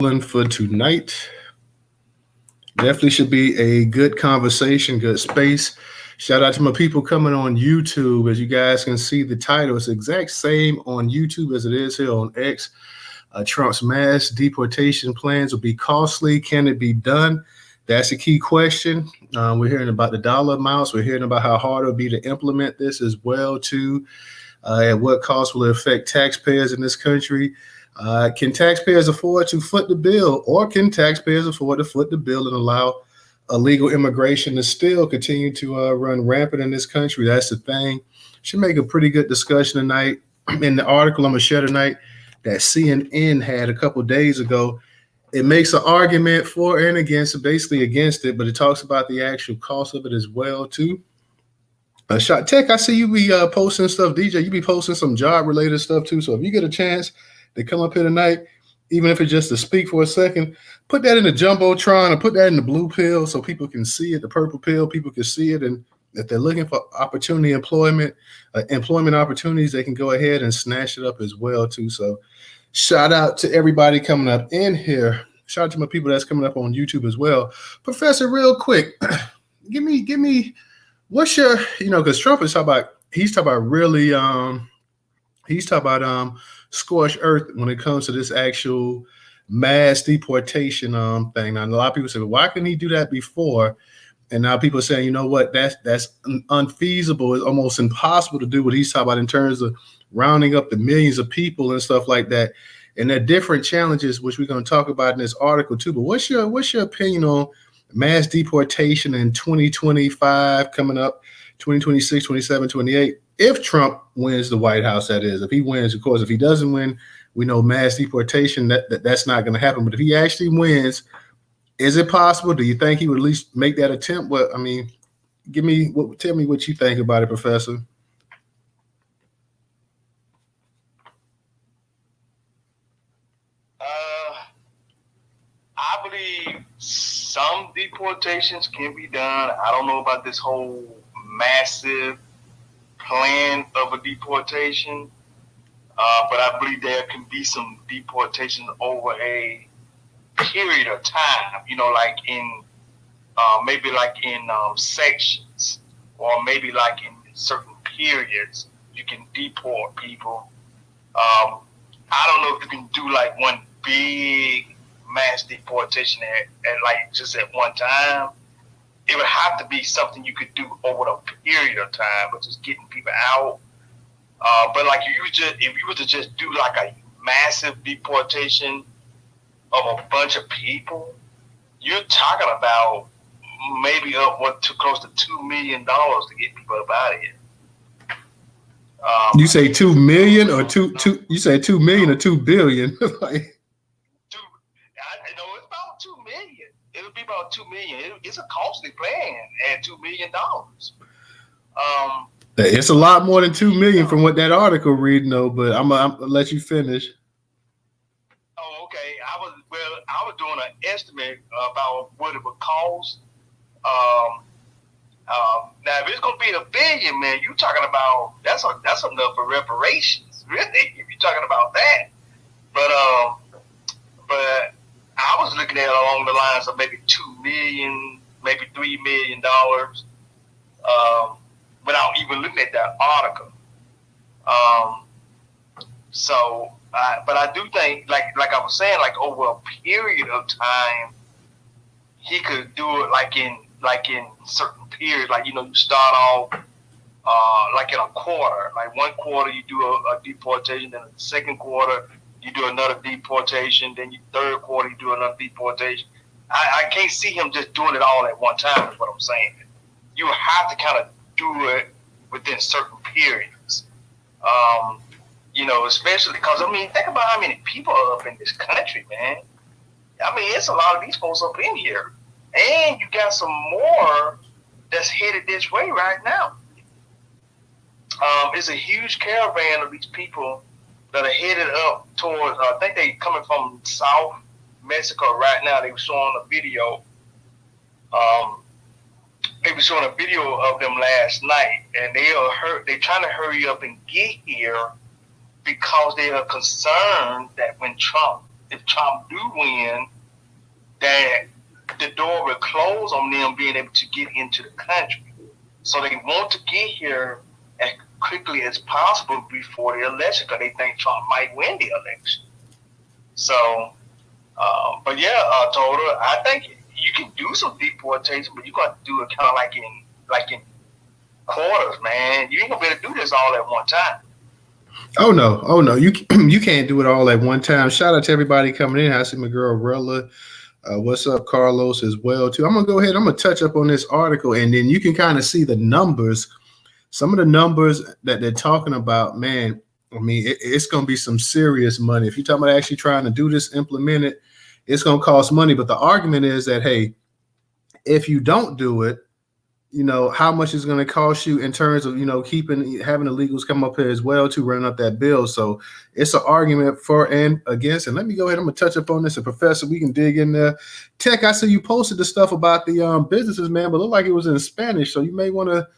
For tonight. Definitely should be a good conversation, good space. Shout out to my people coming on YouTube. As you guys can see, the title is the exact same on YouTube as it is here on X. Trump's mass deportation plans will be costly. Can it be done? That's a key question. We're hearing about the dollar amounts. We're hearing about how hard it'll be to implement this as well, too. At what cost will it affect taxpayers in this country? Can taxpayers afford to foot the bill, or can taxpayers afford to foot the bill and allow illegal immigration to still continue to run rampant in this country? That's the thing. Should make a pretty good discussion tonight. In the article I'm going to share tonight that CNN had a couple days ago, it makes an argument for and against, basically against it, but it talks about the actual cost of it as well, too. Shot Tech, I see you be posting stuff. DJ, you be posting some job related stuff too. So if you get a chance to come up here tonight, even if it's just to speak for a second, put that in the jumbotron or put that in the blue pill so people can see it, the purple pill, people can see it. And if they're looking for employment opportunities, they can go ahead and snatch it up as well too. So shout out to everybody coming up in here. Shout out to my people that's coming up on YouTube as well. Professor, real quick, give me. What's your, because Trump is he's talking about scorched earth when it comes to this actual mass deportation thing. Now, a lot of people say, well, why couldn't he do that before? And now people are saying, you know what, that's unfeasible. It's almost impossible to do what he's talking about in terms of rounding up the millions of people and stuff like that. And there are different challenges, which we're going to talk about in this article too. But what's your opinion on mass deportation in 2025 coming up, 2026, 27, 28, if Trump wins the White House, that is. If he wins, of course. If he doesn't win, we know mass deportation, that's not going to happen. But if he actually wins, is it possible? Do you think he would at least make that attempt? Well, I mean, tell me what you think about it, Professor. I believe some deportations can be done. I don't know about this whole massive plan of a deportation, but I believe there can be some deportations over a period of time, like in maybe like in sections, or maybe like in certain periods you can deport people. I don't know if you can do like one big mass deportation at like just at one time. It would have to be something you could do over a period of time, but just getting people out. But like if you were to just do like a massive deportation of a bunch of people, you're talking about maybe to close to $2 million to get people up out of here. You say 2 million or two? You say 2 million or 2 billion? It would be about $2 million. It's a costly plan at $2 million. It's a lot more than 2 million from what that article reading though. But I'm gonna let you finish. Oh, okay. I was doing an estimate about what it would cost. Now, if it's gonna be $1 billion, man, you talking about that's enough for reparations, really. If you're talking about that, but I was looking at it along the lines of maybe $2 million, maybe $3 million, without even looking at that article. But I do think, like I was saying, like over a period of time, he could do it like in certain periods. Like you start off like in a quarter. Like one quarter you do a deportation, then the second quarter you do another deportation, then third quarter you do another deportation. I can't see him just doing it all at one time, is what I'm saying. You have to kind of do it within certain periods. Especially because, think about how many people are up in this country, man. It's a lot of these folks up in here. And you got some more that's headed this way right now. It's a huge caravan of these people that are headed up towards, I think they coming from South Mexico right now. They were showing a video. They were showing a video of them last night, and they're trying to hurry up and get here because they are concerned that when Trump if Trump do win, that the door will close on them being able to get into the country. So they want to get here as quickly as possible before the election because they think Trump might win the election. So, but yeah, Total, I think you can do some deportation, but you got to do it kind of like in quarters, man. You ain't gonna be able to do this all at one time. Oh no, you you can't do it all at one time. Shout out to everybody coming in. I see my girl Rella. What's up, Carlos, as well too. I'm gonna go ahead. I'm gonna touch up on this article, and then you can kind of see the numbers. Some of the numbers that they're talking about, man. I mean, it's gonna be some serious money. If you're talking about actually trying to do this, implement it, it's gonna cost money. But the argument is that hey, if you don't do it, you know how much it's going to cost you in terms of having the legals come up here as well to run up that bill. So it's an argument for and against. And let me go ahead. I'm gonna touch up on this. And Professor, we can dig in there. Tech, I see you posted the stuff about the businesses, man, but it looked like it was in Spanish. So you may want to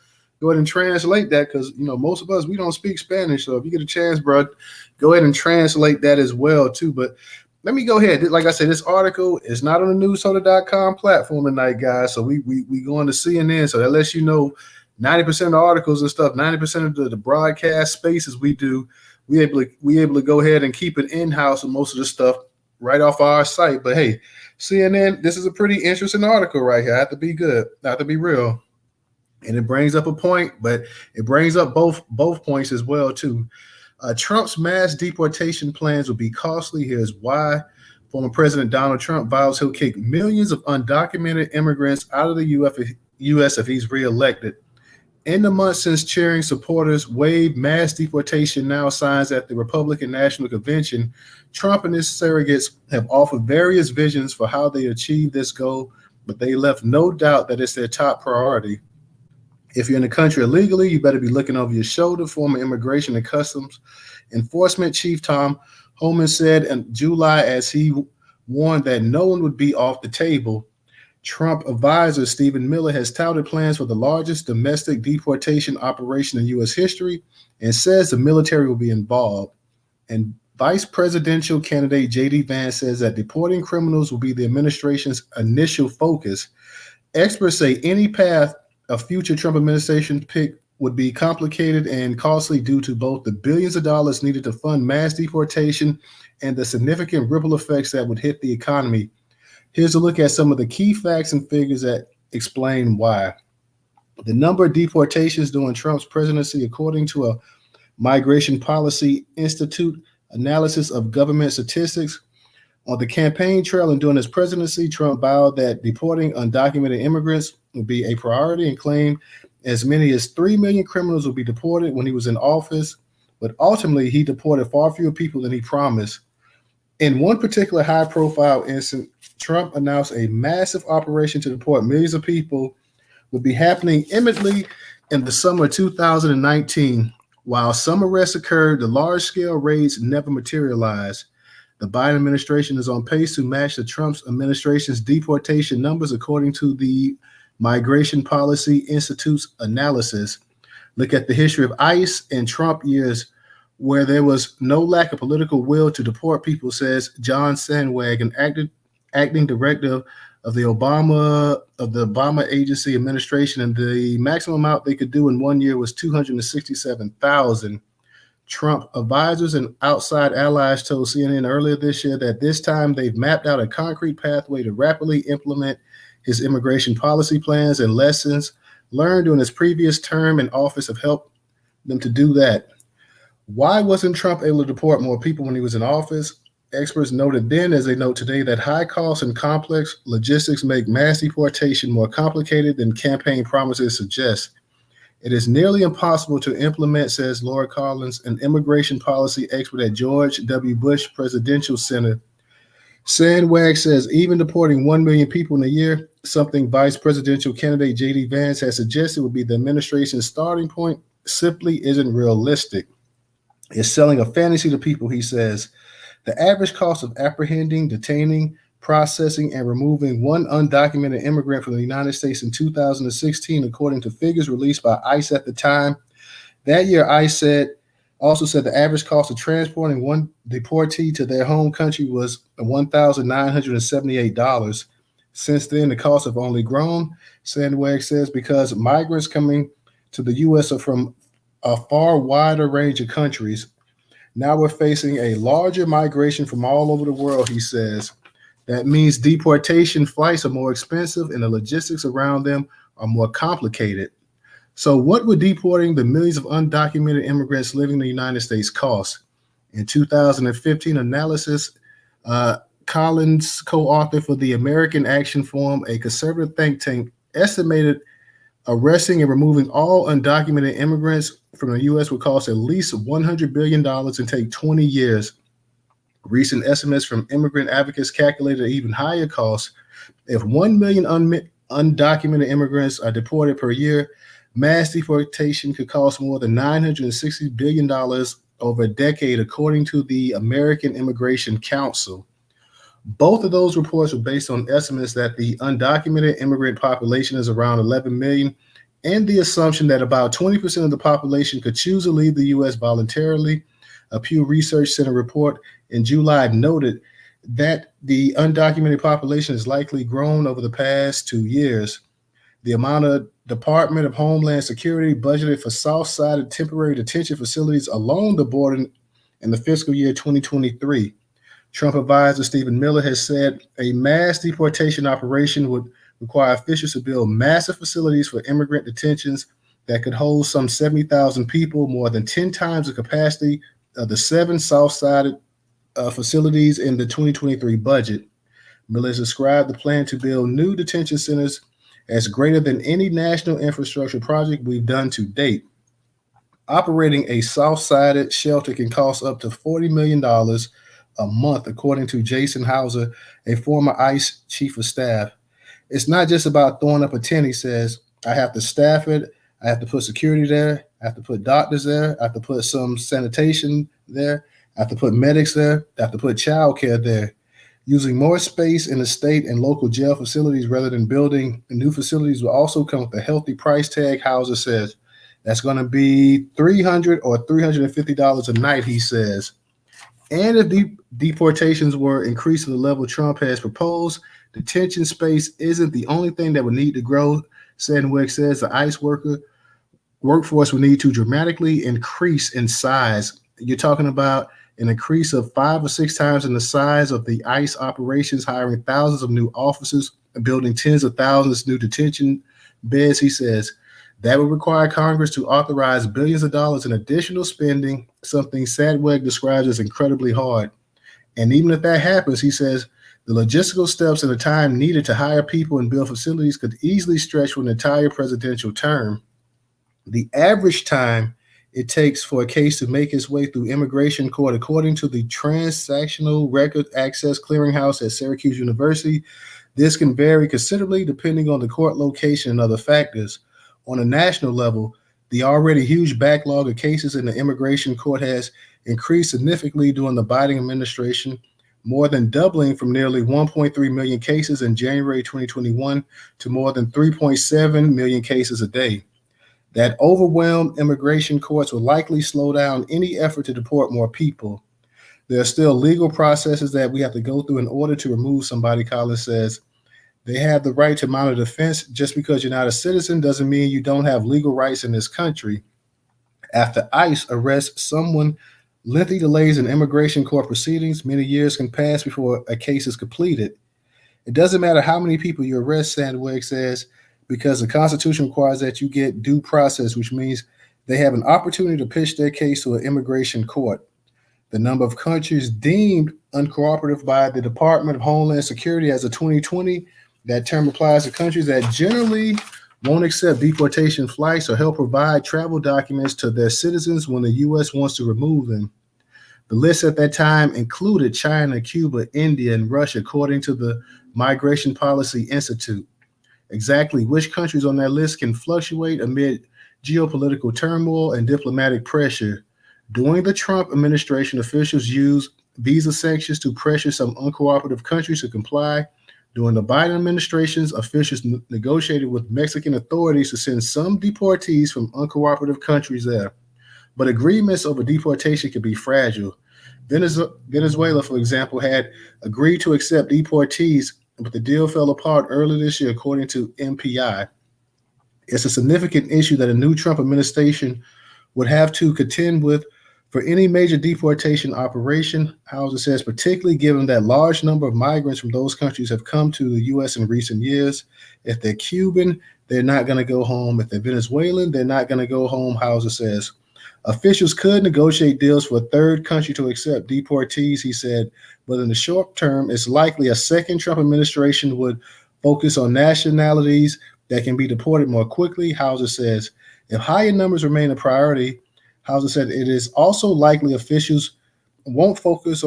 go ahead and translate that because most of us we don't speak Spanish. So if you get a chance, bro, go ahead and translate that as well too. But let me go ahead. Like I said, this article is not on the Newstoter.com platform tonight, guys. So we going to CNN. So that lets you know 90% of the articles and stuff, 90% of the broadcast spaces we do, we able to go ahead and keep it in-house with most of the stuff right off our site. But hey, CNN, this is a pretty interesting article right here. I have to be good. I have to be real. And it brings up a point, but it brings up both points as well, too. Trump's mass deportation plans will be costly. Here's why. Former President Donald Trump vows he'll kick millions of undocumented immigrants out of the U.S. if he's reelected. In the months since cheering supporters waved mass deportation now signs at the Republican National Convention, Trump and his surrogates have offered various visions for how they achieve this goal, but they left no doubt that it's their top priority. If you're in the country illegally, you better be looking over your shoulder, former Immigration and Customs Enforcement Chief Tom Homan said in July as he warned that no one would be off the table. Trump advisor Stephen Miller has touted plans for the largest domestic deportation operation in U.S. history and says the military will be involved. And Vice presidential candidate J.D. Vance says that deporting criminals will be the administration's initial focus. Experts say any path a future Trump administration pick would be complicated and costly due to both the billions of dollars needed to fund mass deportation and the significant ripple effects that would hit the economy. Here's a look at some of the key facts and figures that explain why. The number of deportations during Trump's presidency, according to a Migration Policy Institute analysis of government statistics. On the campaign trail and during his presidency, Trump vowed that deporting undocumented immigrants would be a priority and claimed as many as 3 million criminals would be deported when he was in office. But ultimately, he deported far fewer people than he promised. In one particular high-profile incident, Trump announced a massive operation to deport millions of people would be happening imminently in the summer of 2019. While some arrests occurred, the large-scale raids never materialized. The Biden administration is on pace to match the Trump administration's deportation numbers, according to the Migration Policy Institute's analysis. Look at the history of ICE and Trump years where there was no lack of political will to deport people, says John Sandwag, an acting director of the Obama agency administration, and the maximum amount they could do in 1 year was 267,000. Trump advisors and outside allies told CNN earlier this year that this time they've mapped out a concrete pathway to rapidly implement his immigration policy plans, and lessons learned during his previous term in office have helped them to do that. Why wasn't Trump able to deport more people when he was in office? Experts noted then, as they note today, that high costs and complex logistics make mass deportation more complicated than campaign promises suggest. It is nearly impossible to implement, says Laura Collins, an immigration policy expert at George W. Bush Presidential Center. Sandwag says even deporting 1 million people in a year, something vice presidential candidate J.D. Vance has suggested would be the administration's starting point, simply isn't realistic. It's selling a fantasy to people, he says. The average cost of apprehending, detaining, processing, and removing one undocumented immigrant from the United States in 2016, according to figures released by ICE at the time. That year, ICE said Also said the average cost of transporting one deportee to their home country was $1,978. Since then, the costs have only grown. Sandweg says because migrants coming to the U.S. are from a far wider range of countries. Now we're facing a larger migration from all over the world, he says. That means deportation flights are more expensive and the logistics around them are more complicated. So, what would deporting the millions of undocumented immigrants living in the United States cost? In 2015 analysis, Collins, co-author for the American Action Forum, a conservative think tank, estimated arresting and removing all undocumented immigrants from the U.S. would cost at least $100 billion and take 20 years. Recent estimates from immigrant advocates calculated an even higher cost. If 1 million undocumented immigrants are deported per year, mass deportation could cost more than $960 billion over a decade, according to the American Immigration Council. Both of those reports were based on estimates that the undocumented immigrant population is around 11 million, and the assumption that about 20% of the population could choose to leave the U.S. voluntarily. A Pew Research Center report in July noted that the undocumented population has likely grown over the past 2 years. The amount of Department of Homeland Security budgeted for South-sided temporary detention facilities along the border in the fiscal year 2023. Trump advisor Stephen Miller has said a mass deportation operation would require officials to build massive facilities for immigrant detentions that could hold some 70,000 people, more than 10 times the capacity of the 7 South-sided facilities in the 2023 budget. Miller has described the plan to build new detention centers as greater than any national infrastructure project we've done to date. Operating a South-sided shelter can cost up to $40 million a month, according to Jason Hauser, a former ICE chief of staff. It's not just about throwing up a tent, he says. I have to staff it. I have to put security there. I have to put doctors there. I have to put some sanitation there. I have to put medics there. I have to put childcare there. Using more space in the state and local jail facilities rather than building new facilities will also come with a healthy price tag, Hauser says. That's going to be $300 or $350 a night, he says. And if deportations were increased to the level Trump has proposed, detention space isn't the only thing that would need to grow. Sandweg says the ICE workforce would need to dramatically increase in size. You're talking about an increase of 5 or 6 times in the size of the ICE operations, hiring thousands of new officers, and building tens of thousands of new detention beds, he says. That would require Congress to authorize billions of dollars in additional spending, something Sadweg describes as incredibly hard. And even if that happens, he says, the logistical steps and the time needed to hire people and build facilities could easily stretch for an entire presidential term. The average time it takes for a case to make its way through immigration court, according to the Transactional Record Access Clearinghouse at Syracuse University, this can vary considerably depending on the court location and other factors. On a national level, the already huge backlog of cases in the immigration court has increased significantly during the Biden administration, more than doubling from nearly 1.3 million cases in January 2021 to more than 3.7 million cases a day. That overwhelmed immigration courts will likely slow down any effort to deport more people. There are still legal processes that we have to go through in order to remove somebody, Collins says. They have the right to mount a defense. Just because you're not a citizen doesn't mean you don't have legal rights in this country. After ICE arrests someone, lengthy delays in immigration court proceedings, many years can pass before a case is completed. It doesn't matter how many people you arrest, Sandweg says, because the Constitution requires that you get due process, which means they have an opportunity to pitch their case to an immigration court. The number of countries deemed uncooperative by the Department of Homeland Security as of 2020, that term applies to countries that generally won't accept deportation flights or help provide travel documents to their citizens when the U.S. wants to remove them. The list at that time included China, Cuba, India, and Russia, according to the Migration Policy Institute. Exactly which countries on that list can fluctuate amid geopolitical turmoil and diplomatic pressure. During the Trump administration, officials used visa sanctions to pressure some uncooperative countries to comply. During the Biden administration's, officials negotiated with Mexican authorities to send some deportees from uncooperative countries there. But agreements over deportation can be fragile. Venezuela, for example, had agreed to accept deportees, but the deal fell apart earlier this year, according to MPI. It's a significant issue that a new Trump administration would have to contend with for any major deportation operation, Hauser says, particularly given that large number of migrants from those countries have come to the U.S. in recent years. If they're Cuban, they're not going to go home. If they're Venezuelan, they're not going to go home, Hauser says. Officials could negotiate deals for a third country to accept deportees, he said, but in the short term, it's likely a second Trump administration would focus on nationalities that can be deported more quickly, Hauser says. If higher numbers remain a priority, Hauser said it is also likely officials won't focus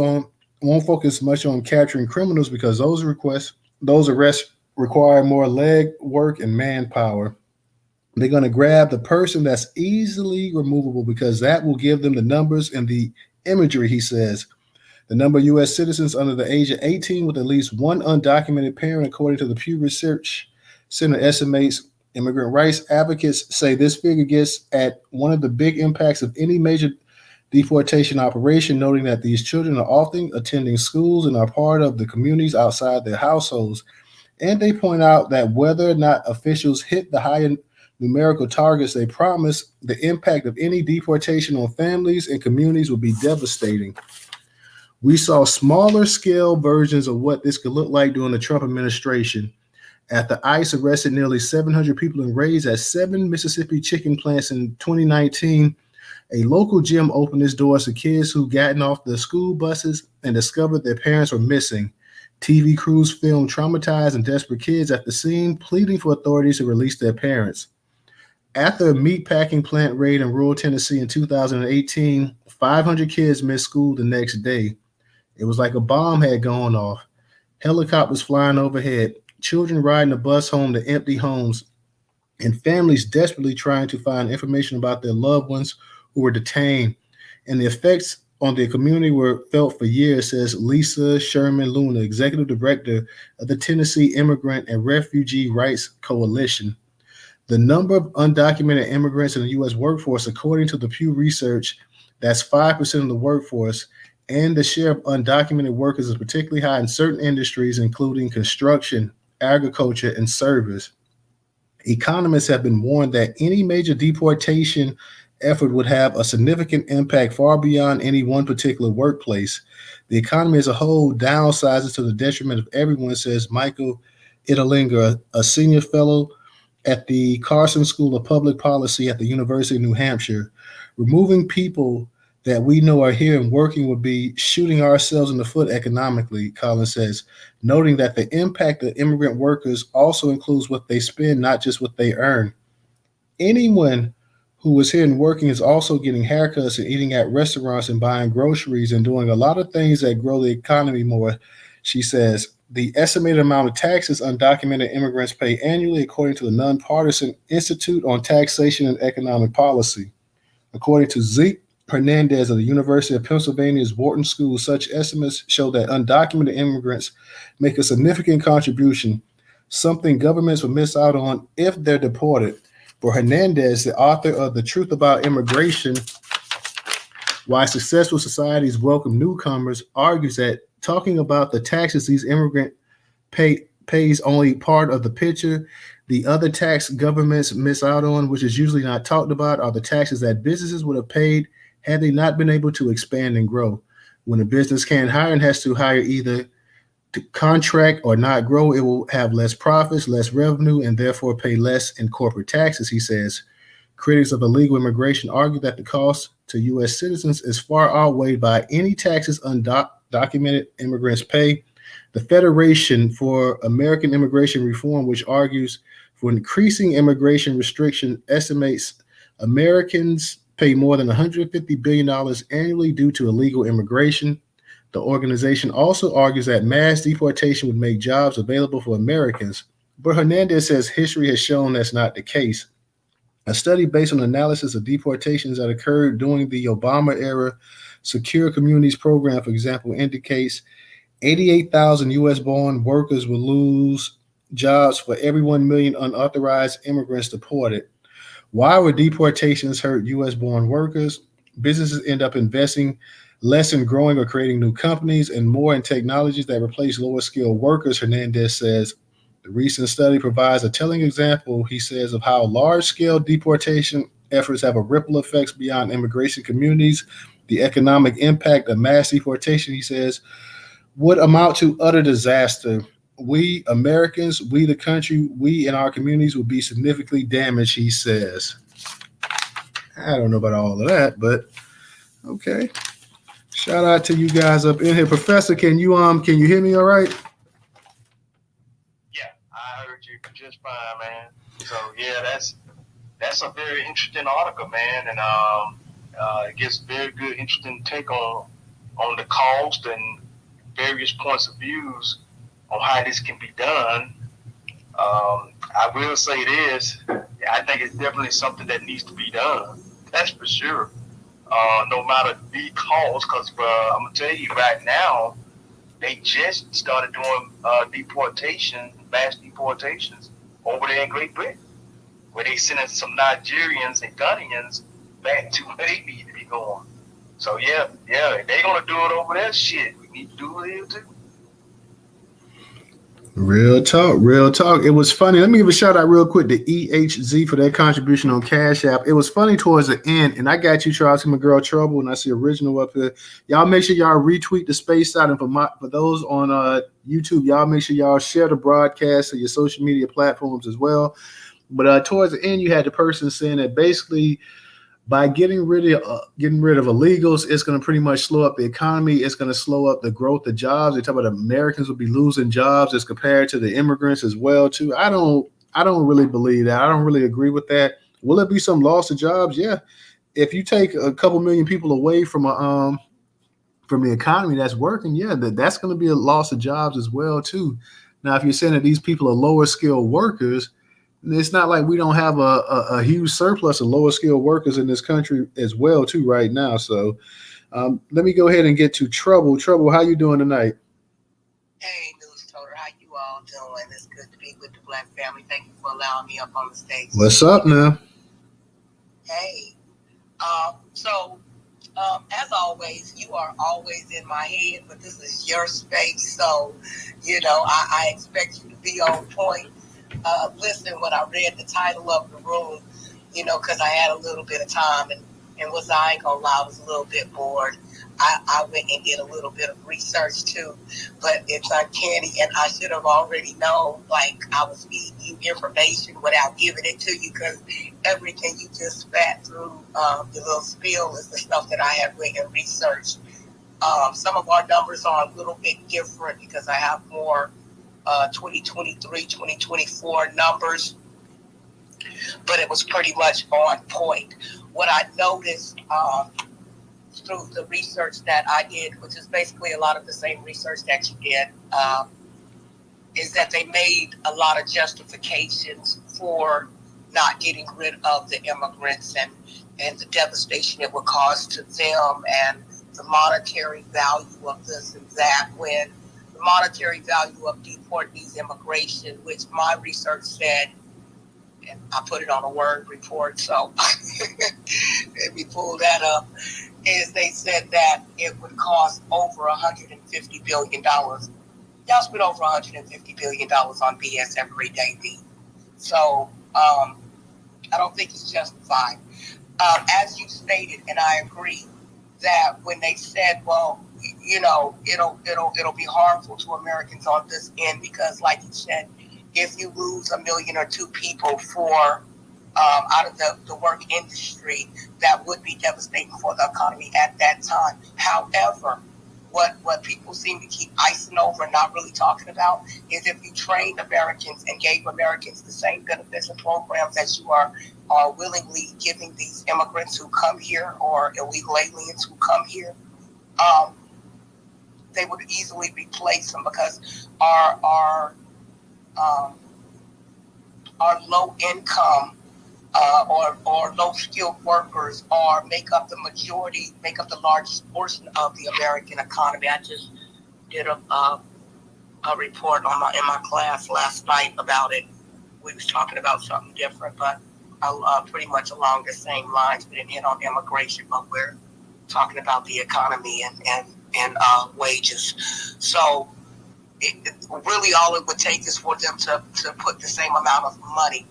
much on capturing criminals because those arrests require more leg work and manpower. They're going to grab the person that's easily removable because that will give them the numbers and the imagery, he says. The number of U.S. citizens under the age of 18 with at least one undocumented parent, according to the Pew Research Center estimates. Immigrant rights advocates say this figure gets at one of the big impacts of any major deportation operation, noting that these children are often attending schools and are part of the communities outside their households. And they point out that whether or not officials hit the higher numerical targets they promise, the impact of any deportation on families and communities will be devastating. We saw smaller scale versions of what this could look like during the Trump administration. After ICE arrested nearly 700 people in raids at 7 Mississippi chicken plants in 2019, a local gym opened its doors to kids who'd gotten off the school buses and discovered their parents were missing. TV crews filmed traumatized and desperate kids at the scene, pleading for authorities to release their parents. After a meatpacking plant raid in rural Tennessee in 2018, 500 kids missed school the next day. It was like a bomb had gone off. Helicopters flying overhead, children riding a bus home to empty homes, and families desperately trying to find information about their loved ones who were detained. And the effects on the community were felt for years, says Lisa Sherman Luna, executive director of the Tennessee Immigrant and Refugee Rights Coalition. The number of undocumented immigrants in the U.S. workforce, according to the Pew Research, that's 5% of the workforce, and the share of undocumented workers is particularly high in certain industries, including construction, agriculture, and service. Economists have been warned that any major deportation effort would have a significant impact far beyond any one particular workplace. The economy as a whole downsizes to the detriment of everyone, says Michael Italinger, a senior fellow at the Carson School of Public Policy at the University of New Hampshire. Removing people that we know are here and working would be shooting ourselves in the foot economically, Collins says, noting that the impact of immigrant workers also includes what they spend, not just what they earn. Anyone who is here and working is also getting haircuts and eating at restaurants and buying groceries and doing a lot of things that grow the economy more, she says. The estimated amount of taxes undocumented immigrants pay annually, according to the Nonpartisan Institute on Taxation and Economic Policy. According to Zeke Hernandez of the University of Pennsylvania's Wharton School, such estimates show that undocumented immigrants make a significant contribution, something governments will miss out on if they're deported. For Hernandez, the author of The Truth About Immigration, Why Successful Societies Welcome Newcomers, argues that talking about the taxes these immigrants pays only part of the picture. The other tax governments miss out on, which is usually not talked about, are the taxes that businesses would have paid had they not been able to expand and grow. When a business can't hire and has to hire either to contract or not grow, it will have less profits, less revenue, and therefore pay less in corporate taxes, he says. Critics of illegal immigration argue that the cost to U.S. citizens is far outweighed by any taxes undocumented immigrants pay. The Federation for American Immigration Reform, which argues for increasing immigration restriction, estimates Americans pay more than $150 billion annually due to illegal immigration. The organization also argues that mass deportation would make jobs available for Americans, but Hernandez says history has shown that's not the case. A study based on analysis of deportations that occurred during the Obama-era Secure Communities program, for example, indicates 88,000 U.S.-born workers will lose jobs for every 1 million unauthorized immigrants deported. Why would deportations hurt U.S.-born workers? Businesses end up investing less in growing or creating new companies and more in technologies that replace lower skilled workers, Hernandez says. The recent study provides a telling example, he says, of how large scale deportation efforts have a ripple effects beyond immigration communities. The economic impact of mass deportation, he says, would amount to utter disaster. We Americans, we the country, we in our communities would be significantly damaged, he says. I don't know about all of that, but okay. Shout out to you guys up in here. Professor, can you hear me all right? Yeah, I heard you just fine, man. So yeah, that's a very interesting article, man, and it gives very good, interesting take on the cost and various points of views on how this can be done. I will say this: I think it's definitely something that needs to be done. That's for sure. No matter the cost, because I'm gonna tell you right now, they just started doing mass deportations over there in Great Britain, where they sending some Nigerians and Ghanaians back to where they need to be going. So yeah, if they're gonna do it over there, shit, we need to do it here too. Real talk, real talk. It was funny. Let me give a shout out real quick to EHZ for their contribution on Cash App. It was funny towards the end, and I got you, Charles, see my girl Trouble, and I see Original up here. Y'all make sure y'all retweet the space out, and for those on YouTube, y'all make sure y'all share the broadcast to your social media platforms as well. But towards the end, you had the person saying that basically by getting rid of illegals, it's going to pretty much slow up the economy. It's going to slow up the growth of jobs. They talk about Americans will be losing jobs as compared to the immigrants as well too. I don't really believe that. I don't really agree with that. Will it be some loss of jobs? Yeah. If you take a couple million people away from the economy that's working, yeah, that's going to be a loss of jobs as well too. Now, if you're saying that these people are lower skilled workers, it's not like we don't have a huge surplus of lower skilled workers in this country as well too right now. So let me go ahead and get to Trouble. Trouble, how you doing tonight? Hey, Newstoter, how you all doing? It's good to be with the Black family. Thank you for allowing me up on the stage. What's up now? Hey, as always, you are always in my head, but this is your space, so I expect you to be on point. Listen, when I read the title of the room, because I had a little bit of time and I ain't gonna lie, I was a little bit bored. I went and did a little bit of research too, but it's uncanny, and I should have already known, like I was feeding you information without giving it to you, because everything you just spat through your little spiel is the stuff that I have went and researched. Some of our numbers are a little bit different because I have more 2023, 2024 numbers, but it was pretty much on point. What I noticed through the research that I did, which is basically a lot of the same research that you did, is that they made a lot of justifications for not getting rid of the immigrants and the devastation it would cause to them and the monetary value of this and that, when the monetary value of deporting these immigration, which my research said, and I put it on a Word report, so let me pull that up, is they said that it would cost over $150 billion. Y'all spend over $150 billion on BS every day, B. So I don't think it's justified. As you stated, and I agree, that when they said, well, it'll be harmful to Americans on this end, because like you said, if you lose 1 million or 2 people for out of the work industry, that would be devastating for the economy at that time. However, what people seem to keep icing over and not really talking about is if you trained Americans and gave Americans the same benefits and programs that you are willingly giving these immigrants who come here, or illegal aliens who come here, they would easily replace them, because our low income or low skilled workers make up the largest portion of the American economy. I just did a report in my class last night about it. We was talking about something different, but pretty much along the same lines. We didn't hit on immigration, but talking about the economy and wages. So really all it would take is for them to put the same amount of money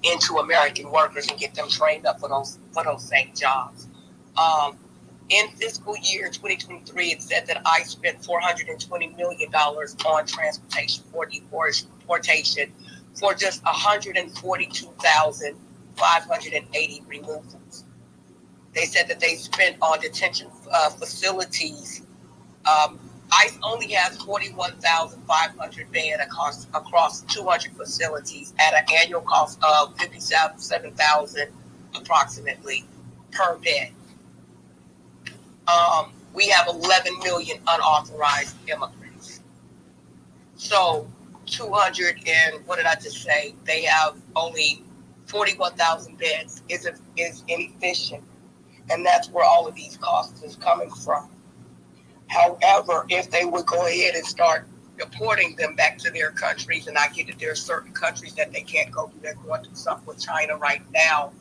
into American workers and get them trained up for those same jobs. In fiscal year 2023, it said that I spent $420 million on transportation for deportation for just 142,580 removals. They said that they spent on detention facilities. ICE only has 41,500 beds across 200 facilities at an annual cost of $57,000 approximately per bed. We have 11 million unauthorized immigrants. So 200 and what did I just say? They have only 41,000 beds is inefficient, and that's where all of these costs is coming from. However, if they would go ahead and start deporting them back to their countries, and I get that there are certain countries that they can't go to, they're going through something with China right now,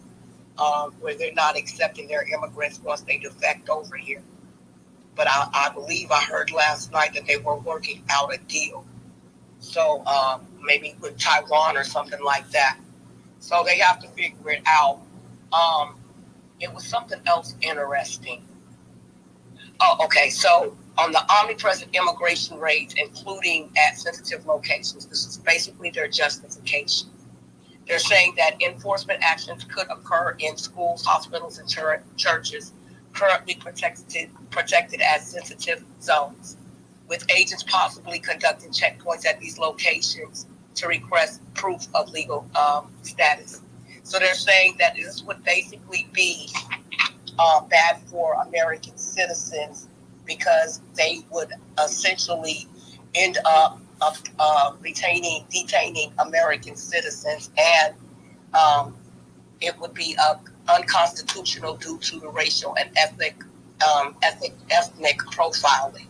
where they're not accepting their immigrants once they defect over here. But I believe I heard last night that they were working out a deal. So maybe with Taiwan or something like that. So they have to figure it out. It was something else interesting. Oh, okay. So on the omnipresent immigration rate, including at sensitive locations, this is basically their justification. They're saying that enforcement actions could occur in schools, hospitals, and churches currently protected as sensitive zones, with agents possibly conducting checkpoints at these locations to request proof of legal status. So they're saying that this would basically be bad for American citizens because they would essentially end up detaining American citizens, and it would be unconstitutional due to the racial and ethnic profiling.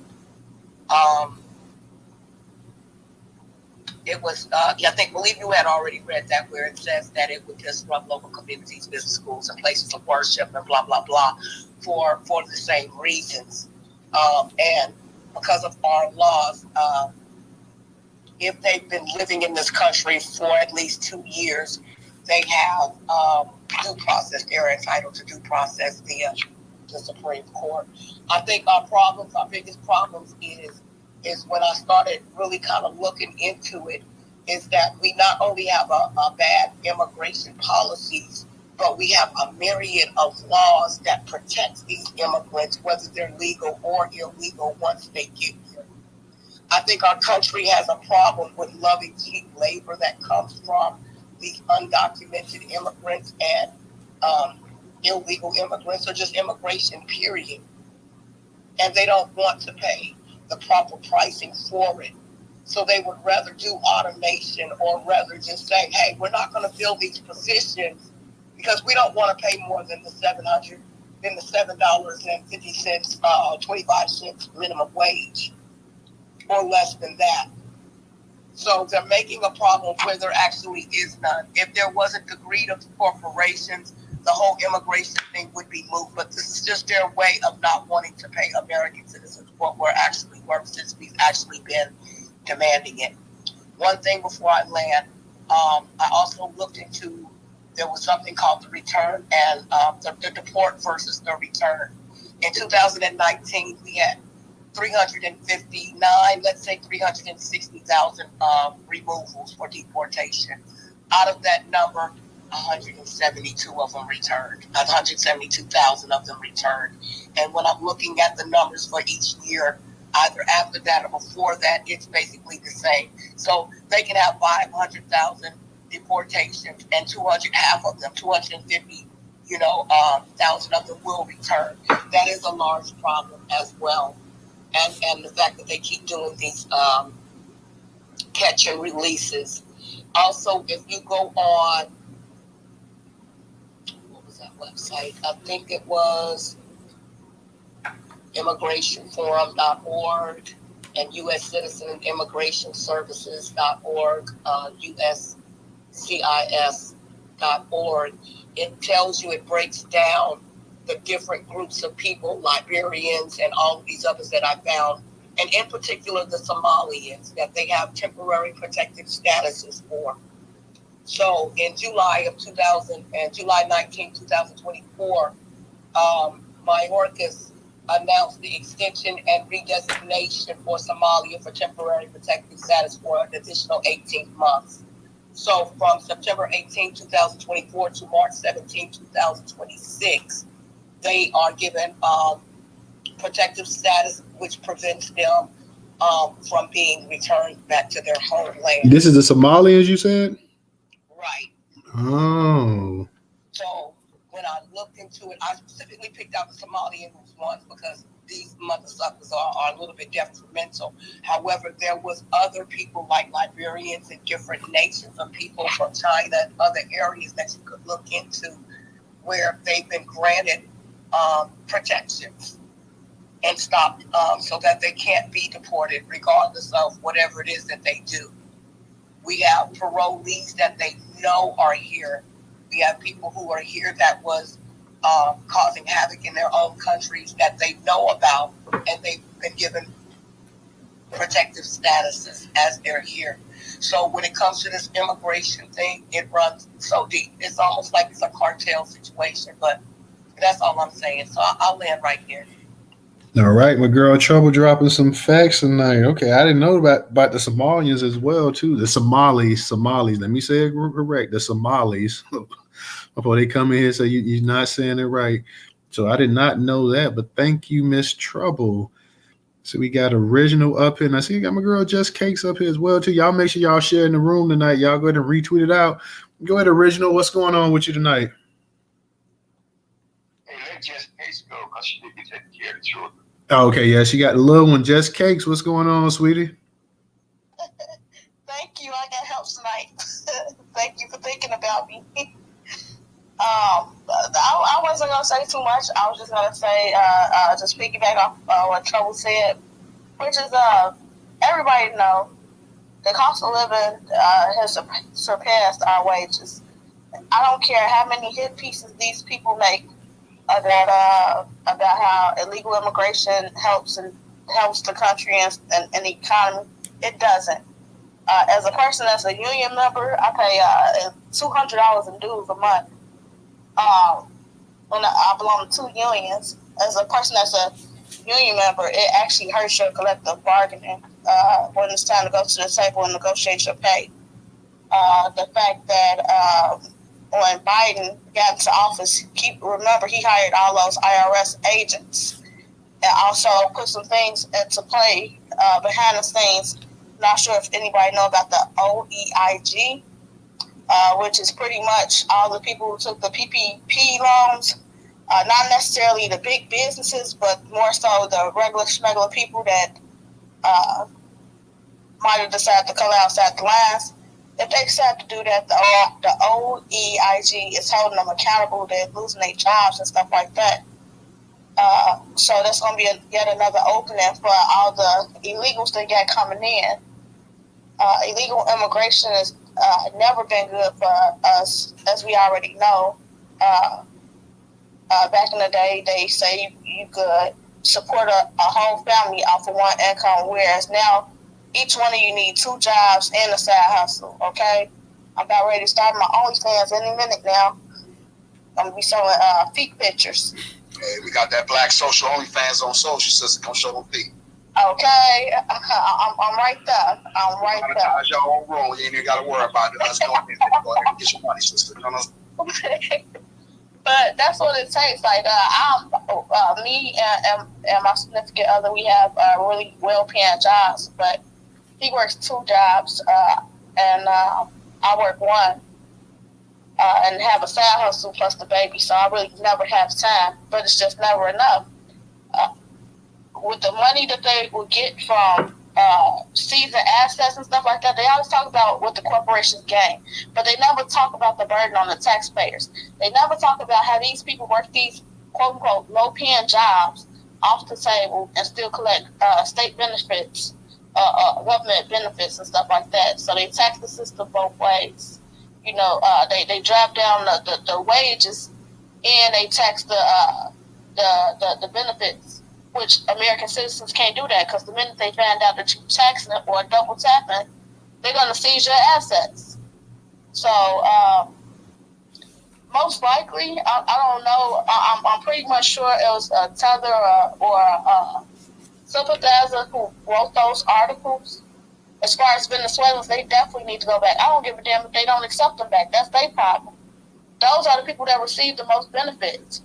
It was, I believe you had already read that, where it says that it would disrupt local communities, business, schools, and places of worship, and blah, blah, blah, for the same reasons. And because of our laws, if they've been living in this country for at least 2 years, they have due process. They're entitled to due process via the Supreme Court. I think our biggest problems is when I started really kind of looking into it, is that we not only have a bad immigration policies, but we have a myriad of laws that protects these immigrants, whether they're legal or illegal, once they get here. I think our country has a problem with loving cheap labor that comes from these undocumented immigrants and illegal immigrants, or just immigration, period. And they don't want to pay the proper pricing for it. So they would rather do automation, or rather just say, hey, we're not going to fill these positions because we don't want to pay more than the $7.50, 25 cents minimum wage, or less than that. So they're making a problem where there actually is none. If there wasn't the greed of the corporations, the whole immigration thing would be moved. But this is just their way of not wanting to pay American citizens what we're actually worth, since we've actually been demanding it. One thing before I land, I also looked into, there was something called the return and the deport versus the return. In 2019, we had 359, let's say 360,000 removals for deportation. Out of that number, 172 of them returned. 172,000 of them returned. And when I'm looking at the numbers for each year, either after that or before that, it's basically the same. So they can have 500,000 deportations, and 250, thousand of them will return. That is a large problem as well. And the fact that they keep doing these catch and releases. Also, if you go on, what was that website? I think it was immigrationforum.org and U.S. Citizen and Immigration Services.org, USCIS.org. It tells you, it breaks down the different groups of people, Liberians and all of these others that I found, and in particular the Somalians, that they have temporary protective statuses for. So in July 19, 2024, Mayorkas announced the extension and redesignation for Somalia for temporary protective status for an additional 18 months. So from September 18, 2024 to March 17, 2026, they are given protective status, which prevents them from being returned back to their homeland. This is the Somalians, you said? Right. Oh. So when I looked into it, I specifically picked out the Somalian ones because these mother suckers are a little bit detrimental. However, there was other people like Liberians and different nations of people from China and other areas that you could look into where they've been granted protections and stopped so that they can't be deported regardless of whatever it is that they do. We have parolees that they know are here. We have people who are here that was causing havoc in their own countries that they know about, and they've been given protective statuses as they're here. So when it comes to this immigration thing, it runs so deep. It's almost like it's a cartel situation, but that's all I'm saying. So I'll land right here. All right, my girl Trouble dropping some facts tonight. Okay, I didn't know about the Somalians as well, too. The Somalis. Let me say it correct. The Somalis. Before they come in here and say you're not saying it right. So I did not know that, but thank you, Miss Trouble. So we got Original up here. And I see you got my girl Just Cakes up here as well, too. Y'all make sure y'all share in the room tonight. Y'all go ahead and retweet it out. Go ahead, Original. What's going on with you tonight? Hey, let Just Cakes go because she did get taking care of the children. Oh, okay, yeah, she got the little one, Just Cakes. What's going on, sweetie? Thank you. I got help tonight. Thank you for thinking about me. I wasn't gonna say too much. I was just gonna say, just piggyback off what Trouble said, which is everybody know the cost of living has surpassed our wages. I don't care how many hit pieces these people make about how illegal immigration helps the country and the economy. It doesn't. As a person that's a union member, I pay $200 in dues a month. When I belong to two unions, as a person that's a union member, it actually hurts your collective bargaining when it's time to go to the table and negotiate your pay. The fact that when Biden got into office, remember he hired all those IRS agents and also put some things into play behind the scenes. Not sure if anybody know about the OEIG, which is pretty much all the people who took the PPP loans, not necessarily the big businesses, but more so the regular people that might have decided to color outside the lines. If they decide to do that, the OEIG is holding them accountable. They're losing their jobs and stuff like that. So that's going to be yet another opening for all the illegals that got coming in. Illegal immigration has never been good for us, as we already know. Back in the day, they say you could support a whole family off of one income, whereas now each one of you need 2 jobs and a side hustle, okay? I'm about ready to start my OnlyFans any minute now. I'm going to be showing feet pictures. Hey, we got that black social OnlyFans on social, sister. Come show them feet. Okay, I'm right there. I'm right there. Monetize your own role. You ain't even got to worry about it. Let's go ahead and get your money, sister. But that's what it takes. Like, me and my significant other, we have really well-paying jobs, but he works 2 jobs, and I work 1, and have a side hustle plus the baby. So I really never have time, but it's just never enough. With the money that they will get from seizing assets and stuff like that, they always talk about what the corporations gain, but they never talk about the burden on the taxpayers. They never talk about how these people work these quote-unquote low-paying jobs off the table and still collect state benefits, government benefits and stuff like that. So they tax the system both ways. You know, they drive down the wages and they tax the the benefits, which American citizens can't do that because the minute they find out that you're taxing it or double tapping, they're going to seize your assets. So most likely, I don't know. I'm pretty much sure it was a Tether or a sympathizer who wrote those articles. As far as Venezuelans, they definitely need to go back. I don't give a damn if they don't accept them back. That's their problem. Those are the people that receive the most benefits.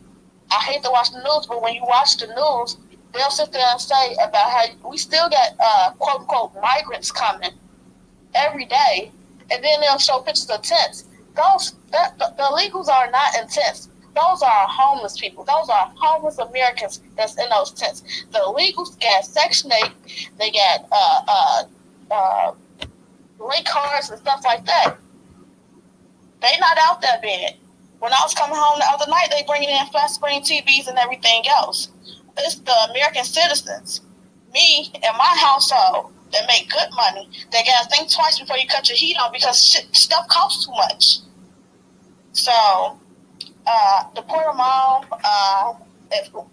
I hate to watch the news, but when you watch the news, they'll sit there and say about how we still got quote unquote migrants coming every day, and then they'll show pictures of tents. The illegals are not in tents. Those are homeless people. Those are homeless Americans that's in those tents. The illegals got Section 8. They got rate cards and stuff like that. They not out there bad. When I was coming home the other night, they bringing in flat screen TVs and everything else. It's the American citizens, me and my household, that make good money. They gotta think twice before you cut your heat on because stuff costs too much. So, deport them all.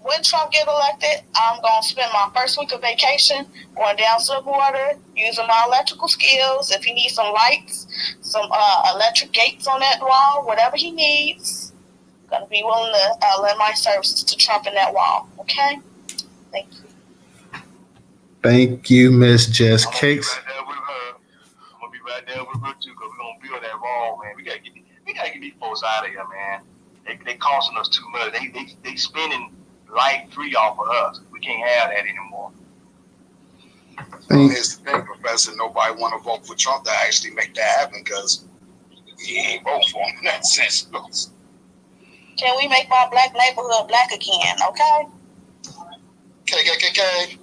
When Trump get elected, I'm gonna spend my first week of vacation going down to the border, using my electrical skills. If he needs some lights, some electric gates on that wall, whatever he needs, gonna be willing to lend my services to Trump in that wall. Okay, thank you. Thank you, Miss Jess I'm Cakes. gonna be right there with her too, because we're gonna build that wall, man. We gotta get these folks out of here, man. They costing us too much. They spending life free off of us. We can't have that anymore. Well, here's the thing, Professor. Nobody want to vote for Trump to actually make that happen because he ain't vote for him in that sense. Can we make my black neighborhood black again? Okay. KKK.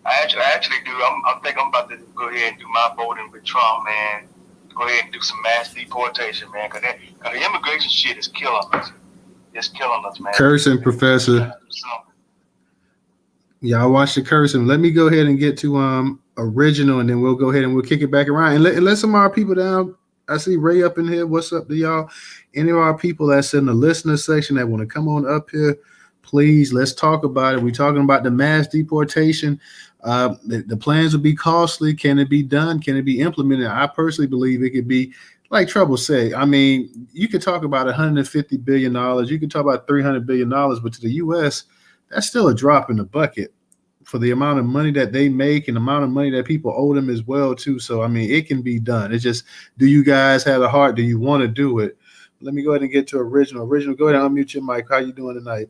I actually do. I think I'm about to go ahead and do my voting with Trump, man. Go ahead and do some mass deportation, man, because the immigration shit is killing us. It's killing us, man. Cursing, Professor. Y'all watch the cursing. Let me go ahead and get to original, and then we'll go ahead and we'll kick it back around and let some of our people down. I see Ray up in here. What's up to y'all? Any of our people that's in the listener section that want to come on up here, please, let's talk about it. We're talking about the mass deportation. The plans will be costly. Can it be done? Can it be implemented? I personally believe it could be, like Trouble said. I mean, you could talk about $150 billion. You could talk about $300 billion, but to the U.S., that's still a drop in the bucket for the amount of money that they make and the amount of money that people owe them as well, too. So, I mean, it can be done. It's just, do you guys have the heart? Do you want to do it? Let me go ahead and get to Original. Original, go ahead and unmute your mic. How you doing tonight?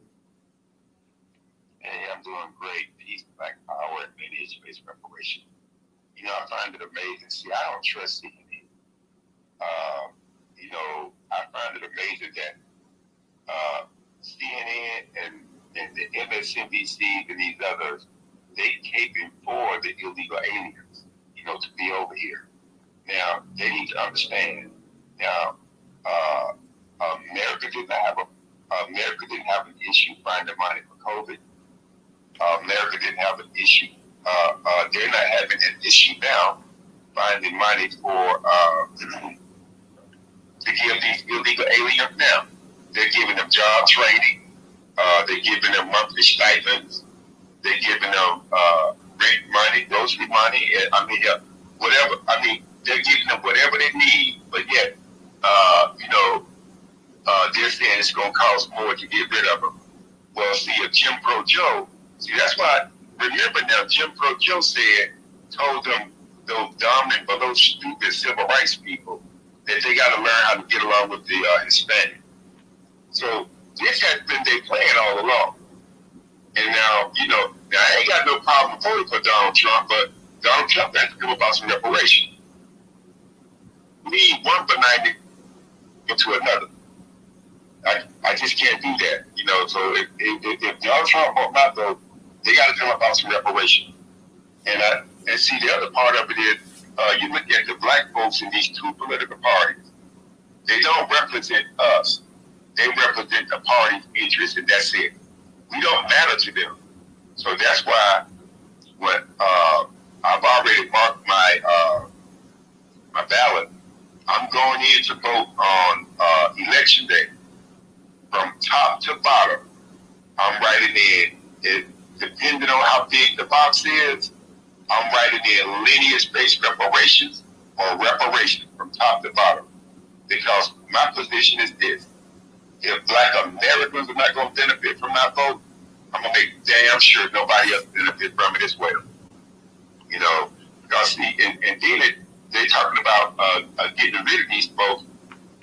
Hey, I'm doing great. Peace, Black Power, and age-based reparation. You know, I find it amazing. See, I don't trust CNN. You know, I find it amazing that CNN and the MSNBC and these others, they caping for the illegal aliens, you know, to be over here. Now, they need to understand. Now, America didn't have an issue finding money for COVID. America didn't have an issue. They're not having an issue now finding money for to give these illegal aliens now. They're giving them job training. They're giving them monthly stipends. They're giving them rent money, grocery money. Whatever. I mean, they're giving them whatever they need. But yet, they're saying it's going to cost more to get rid of them. Well, see, a Jim Crow Joe. See, that's why. Remember now, Jim Crow Joe told them, those dominant, but those stupid civil rights people, that they got to learn how to get along with the Hispanic. So this has been their plan all along. And now, I ain't got no problem voting for Donald Trump, but Donald Trump has to come about some reparation. Leave one benign into another. I just can't do that, So if Donald Trump won't not vote, they got to come about some reparation. And see, the other part of it is, you look at the black folks in these two political parties. They don't represent us. They represent the party's interests, and that's it. We don't matter to them. So that's why when I've already marked my my ballot, I'm going in to vote on election day. From top to bottom, I'm writing in, depending on how big the box is, I'm writing in lineage-based reparations or reparations from top to bottom. Because my position is this: if Black Americans are not going to benefit from my vote, I'm going to make damn sure nobody else benefits from it as well. You know, because see, and then they're talking about getting rid of these folks.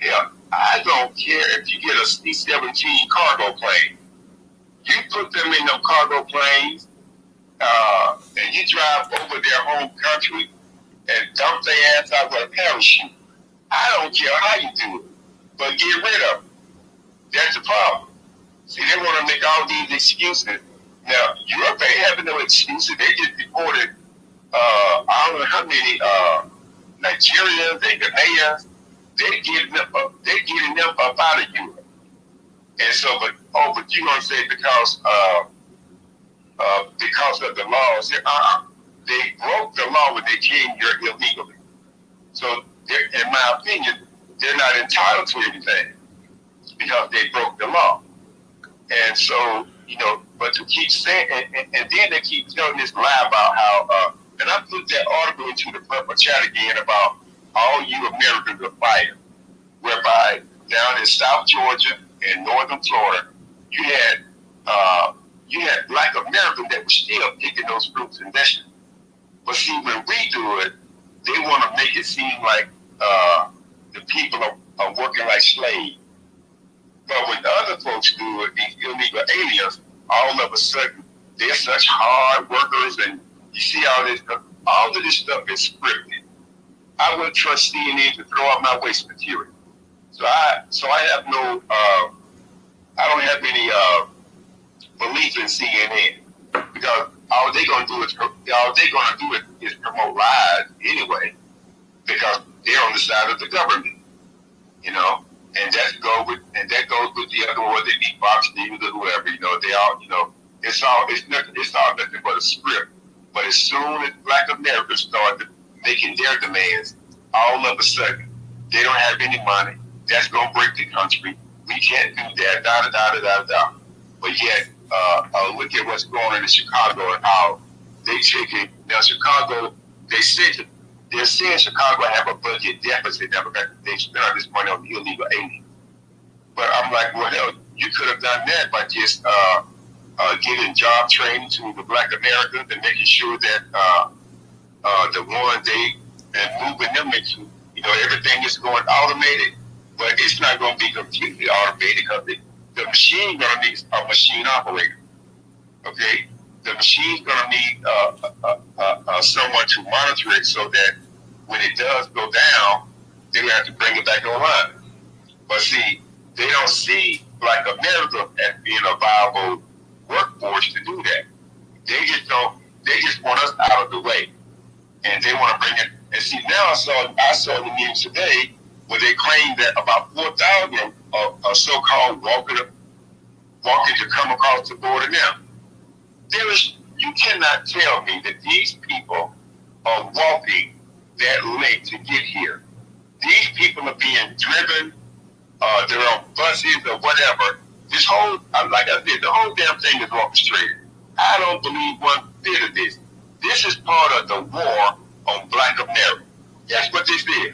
Yeah, I don't care if you get a C-17 cargo plane. You put them in them cargo planes, and you drive over their home country and dump their ass out with a parachute. I don't care how you do it, but get rid of them. That's the problem. See, they want to make all these excuses. Now, Europe ain't having no excuses. They just deported, I don't know how many Nigerians and Ghanaians. They're getting them up out of Europe. And so, but you're going to say because of the laws, they broke the law when they came here illegally. So, in my opinion, they're not entitled to anything because they broke the law. And so, you know, but to keep saying, and then they keep telling this lie about how, and I put that article into the purple chat again about all you Americans are fired, whereby down in South Georgia and northern Florida, you had Black Americans that were still picking those fruits and vegetables. But see, when we do it, they want to make it seem like the people are working like slaves. But when the other folks do it, these illegal aliens, all of a sudden, they're such hard workers, and you see all of this stuff is scripted. I wouldn't trust CNN to throw out my waste material. So I have no, I don't have any belief in CNN, because all they're gonna do is promote lies anyway, because they're on the side of the government, you know, and that goes with the other one, whether it be Fox News or whoever, you know, they all, you know, it's all nothing but a script. But as soon as Black Americans started making their demands, all of a sudden they don't have any money. That's gonna break the country. We can't do that. Da. But yet, look at what's going on in Chicago and how they take it. Now, Chicago, they're saying Chicago have a budget deficit now because they spent all this money on illegal aliens. But I'm like, well, hell, you could have done that by just giving job training to the Black Americans and making sure that the ones and moving them into, you know, everything is going automated. But it's not going to be completely automated because the machine going to need a machine operator. Okay, the machine's going to need someone to monitor it so that when it does go down, they have to bring it back online. But see, they don't see Black America as being a viable workforce to do that. They just want us out of the way, and they want to bring it. And see, now I saw the news today where they claim that about 4,000 are so-called walking to come across the border now. You cannot tell me that these people are walking that length to get here. These people are being driven, they're on buses or whatever. This whole, like I said, the whole damn thing is orchestrated. I don't believe one bit of this. This is part of the war on Black America. That's what this is.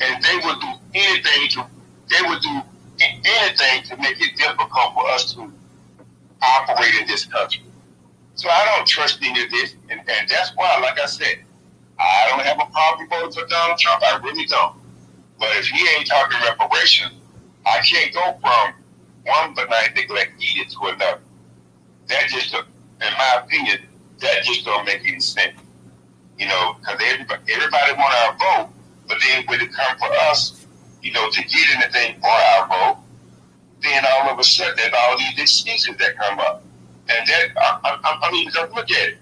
And they would do anything to make it difficult for us to operate in this country. So I don't trust any of this, and that's why, like I said, I don't have a problem voting for Donald Trump. I really don't. But if he ain't talking reparations, I can't go from one benign neglect edict to another. That just, in my opinion, that just don't make any sense. You know, because everybody want our vote, but then when it comes for us, you know, to get anything for our vote, then all of a sudden there's all these excuses that come up. And that, I mean, look at it.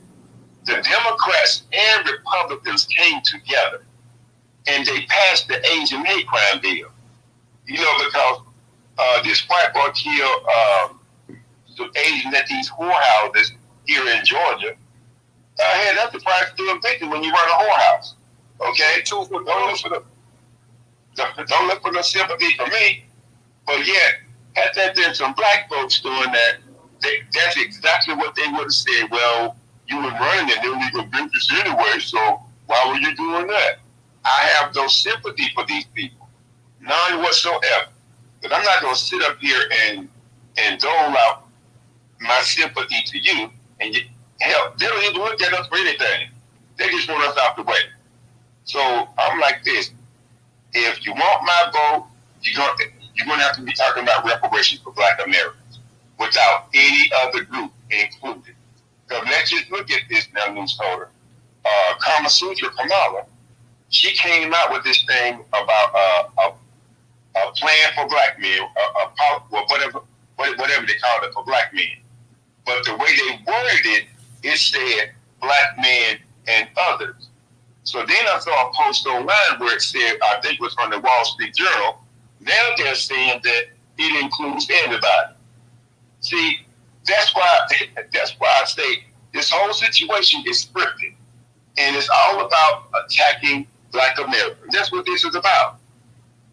The Democrats and Republicans came together and they passed the Asian hate crime bill. You know, because this white boy killed some Asians at these whorehouses here in Georgia. Hey, that's the price of doing business when you run a whorehouse. Okay? Don't look for no sympathy from me. But yet, had there been some black folks doing that, that's exactly what they would have said. Well, you were running an illegal business anyway, so why were you doing that? I have no sympathy for these people, none whatsoever. But I'm not going to sit up here and dole out my sympathy to you. And hell, they don't even look at us for anything. They just want us out the way. So I'm like this: if you want my vote, you're going to have to be talking about reparations for Black Americans without any other group included. Because let's just look at this now, Newstoter. Kama Sutra Kamala, she came out with this thing about a plan for Black men, whatever they call it for Black men. But the way they worded it, it said Black men and others. So then I saw a post online where it said, I think it was from the Wall Street Journal. Now they're saying that it includes everybody. See, that's why I say this whole situation is scripted, and it's all about attacking Black Americans. That's what this is about.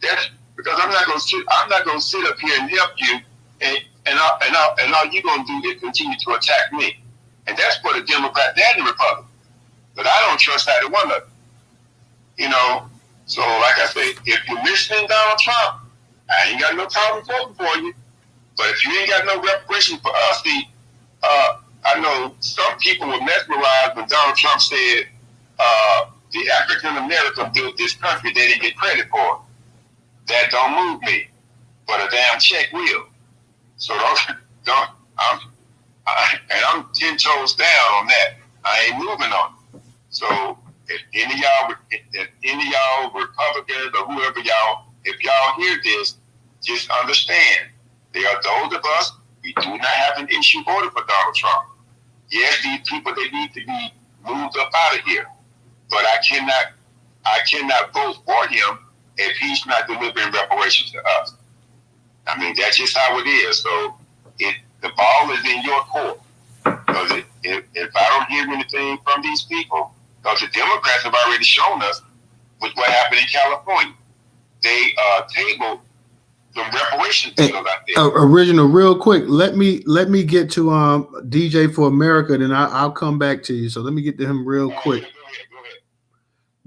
That's because I'm not going to sit up here and help you, and all you're going to do is continue to attack me. And that's for the Democrat and the Republican. But I don't trust either one of them. You know, so like I say, if you're listening, Donald Trump, I ain't got no problem voting for you. But if you ain't got no reparations for us, I know some people were mesmerized when Donald Trump said the African American built this country, they didn't get credit for it. That don't move me, but a damn check will. So I'm 10 toes down on that. I ain't moving on it. So if any of y'all Republicans or whoever y'all, if y'all hear this, just understand there are those of us, we do not have an issue voting for Donald Trump. Yes, these people, they need to be moved up out of here. But I cannot vote for him if he's not delivering reparations to us. I mean, that's just how it is. So the ball is in your court. Because if I don't hear anything from these people, because the Democrats have already shown us with what happened in California. They tabled the reparations deals out there. Original, real quick. Let me get to DJ for America, then I'll come back to you. So let me get to him real quick. Go ahead.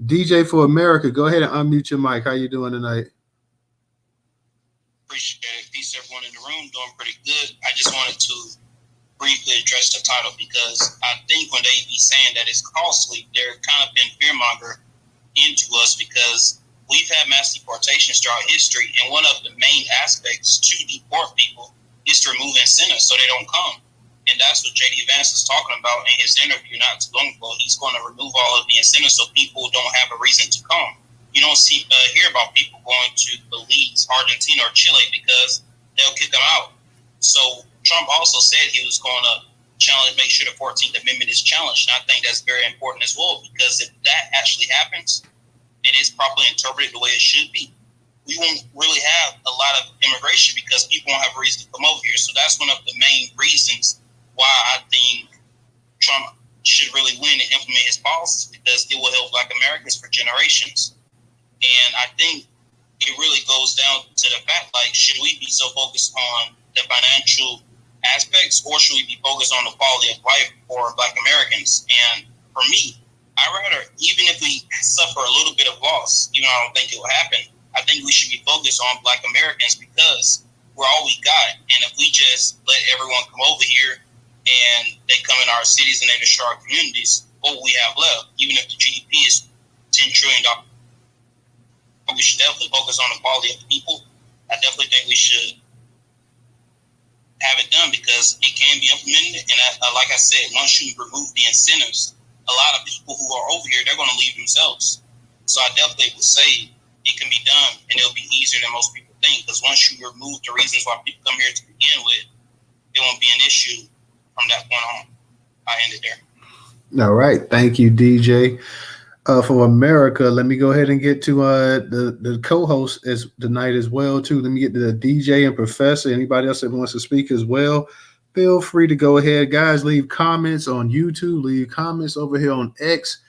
DJ for America, go ahead and unmute your mic. How you doing tonight? Appreciate it. Peace, everyone in the room. Doing pretty good. I just wanted to briefly address the title because I think when they be saying that it's costly, they're kind of been fearmonger into us because we've had mass deportations throughout history, and one of the main aspects to deport people is to remove incentives so they don't come. And that's what J.D. Vance is talking about in his interview not too long ago. He's going to remove all of the incentives so people don't have a reason to come. You don't hear about people going to Belize, Argentina, or Chile because they'll kick them out. So Trump also said he was going to make sure the 14th Amendment is challenged. And I think that's very important as well, because if that actually happens and it's properly interpreted the way it should be, we won't really have a lot of immigration because people won't have a reason to come over here. So that's one of the main reasons why I think Trump should really win and implement his policies, because it will help Black Americans for generations. And I think it really goes down to the fact, like, should we be so focused on the financial aspects, or should we be focused on the quality of life for Black Americans? And for me, I rather, even if we suffer a little bit of loss, even though I don't think it will happen, I think we should be focused on Black Americans because we're all we got. And if we just let everyone come over here and they come in our cities and they destroy our communities, what we have left, even if the GDP is $10 trillion, we should definitely focus on the quality of the people. I definitely think we should have it done because it can be implemented. And like I said, once you remove the incentives, a lot of people who are over here, they're going to leave themselves. So I definitely would say it can be done, and it'll be easier than most people think, because once you remove the reasons why people come here to begin with, it won't be an issue from that point on. I end it there. All right. Thank you, DJ. For America, let me go ahead and get to the co-host tonight as well, too. Let me get to the DJ and Professor. Anybody else that wants to speak as well, feel free to go ahead. Guys, leave comments on YouTube. Leave comments over here on X.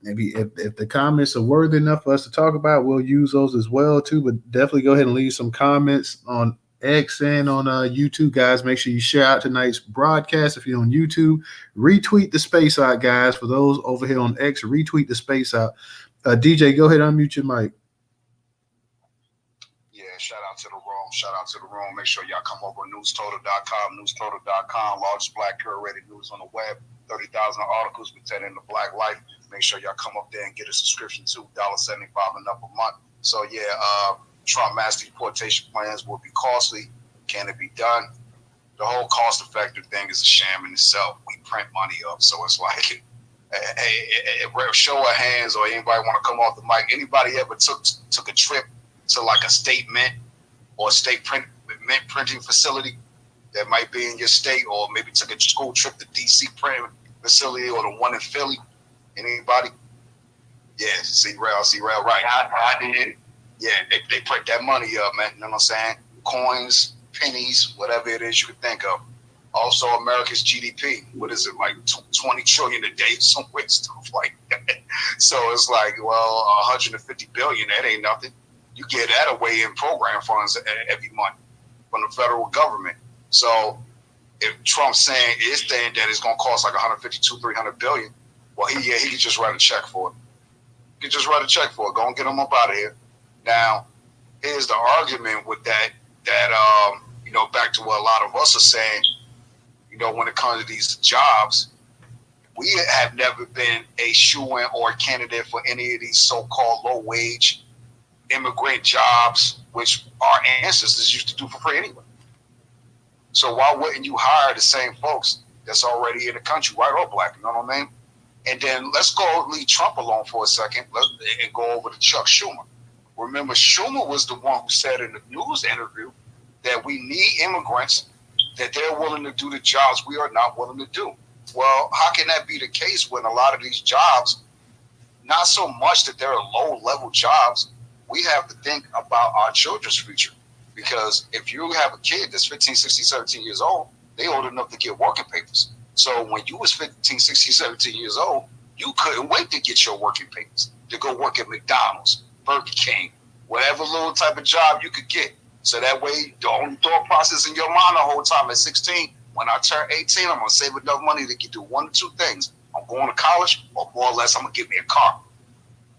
Maybe if the comments are worthy enough for us to talk about, we'll use those as well, too. But definitely go ahead and leave some comments on X and on YouTube, guys. Make sure you share out tonight's broadcast. If you're on YouTube, retweet the space out, guys. For those over here on X, retweet the space out. DJ, go ahead, unmute your mic. Yeah, shout out to the room. Shout out to the room. Make sure y'all come over to Newstoter.com. Newstoter.com, largest black curated news on the web. 30,000 articles pertaining to black life. Make sure y'all come up there and get a subscription to $1.75 and up a month. So yeah, Trump mass deportation plans will be costly. Can it be done? The whole cost-effective thing is a sham in itself. We print money up, so it's like, hey, show of hands, or anybody want to come off the mic. Anybody ever took a trip to like a state mint or a state mint printing facility that might be in your state, or maybe took a school trip to DC printing facility or the one in Philly? Anybody? Yeah, see rail, right. I did. Yeah, they print that money up, man. You know what I'm saying? Coins, pennies, whatever it is you could think of. Also, America's GDP, what is it, like 20 trillion a day, some weird stuff like that. So it's like, well, 150 billion, that ain't nothing. You get that away in program funds every month from the federal government. So if Trump's saying that it's going to cost like 152, 300 billion, well, he could just write a check for it. He could just write a check for it. Go and get him up out of here. Now, here's the argument with that back to what a lot of us are saying, when it comes to these jobs, we have never been a shoo-in or a candidate for any of these so-called low-wage immigrant jobs, which our ancestors used to do for free anyway. So why wouldn't you hire the same folks that's already in the country, white or black, you know what I mean? And then let's leave Trump alone for a second and go over to Chuck Schumer. Remember, Schumer was the one who said in the news interview that we need immigrants, that they're willing to do the jobs we are not willing to do. Well, how can that be the case when a lot of these jobs, not so much that they're low-level jobs, we have to think about our children's future. Because if you have a kid that's 15, 16, 17 years old, they old enough to get working papers. So when you was 15, 16, 17 years old, you couldn't wait to get your working papers, to go work at McDonald's, Burger King, whatever little type of job you could get. So that way, the only thought process in your mind the whole time at 16, when I turn 18, I'm going to save enough money to do one or two things. I'm going to college, or more or less, I'm going to get me a car.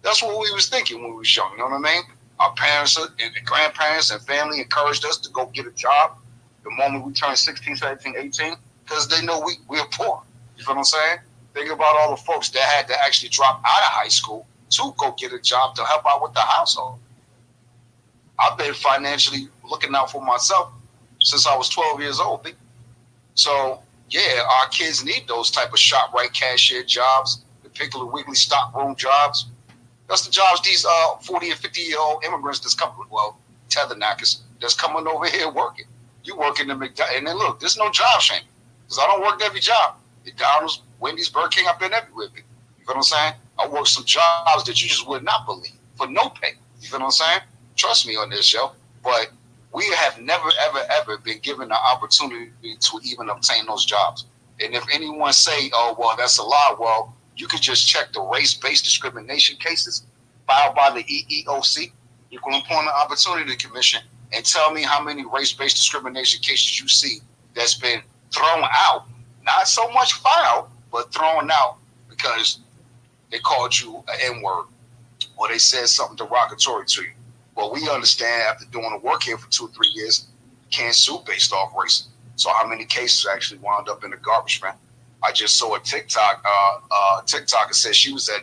That's what we was thinking when we was young, you know what I mean? Our parents and grandparents and family encouraged us to go get a job the moment we turned 16, 17, 18, because they know we're poor. You feel what I'm saying? Think about all the folks that had to actually drop out of high school to go get a job to help out with the household. I've been financially looking out for myself since I was 12 years old. So, yeah, our kids need those type of ShopRite cashier jobs, the Piggly Wiggly stockroom jobs. That's the jobs these 40 and 50-year-old immigrants that's coming, tether knockers, that's coming over here working. You work in the McDonald's, and then look, there's no job shaming, because I don't work every job. McDonald's, Wendy's, Burger King, I've been everywhere. You feel what I'm saying? I work some jobs that you just would not believe for no pay. You feel what I'm saying? Trust me on this show. But we have never, ever, ever been given the opportunity to even obtain those jobs. And if anyone say, oh, well, that's a lie, well, you could just check the race-based discrimination cases filed by the EEOC, Equal Employment Opportunity Commission, and tell me how many race-based discrimination cases you see that's been thrown out, not so much filed, but thrown out because they called you an N-word or they said something derogatory to you. Well, we understand after doing the work here for 2 or 3 years, you can't sue based off race. So how many cases actually wound up in the garbage, man? I just saw a TikTok. TikToker said she was at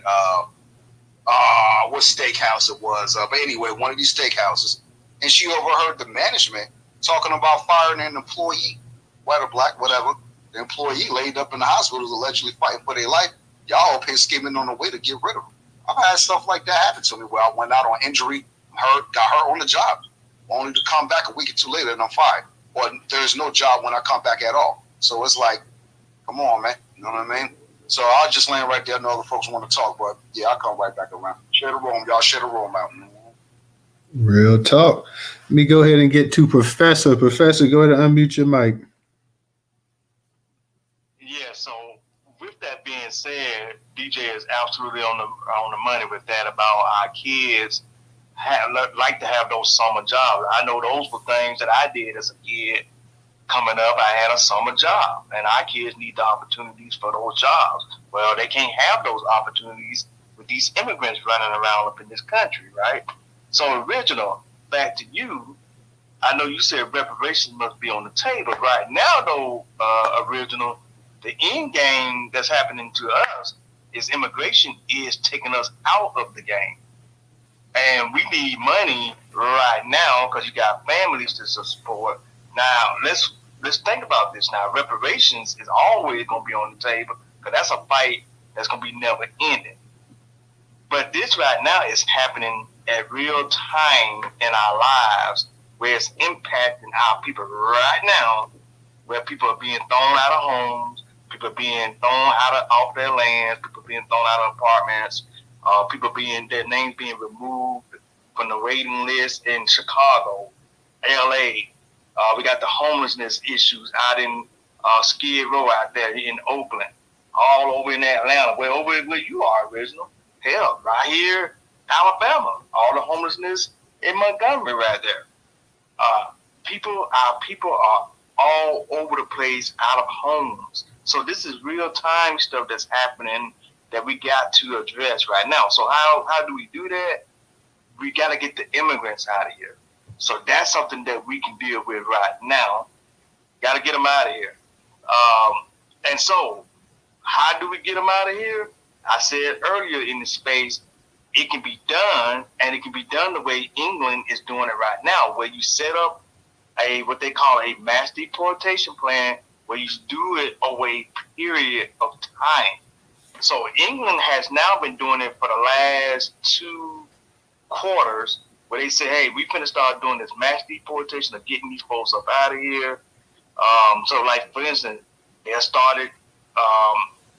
what steakhouse it was. But anyway, one of these steakhouses, and she overheard the management talking about firing an employee, white or black, whatever. The employee laid up in the hospital, was allegedly fighting for their life. Y'all up here scheming on the way to get rid of them. I've had stuff like that happen to me where I went out on injury, got hurt on the job, only to come back a week or two later and I'm fired. Or there's no job when I come back at all. So it's like, come on, man. You know what I mean? So I'll just land right there. I know other folks want to talk, but yeah, I'll come right back around. Share the room, y'all. Share the room out. Real talk. Let me go ahead and get to Professor. Professor, go ahead and unmute your mic. Yeah, so with that being said, DJ is absolutely on the money with that about our kids like to have those summer jobs. I know those were things that I did as a kid. Coming up, I had a summer job, and our kids need the opportunities for those jobs. Well, they can't have those opportunities with these immigrants running around up in this country, right? So, Original, back to you. I know you said reparations must be on the table. Right now, though, Original, the end game that's happening to us is immigration is taking us out of the game. And we need money right now because you got families to support. Now, let's think about this now. Reparations is always going to be on the table because that's a fight that's going to be never ending. But this right now is happening at real time in our lives where it's impacting our people right now, where people are being thrown out of homes, people are being thrown off their lands, people are being thrown out of apartments, people their names being removed from the waiting list in Chicago, LA. We got the homelessness issues out in Skid Row out there in Oakland, all over in Atlanta, over where you are, Original. Hell, right here, Alabama, all the homelessness in Montgomery right there. Our people are all over the place out of homes. So this is real time stuff that's happening that we got to address right now. So how do we do that? We got to get the immigrants out of here. So that's something that we can deal with right now. Got to get them out of here. And so how do we get them out of here? I said earlier in the space, it can be done, and it can be done the way England is doing it right now, where you set up what they call a mass deportation plan, where you do it over a period of time. So England has now been doing it for the last 2 quarters, where they say, hey, we finna start doing this mass deportation of getting these folks up out of here. So like, for instance, they started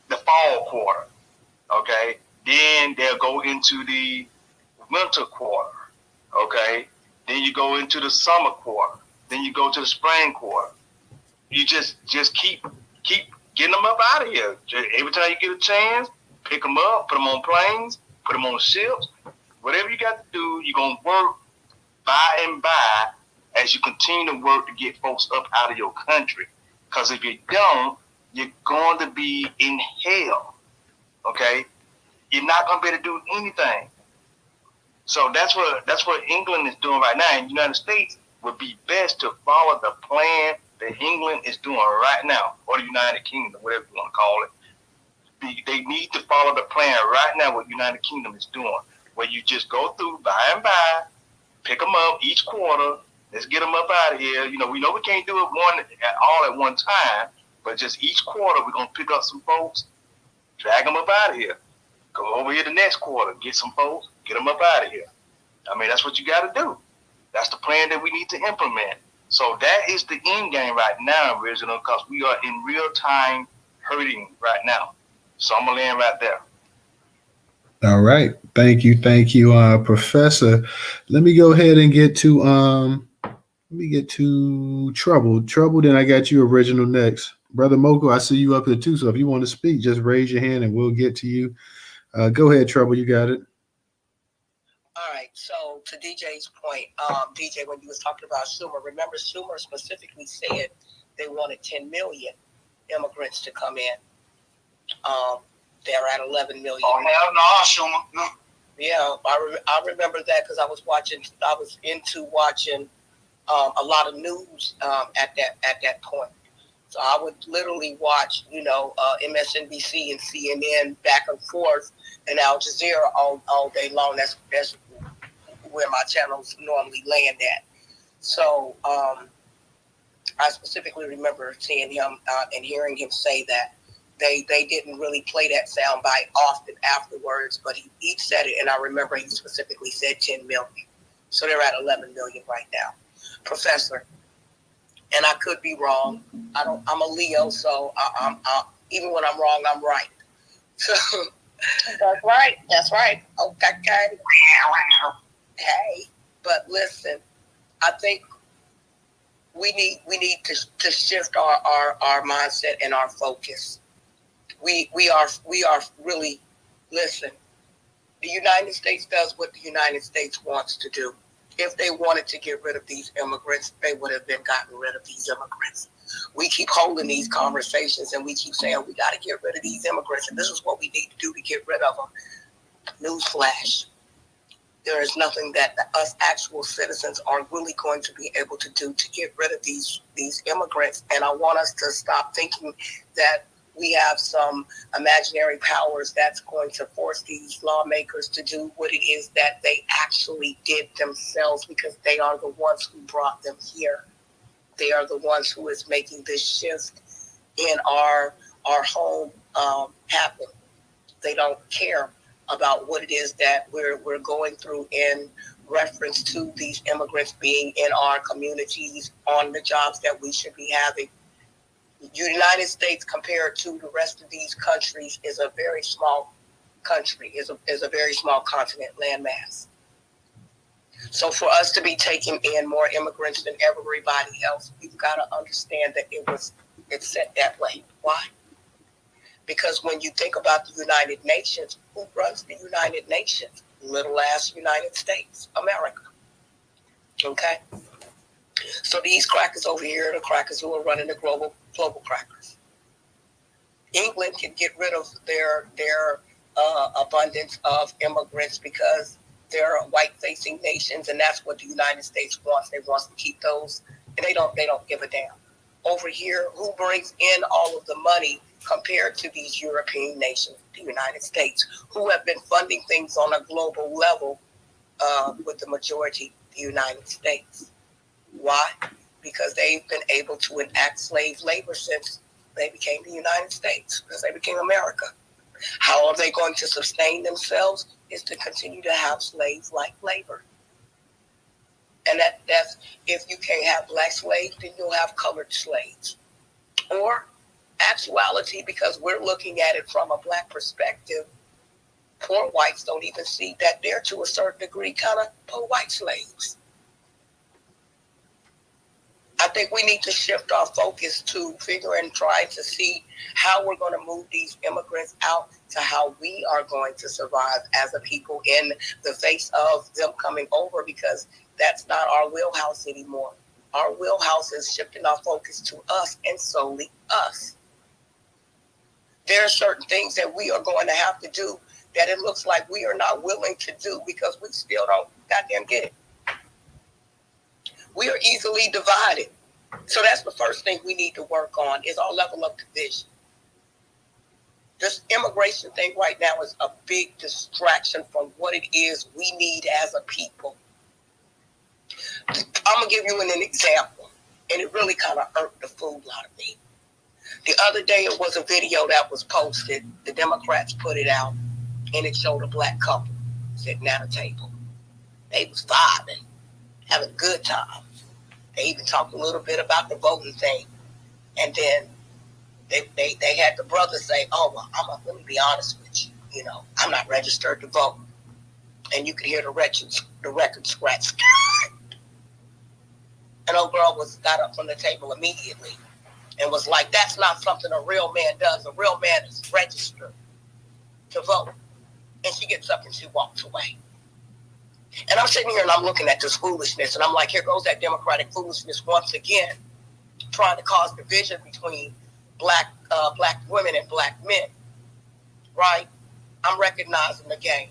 the fall quarter, okay? Then they'll go into the winter quarter, okay? Then you go into the summer quarter. Then you go to the spring quarter. You just keep getting them up out of here. Every time you get a chance, pick them up, put them on planes, put them on ships. Whatever you got to do, you're going to work by and by as you continue to work to get folks up out of your country. Because if you don't, you're going to be in hell, okay? You're not going to be able to do anything. So that's what England is doing right now. In the United States would be best to follow the plan that England is doing right now, or the United Kingdom, whatever you want to call it. They need to follow the plan right now what United Kingdom is doing, where you just go through by and by, pick them up each quarter, let's get them up out of here. You know, we can't do it all at one time, but just each quarter we're going to pick up some folks, drag them up out of here. Go over here the next quarter, get some folks, get them up out of here. I mean, that's what you got to do. That's the plan that we need to implement. So that is the end game right now, Original, because we are in real time hurting right now. So I'm going to land right there. All right. Thank you, Professor. Let me go ahead and get to Trouble. Trouble, then I got you, Original, next. Brother Moko, I see you up here too, so if you want to speak, just raise your hand and we'll get to you. Go ahead, Trouble, you got it. All right, so to DJ's point, DJ, when you was talking about Schumer, remember Schumer specifically said they wanted 10 million immigrants to come in. They're at 11 million. Oh, hell no, Schumer. No. Yeah, I remember that because I was into watching a lot of news at that point. So I would literally watch, MSNBC and CNN back and forth, and Al Jazeera all day long. That's where my channels normally land at. So I specifically remember seeing him and hearing him say that they didn't really play that soundbite often afterwards, but he said it, and I remember he specifically said 10 million. So they're at 11 million right now. Professor, and I could be wrong. I'm a Leo, so I'm even when I'm wrong, I'm right. So That's right. Okay. Hey, but listen, I think we need to shift our mindset and our focus. We are really, listen, The United States does what the United States wants to do. If they wanted to get rid of these immigrants, they would have been gotten rid of these immigrants. We keep holding these conversations and we keep saying we got to get rid of these immigrants and this is what we need to do to get rid of them. Newsflash. There is nothing that us actual citizens are really going to be able to do to get rid of these immigrants. And I want us to stop thinking that we have some imaginary powers that's going to force these lawmakers to do what it is that they actually did themselves, because they are the ones who brought them here. They are the ones who is making this shift in our home happen. They don't care about what it is that we're going through in reference to these immigrants being in our communities on the jobs that we should be having. The United States, compared to the rest of these countries, is a very small country, is a very small continent landmass. So for us to be taking in more immigrants than everybody else, we've got to understand that it's set that way. Why? Because when you think about the United Nations, who runs the United Nations? Little ass United States, America. Okay? So these crackers over here are the crackers who are running the global crackers. England can get rid of their abundance of immigrants because they're white-facing nations, and that's what the United States wants. They want to keep those, and they don't give a damn. Over here, who brings in all of the money compared to these European nations? The United States, who have been funding things on a global level with the majority, the United States. Why? Because they've been able to enact slave labor since they became the United States, because they became America. How are they going to sustain themselves? Is to continue to have slave-like labor. And that's, if you can't have black slaves, then you'll have colored slaves. Or actuality, because we're looking at it from a black perspective, poor whites don't even see that they're, to a certain degree, kind of poor white slaves. I think we need to shift our focus to figuring, trying to see how we're going to move these immigrants out to how we are going to survive as a people in the face of them coming over, because that's not our wheelhouse anymore. Our wheelhouse is shifting our focus to us and solely us. There are certain things that we are going to have to do that it looks like we are not willing to do because we still don't goddamn get it. We are easily divided. So that's the first thing we need to work on, is our level of division. This immigration thing right now is a big distraction from what it is we need as a people. I'm going to give you an example, and it really kind of irked the food out of me. The other day, it was a video that was posted. The Democrats put it out, and it showed a black couple sitting at a table. They was vibing, having a good time. They even talked a little bit about the voting thing. And then they had the brother say, oh, well, let me be honest with you. You know, I'm not registered to vote. And you could hear the record scratch. And old girl got up from the table immediately and was like, that's not something a real man does. A real man is registered to vote. And she gets up and she walks away. And I'm sitting here and I'm looking at this foolishness, and I'm like, here goes that Democratic foolishness once again, trying to cause division between black women and black men, right? I'm recognizing the game.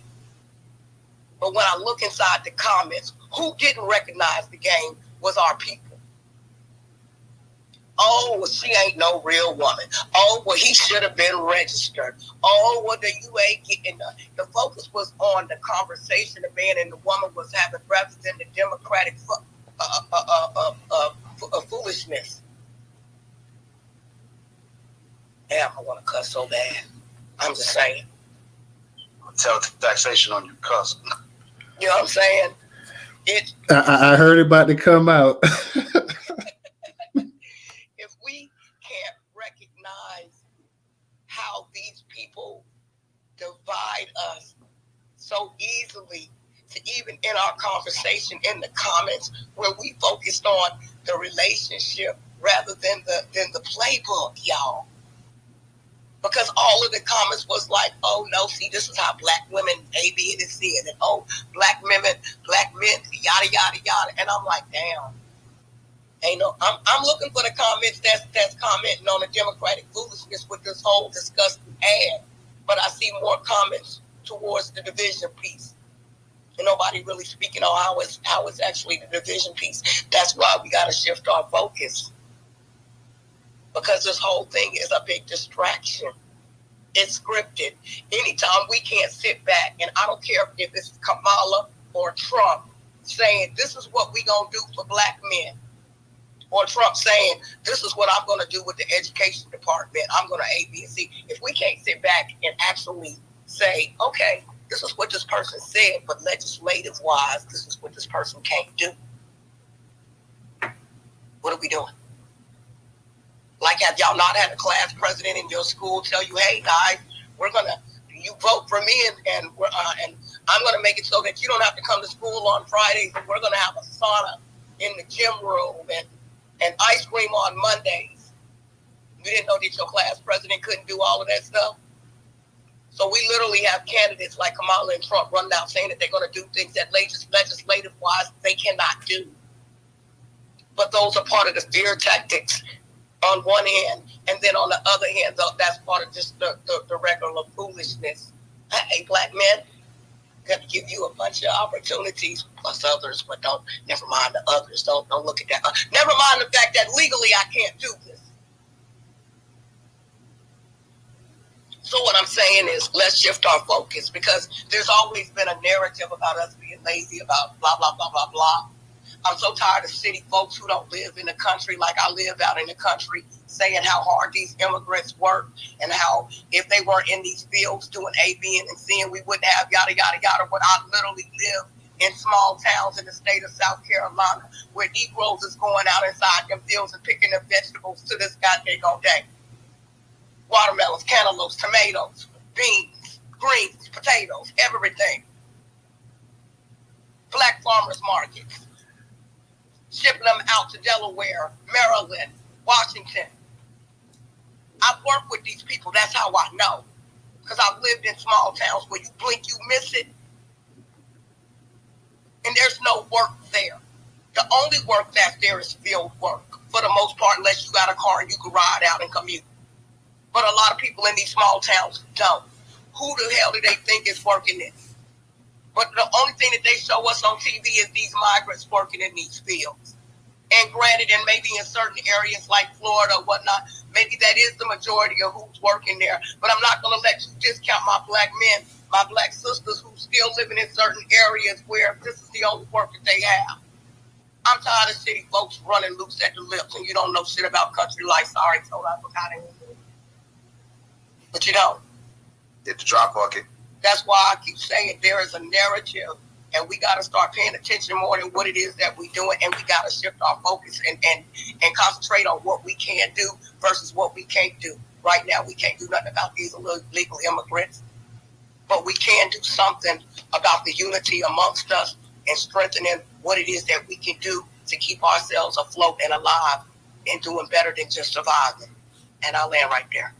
But when I look inside the comments, who didn't recognize the game was our people. Oh, well, she ain't no real woman. Oh, well, he should have been registered. Oh, well, you ain't getting the focus was on the conversation the man and the woman was having rather than the Democratic foolishness. Damn, I want to cuss so bad. I'm just saying. Tell taxation on your cuss. You know what I'm saying? I heard it about to come out. If we can't recognize how these people divide us so easily, to even in our conversation in the comments where we focused on the relationship rather than the playbook, y'all. Because all of the comments was like, oh no, see, this is how black women A, B, and C, and then oh, black men, yada yada yada. And I'm like, damn. Ain't no, I'm looking for the comments that's commenting on the Democratic foolishness with this whole disgusting ad. But I see more comments towards the division piece. And nobody really speaking on how it's actually the division piece. That's why we gotta shift our focus. Because this whole thing is a big distraction. It's scripted. Anytime we can't sit back, and I don't care if it's Kamala or Trump saying this is what we gonna do for black men, or Trump saying this is what I'm gonna do with the education department. I'm gonna A, B, and C. If we can't sit back and actually say, okay, this is what this person said, but legislative wise, this is what this person can't do. What are we doing? Like, have y'all not had a class president in your school tell you, hey guys, you vote for me and I'm gonna make it so that you don't have to come to school on Fridays, and we're gonna have a sauna in the gym room and ice cream on Mondays. You didn't know that your class president couldn't do all of that stuff? So we literally have candidates like Kamala and Trump running out saying that they're gonna do things that legislative wise they cannot do. But those are part of the fear tactics on one hand, and then on the other hand, that's part of just the regular foolishness. Hey, black men, got to give you a bunch of opportunities plus others, but never mind the others. Don't look at that. Never mind the fact that legally I can't do this. So what I'm saying is, let's shift our focus, because there's always been a narrative about us being lazy, about blah blah blah blah blah. I'm so tired of city folks who don't live in the country like I live out in the country saying how hard these immigrants work and how if they weren't in these fields doing A, B, and C, we wouldn't have yada, yada, yada. But I literally live in small towns in the state of South Carolina where Negroes is going out inside them fields and picking up vegetables to this goddamn day. Watermelons, cantaloupes, tomatoes, beans, greens, potatoes, everything. Black farmers markets. Shipping them out to Delaware, Maryland, Washington. I've worked with these people. That's how I know. Because I've lived in small towns where you blink, you miss it. And there's no work there. The only work that's there is field work. For the most part, unless you got a car and you can ride out and commute. But a lot of people in these small towns don't. Who the hell do they think is working this? But the only thing that they show us on TV is these migrants working in these fields. And granted, and maybe in certain areas like Florida or whatnot, maybe that is the majority of who's working there. But I'm not going to let you discount my black men, my black sisters who still living in certain areas where this is the only work that they have. I'm tired of city folks running loose at the lips and you don't know shit about country life. Sorry, told I forgot it. But you don't. Hit the drop bucket. That's why I keep saying there is a narrative, and we got to start paying attention more than what it is that we're doing, and we got to shift our focus and concentrate on what we can do versus what we can't do. Right now, we can't do nothing about these illegal immigrants, but we can do something about the unity amongst us and strengthening what it is that we can do to keep ourselves afloat and alive and doing better than just surviving. And I'll land right there.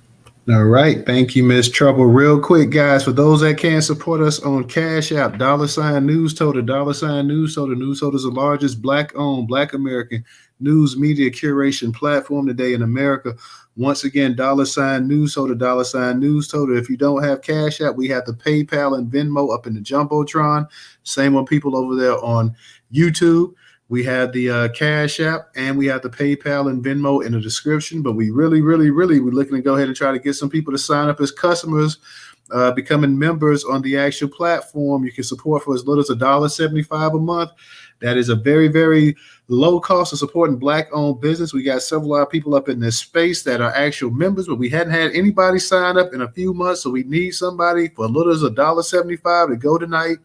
All right. Thank you, Miss Trouble. Real quick, guys, for those that can support us on Cash App, $Newstoter, Newstoter. Newstoter is the largest Black-owned, Black American news media curation platform today in America. Once again, $Newstoter, Newstoter. If you don't have Cash App, we have the PayPal and Venmo up in the Jumbotron. Same with people over there on YouTube. We have the Cash App and we have the PayPal and Venmo in the description. But we really, we're looking to go ahead and try to get some people to sign up as customers, becoming members on the actual platform. You can support for as little as $1.75 a month. That is a very, very low cost of supporting Black-owned business. We got several people up in this space that are actual members, but we hadn't had anybody sign up in a few months. So we need somebody for as little as $1.75 to go tonight.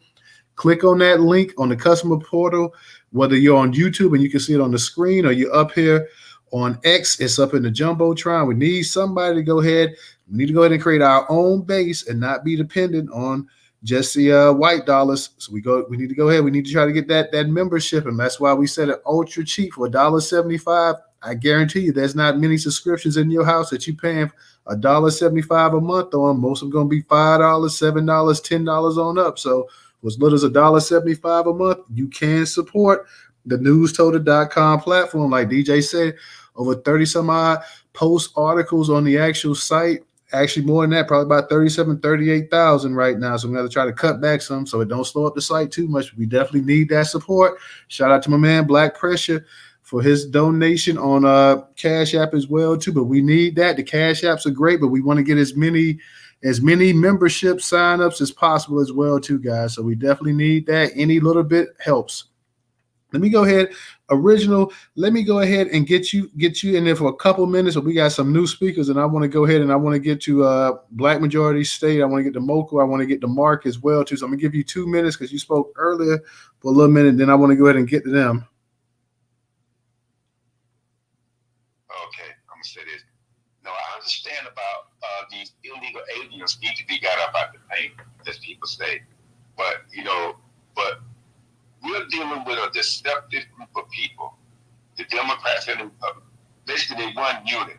Click on that link on the customer portal. Whether you're on YouTube and you can see it on the screen or you're up here on X, it's up in the Jumbotron. We need somebody to go ahead. We need to go ahead and create our own base and not be dependent on just the white dollars. So we need to go ahead. We need to try to get that membership, and that's why we set it ultra cheap for $1.75. I guarantee you, there's not many subscriptions in your house that you're paying $1.75 a month on. Most of them going to be $5, $7, $10 on up. So for as little as $1.75 a month, you can support the Newstoter.com platform. Like DJ said, over 30 some odd post articles on the actual site. Actually, more than that, probably about 38,000 right now. So I'm going to try to cut back some so it don't slow up the site too much. We definitely need that support. Shout out to my man Black Pressure for his donation on Cash App as well too. But we need that. The Cash Apps are great, but we want to get as many membership signups as possible as well too, guys. So we definitely need that. Any little bit helps. Let me go ahead, Original. Let me go ahead and get you in there for a couple minutes. But we got some new speakers, and I want to go ahead and I want to get to Black Majority State. I want to get to Moku. I want to get to Mark as well too. So I'm gonna give you 2 minutes because you spoke earlier for a little minute. Then I want to go ahead and get to them. Okay, I'm gonna say this. No, I understand about these illegal aliens need to be got up out the paint, as people say. But we're dealing with a deceptive group of people. The Democrats and basically they one unit.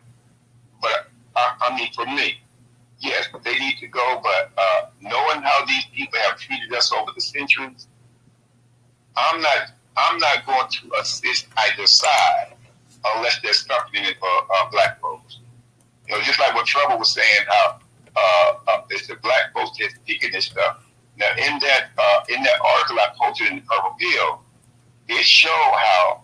But I mean, for me, yes, they need to go. But knowing how these people have treated us over the centuries, I'm not going to assist either side unless there's something in it for black folks. Just like what Trouble was saying, how it's the black folks that's speaking this stuff. Now, in that article I posted in the Purple Pill, it showed how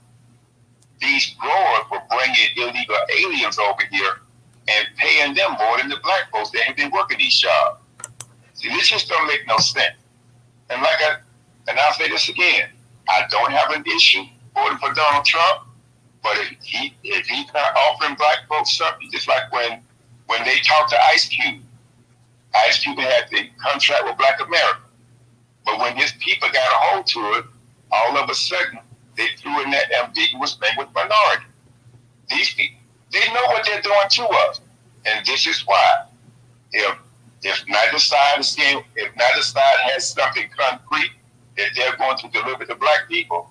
these growers were bringing illegal aliens over here and paying them more than the black folks that have been working these jobs. See, this just don't make no sense. And I'll say this again, I don't have an issue voting for Donald Trump, but if he's not offering black folks something, just like when they talked to Ice Cube had the contract with Black America. But when his people got a hold to it, all of a sudden, they threw in that ambiguous language minority. These people, they know what they're doing to us. And this is why, if neither side has something concrete that they're going to deliver to black people,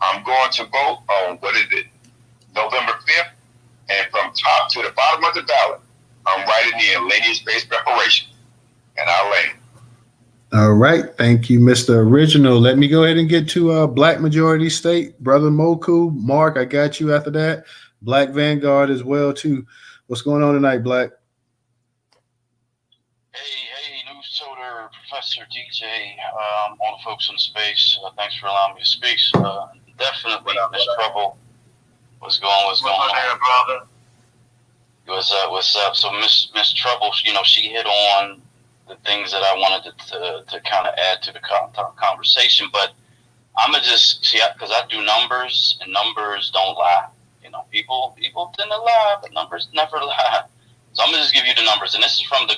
I'm going to vote on, November 5th, and from top to the bottom of the ballot, I'm writing in lineage-based reparations, and I'll land. All right. Thank you, Mr. Original. Let me go ahead and get to Black Majority State. Brother Moku, Mark, I got you after that. Black Vanguard as well, too. What's going on tonight, Black? Hey, Newstoter, Professor DJ, all the folks in space. Thanks for allowing me to speak. Definitely, Miss Trouble. What's going on, brother? What's up? So Miss Trouble, she hit on the things that I wanted to kind of add to the conversation, but I'm gonna just see, because I do numbers, and numbers don't lie. People tend to lie, but numbers never lie. So I'm gonna just give you the numbers, and this is from the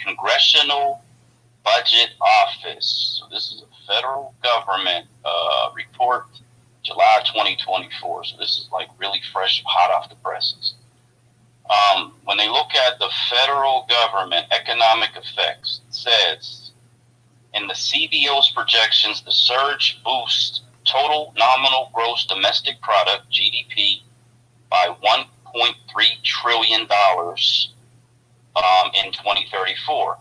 Congressional Budget Office. So this is a federal government report, July 2024. So this is like really fresh, hot off the presses. When they look at the federal government economic effects, it says in the CBO's projections, the surge boosts total nominal gross domestic product, GDP, by $1.3 trillion in 2034,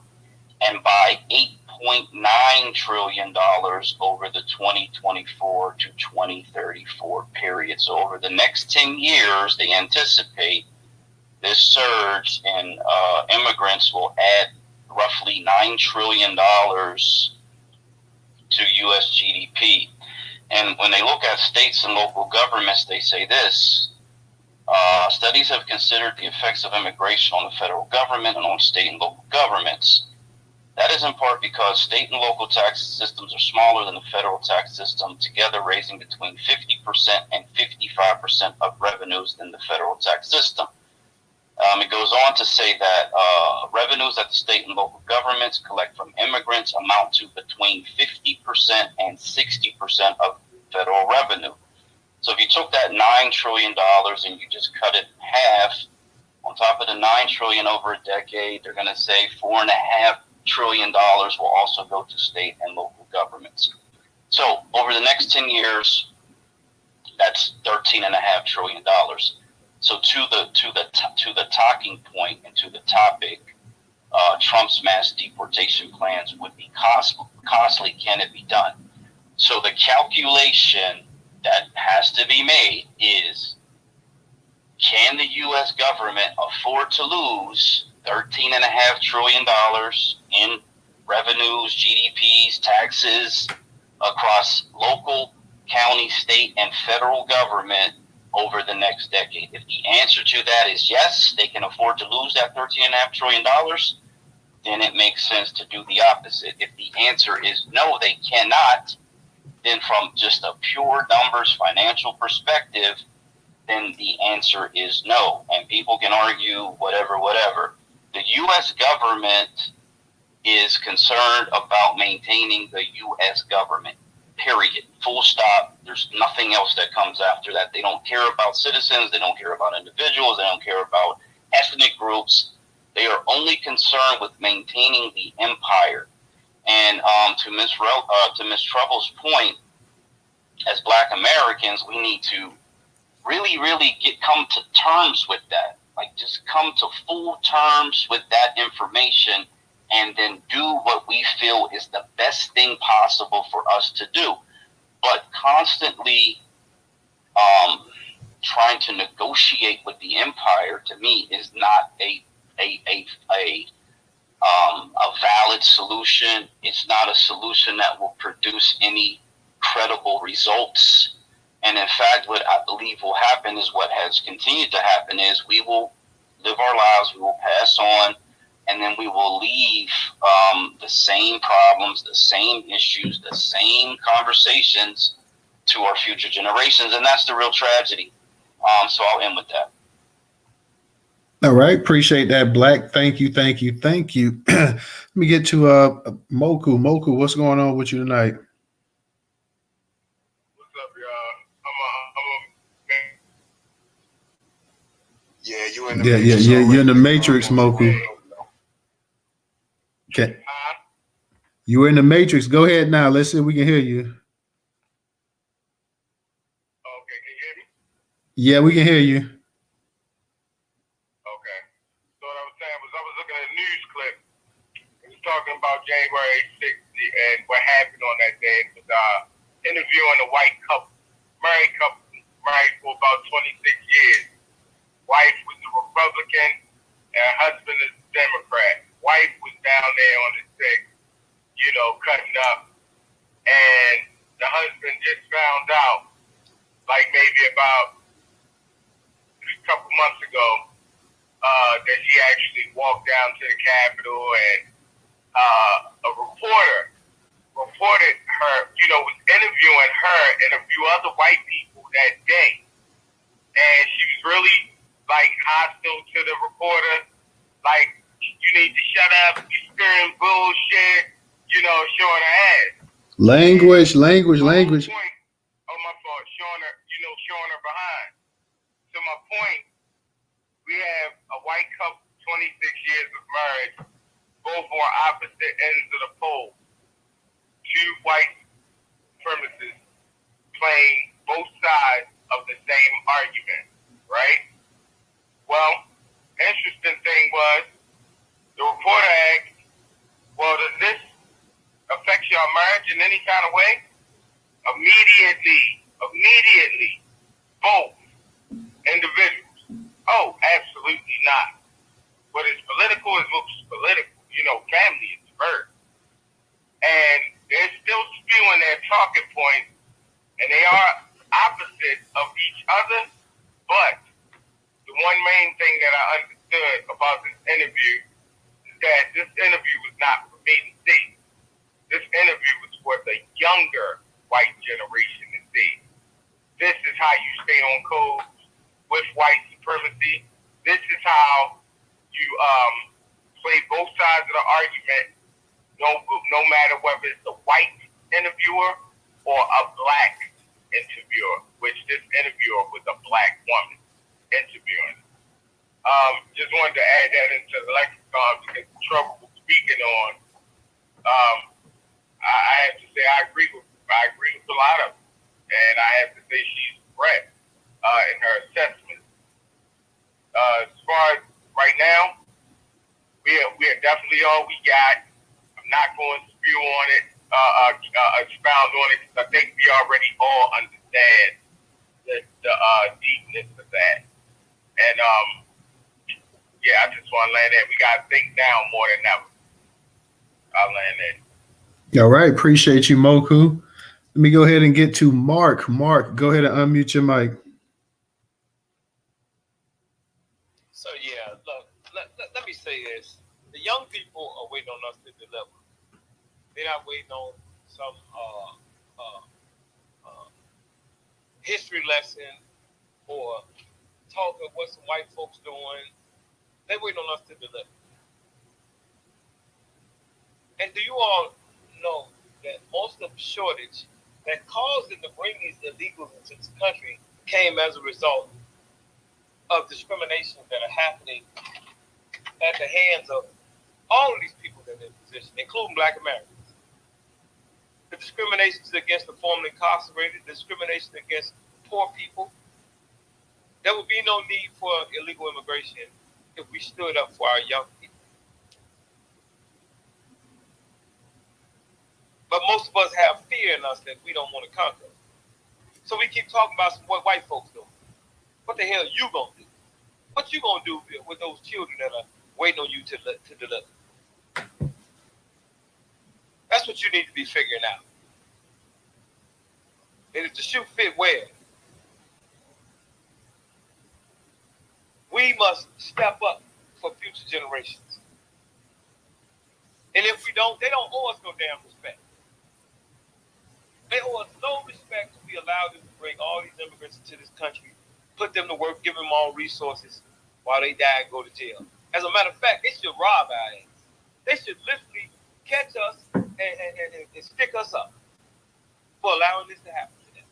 and by $8.9 trillion over the 2024 to 2034 period. So over the next 10 years, they anticipate this surge in immigrants will add roughly $9 trillion to U.S. GDP. And when they look at states and local governments, they say this. Studies have considered the effects of immigration on the federal government and on state and local governments. That is in part because state and local tax systems are smaller than the federal tax system, together raising between 50% and 55% of revenues in the federal tax system. It goes on to say that revenues that the state and local governments collect from immigrants amount to between 50% and 60% of federal revenue. So if you took that $9 trillion and you just cut it in half, on top of the $9 trillion over a decade, they're going to say $4.5 trillion will also go to state and local governments. So over the next 10 years, that's $13.5 trillion. So to the talking point and to the topic, Trump's mass deportation plans would be costly. Can it be done? So the calculation that has to be made is, can the U.S. government afford to lose $13.5 trillion in revenues, GDPs, taxes across local, county, state, and federal government over the next decade? If the answer to that is yes, they can afford to lose that $13.5 trillion, then it makes sense to do the opposite. If the answer is no, they cannot, then from just a pure numbers financial perspective, then the answer is no. And people can argue whatever. The U.S. government is concerned about maintaining the U.S. government, period. Full stop. There's nothing else that comes after that. They don't care about citizens. They don't care about individuals. They don't care about ethnic groups. They are only concerned with maintaining the empire. And to Ms. Trouble's point, as Black Americans, we need to really come to terms with that. Like, just come to full terms with that information, and then do what we feel is the best thing possible for us to do. But constantly trying to negotiate with the empire, to me, is not a valid solution. It's not a solution that will produce any credible results. And in fact, what I believe will happen is what has continued to happen is we will live our lives, we will pass on, and then we will leave the same problems, the same issues, the same conversations to our future generations. And that's the real tragedy. So I'll end with that. All right. Appreciate that, Black. Thank you. Let me get to Moku. Moku, what's going on with you tonight? What's up, y'all? Yeah, you in the Matrix. You're in the Matrix, Moku. Okay. You're in the Matrix. Go ahead now. Let's see if we can hear you. Okay, can you hear me? Yeah, we can hear you. Okay. So what I was saying was I was looking at a news clip. It was talking about January 6th and what happened on that day. It was interviewing a white couple, married for about 26 years. Wife was a Republican and husband is a Democrat. Wife was down there on the set, cutting up. And the husband just found out, like maybe about a couple months ago, that she actually walked down to the Capitol and a reporter reported her, was interviewing her and a few other white people that day. And she was really, hostile to the reporter. Like, you need to shut up, you're stirring bullshit, showing her ass. Language. Oh, my fault. Showing her behind. To my point, we have a white couple, 26 years of marriage, both on opposite ends of the pole. Two white supremacists playing both sides of the same argument, right? Well, interesting thing was, the reporter asked, well, does this affect your marriage in any kind of way? Immediately, both individuals. Oh, absolutely not. What is political is what's political. Family is first. And they're still spewing their talking points, and they are opposite of each other. But the one main thing that I understood about this interview is that this interview was not for me to see. This interview was for the younger white generation to see. This is how you stay on code with white supremacy. This is how you play both sides of the argument, no matter whether it's a white interviewer or a black interviewer, which this interviewer was a black woman interviewing. Just wanted to add that into the lexicon because Trouble was speaking on I have to say I agree with a lot of it, and I have to say she's correct in her assessment. As far as right now, we are definitely all we got. I'm not going to spew on it, expound on it, because I think we already all understand the deepness of that. And yeah, I just want to land that. We got to think now more than ever. I'll land that. All right, appreciate you, Moku. Let me go ahead and get to Mark. Mark, go ahead and unmute your mic. So yeah, look, let me say this. The young people are waiting on us to deliver. They're not waiting on some history lesson or talk of what some white folks doing. They're waiting on us to deliver. And do you all know that most of the shortage that caused them to bring these illegals into this country came as a result of discrimination that are happening at the hands of all of these people that are in position, including Black Americans. The discriminations against the formerly incarcerated, the discrimination against poor people. There would be no need for illegal immigration if we stood up for our young people. But most of us have fear in us that we don't want to conquer. So we keep talking about what white folks do. What the hell are you going to do? What you going to do with those children that are waiting on you to deliver? That's what you need to be figuring out. And if the shoe fit where, we must step up for future generations. And if we don't, they don't owe us no damn respect. They owe us no respect to be allowed to bring all these immigrants into this country, put them to work, give them all resources while they die and go to jail. As a matter of fact, they should rob our ass. They should literally catch us and stick us up for allowing this to happen to them.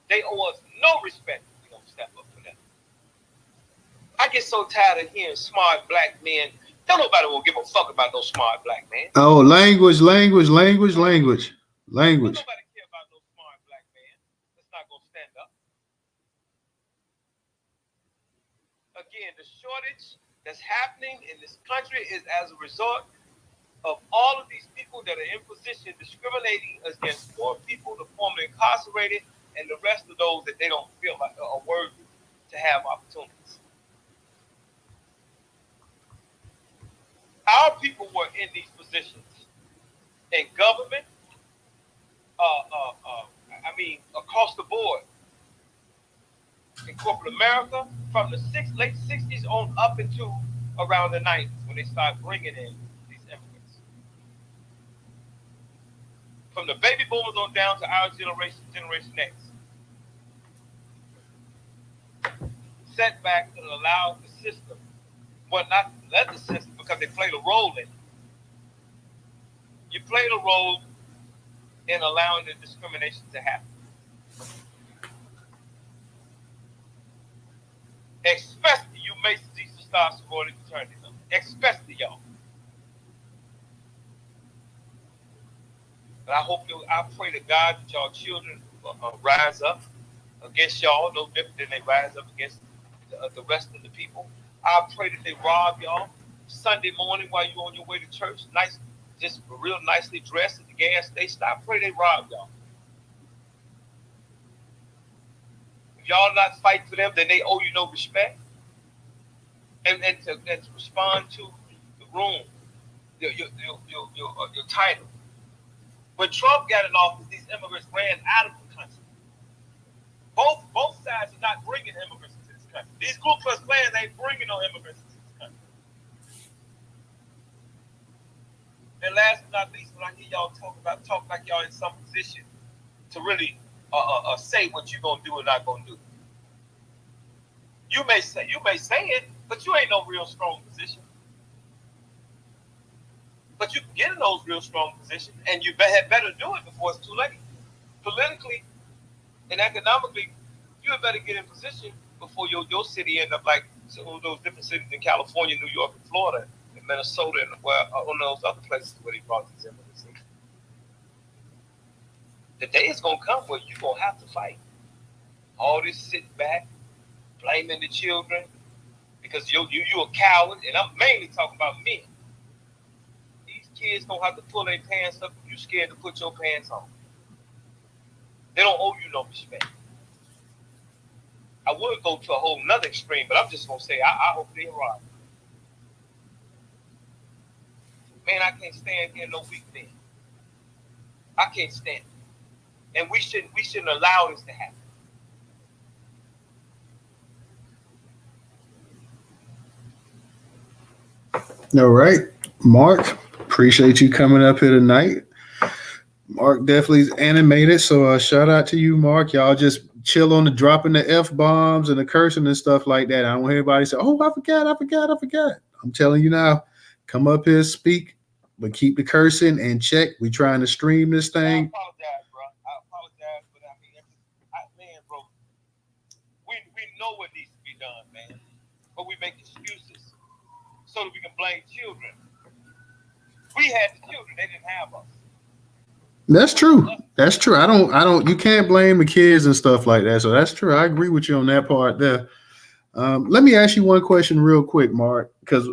They owe us no respect if we don't step up for them. I get so tired of hearing smart black men. Don't nobody will give a fuck about no smart black man. Oh, language. Don't nobody care about no smart black man that's not going to stand up. Again, the shortage that's happening in this country is as a result of all of these people that are in position discriminating against poor people, the formerly incarcerated, and the rest of those that they don't feel like are worthy to have opportunities. Our people were in these positions in government, across the board, in corporate America, from the late 60s on up into around the 90s when they started bringing in these immigrants. From the baby boomers on down to our generation, Generation X. Setback that allowed the system, well, not let the system, because they played a role in it. You played a role in allowing the discrimination to happen. Especially you Masons, Eastern Star sorority fraternities, especially y'all. But I pray to God that y'all children rise up against y'all, no different than they rise up against the rest of the people. I pray that they rob y'all Sunday morning while you're on your way to church, nice, just real nicely dressed at the gas station. I pray they rob y'all. If y'all not fight for them, then they owe you no respect. And to respond to the room, your title. When Trump got in office, these immigrants ran out of the country. Both sides are not bringing immigrants into this country. These Ku Klux Klans ain't bringing no immigrants into this country. And last but not least, when I hear y'all talk like y'all in some position to really say what you're gonna do and not gonna do. You may say it, but you ain't no real strong position. But you can get in those real strong positions, and you had better do it before it's too late. Politically and economically, you had better get in position before your city end up like some of those different cities in California, New York, and Florida, and Minnesota and on those other places where they brought these immigrants in. The day is gonna come where you're gonna have to fight. All this sitting back, blaming the children because you a coward, and I'm mainly talking about men. These kids gonna have to pull their pants up if you scared to put your pants on. They don't owe you no respect. I would go to a whole nother extreme, but I'm just gonna say I hope they arrive. Man, I can't stand here no weak men. I can't stand it. And we shouldn't allow this to happen. All right, Mark, appreciate you coming up here tonight. Mark definitely is animated, so shout out to you, Mark. Y'all just chill on the dropping the F-bombs and the cursing and stuff like that. I don't want everybody to say, oh, I forgot. I'm telling you now, come up here, speak, but keep the cursing in check. We trying to stream this thing. I apologize, bro. But I mean, man, bro, we know what needs to be done, man. But we make excuses so that we can blame children. We had the children; they didn't have us. That's true. I don't. You can't blame the kids and stuff like that. So that's true. I agree with you on that part there. Let me ask you one question real quick, Mark, because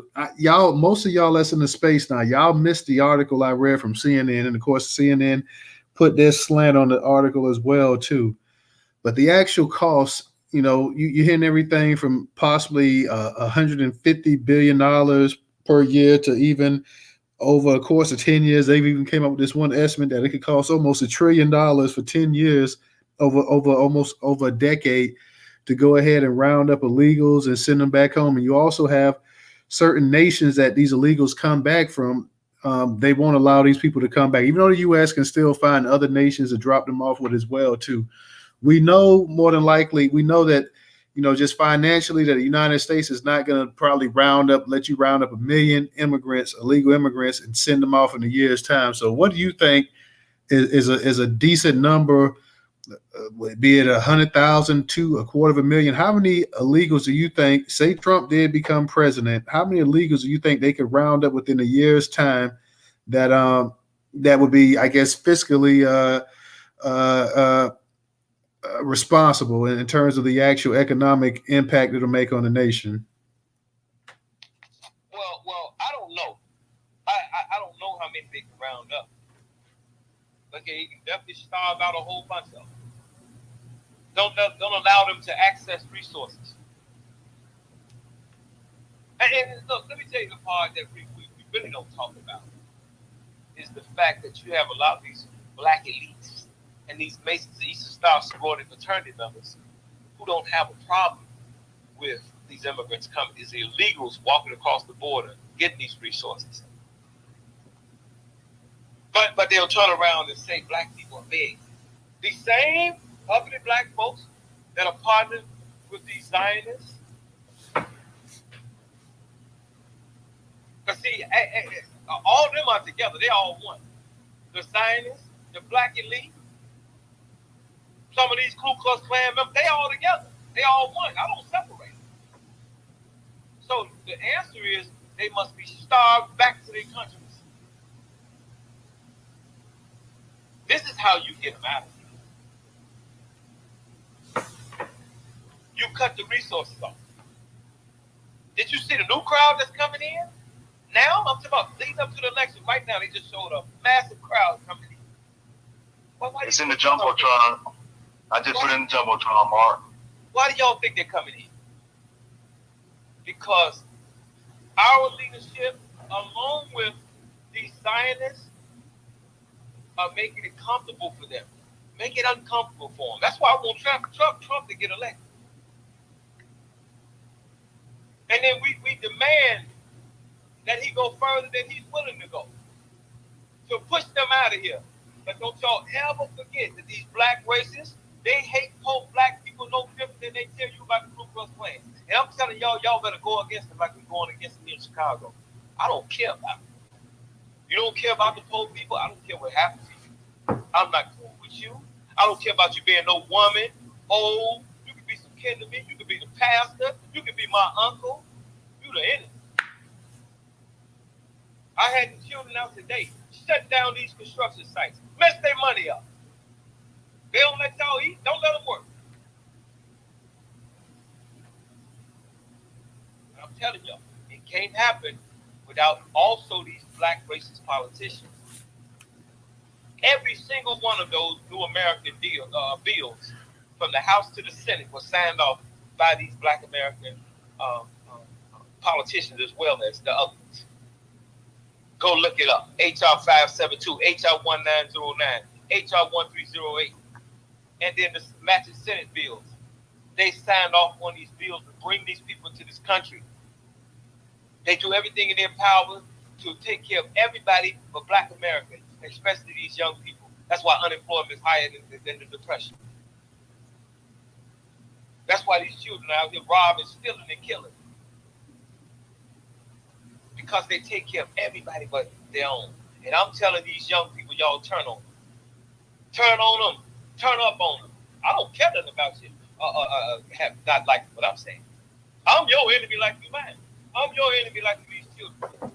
most of y'all that's in the space now, y'all missed the article I read from CNN, and of course CNN put their slant on the article as well too. But the actual cost, you're hearing everything from possibly $150 billion per year to even over a course of 10 years. They've even came up with this one estimate that it could cost almost $1 trillion for 10 years over a decade to go ahead and round up illegals and send them back home. And you also have certain nations that these illegals come back from. They won't allow these people to come back, even though the U.S. can still find other nations to drop them off with as well too. We know more than likely, that, just financially that the United States is not going to probably let you round up 1 million illegal immigrants and send them off in a year's time. So what do you think is a decent number? Be it 100,000 to 250,000? How many illegals do you think, say Trump did become president, how many illegals do you think they could round up within a year's time that would be, I guess, fiscally responsible in terms of the actual economic impact it'll make on the nation? Well, I don't know. I don't know how many they can round up. Okay, you can definitely starve out a whole bunch of them. Don't allow them to access resources. And look, let me tell you the part that we really don't talk about is the fact that you have a lot of these black elites and these Masons and Eastern Star sorority fraternity members who don't have a problem with these immigrants coming, these illegals walking across the border, getting these resources. But they'll turn around and say black people are big. These same uppity black folks that are partnered with these Zionists. Because see, all of them are together. They all one. The Zionists, the black elite, some of these Ku Klux Klan members, they all together. They all one. I don't separate them. So the answer is they must be starved back to their countries. This is how you get them out of here. You cut the resources off. Did you see the new crowd that's coming in? Now, I'm talking about leading up to the election. Right now, they just showed a massive crowd coming in. It's in the Jumbotron. I just put it in the Jumbotron, Mark. Why do y'all think they're coming in? Because our leadership, along with these Zionists, are making it comfortable for them. Make it uncomfortable for them. That's why I want Trump to get elected. And then we demand that he go further than he's willing to go. So push them out of here. But don't y'all ever forget that these black racists, they hate black people no different than they tell you about the Ku Klux Klan. And I'm telling y'all better go against them like we're going against them in Chicago. I don't care about it. You don't care about the poor people, I don't care what happens to you. I'm not cool with you. I don't care about you being no woman, old. You can be some kin to me. You can be the pastor. You can be my uncle. You the enemy. I had the children out today shutting down these construction sites, mess their money up. They don't let y'all eat, don't let them work. And I'm telling y'all, it can't happen without also these black racist politicians. Every single one of those New American bills, from the House to the Senate, was signed off by these black American politicians as well as the others. Go look it up. HR 572, HR 1909, HR 1308, and then the matching Senate bills. They signed off on these bills to bring these people to this country. They do everything in their power to take care of everybody but black Americans, especially these young people. That's why unemployment is higher than the Depression. That's why these children are out here robbing, stealing, and killing. Because they take care of everybody but their own. And I'm telling these young people, y'all turn on them. Turn on them. Turn up on them. I don't care nothing about you have not like what I'm saying. I'm your enemy like you mine. I'm your enemy like these children.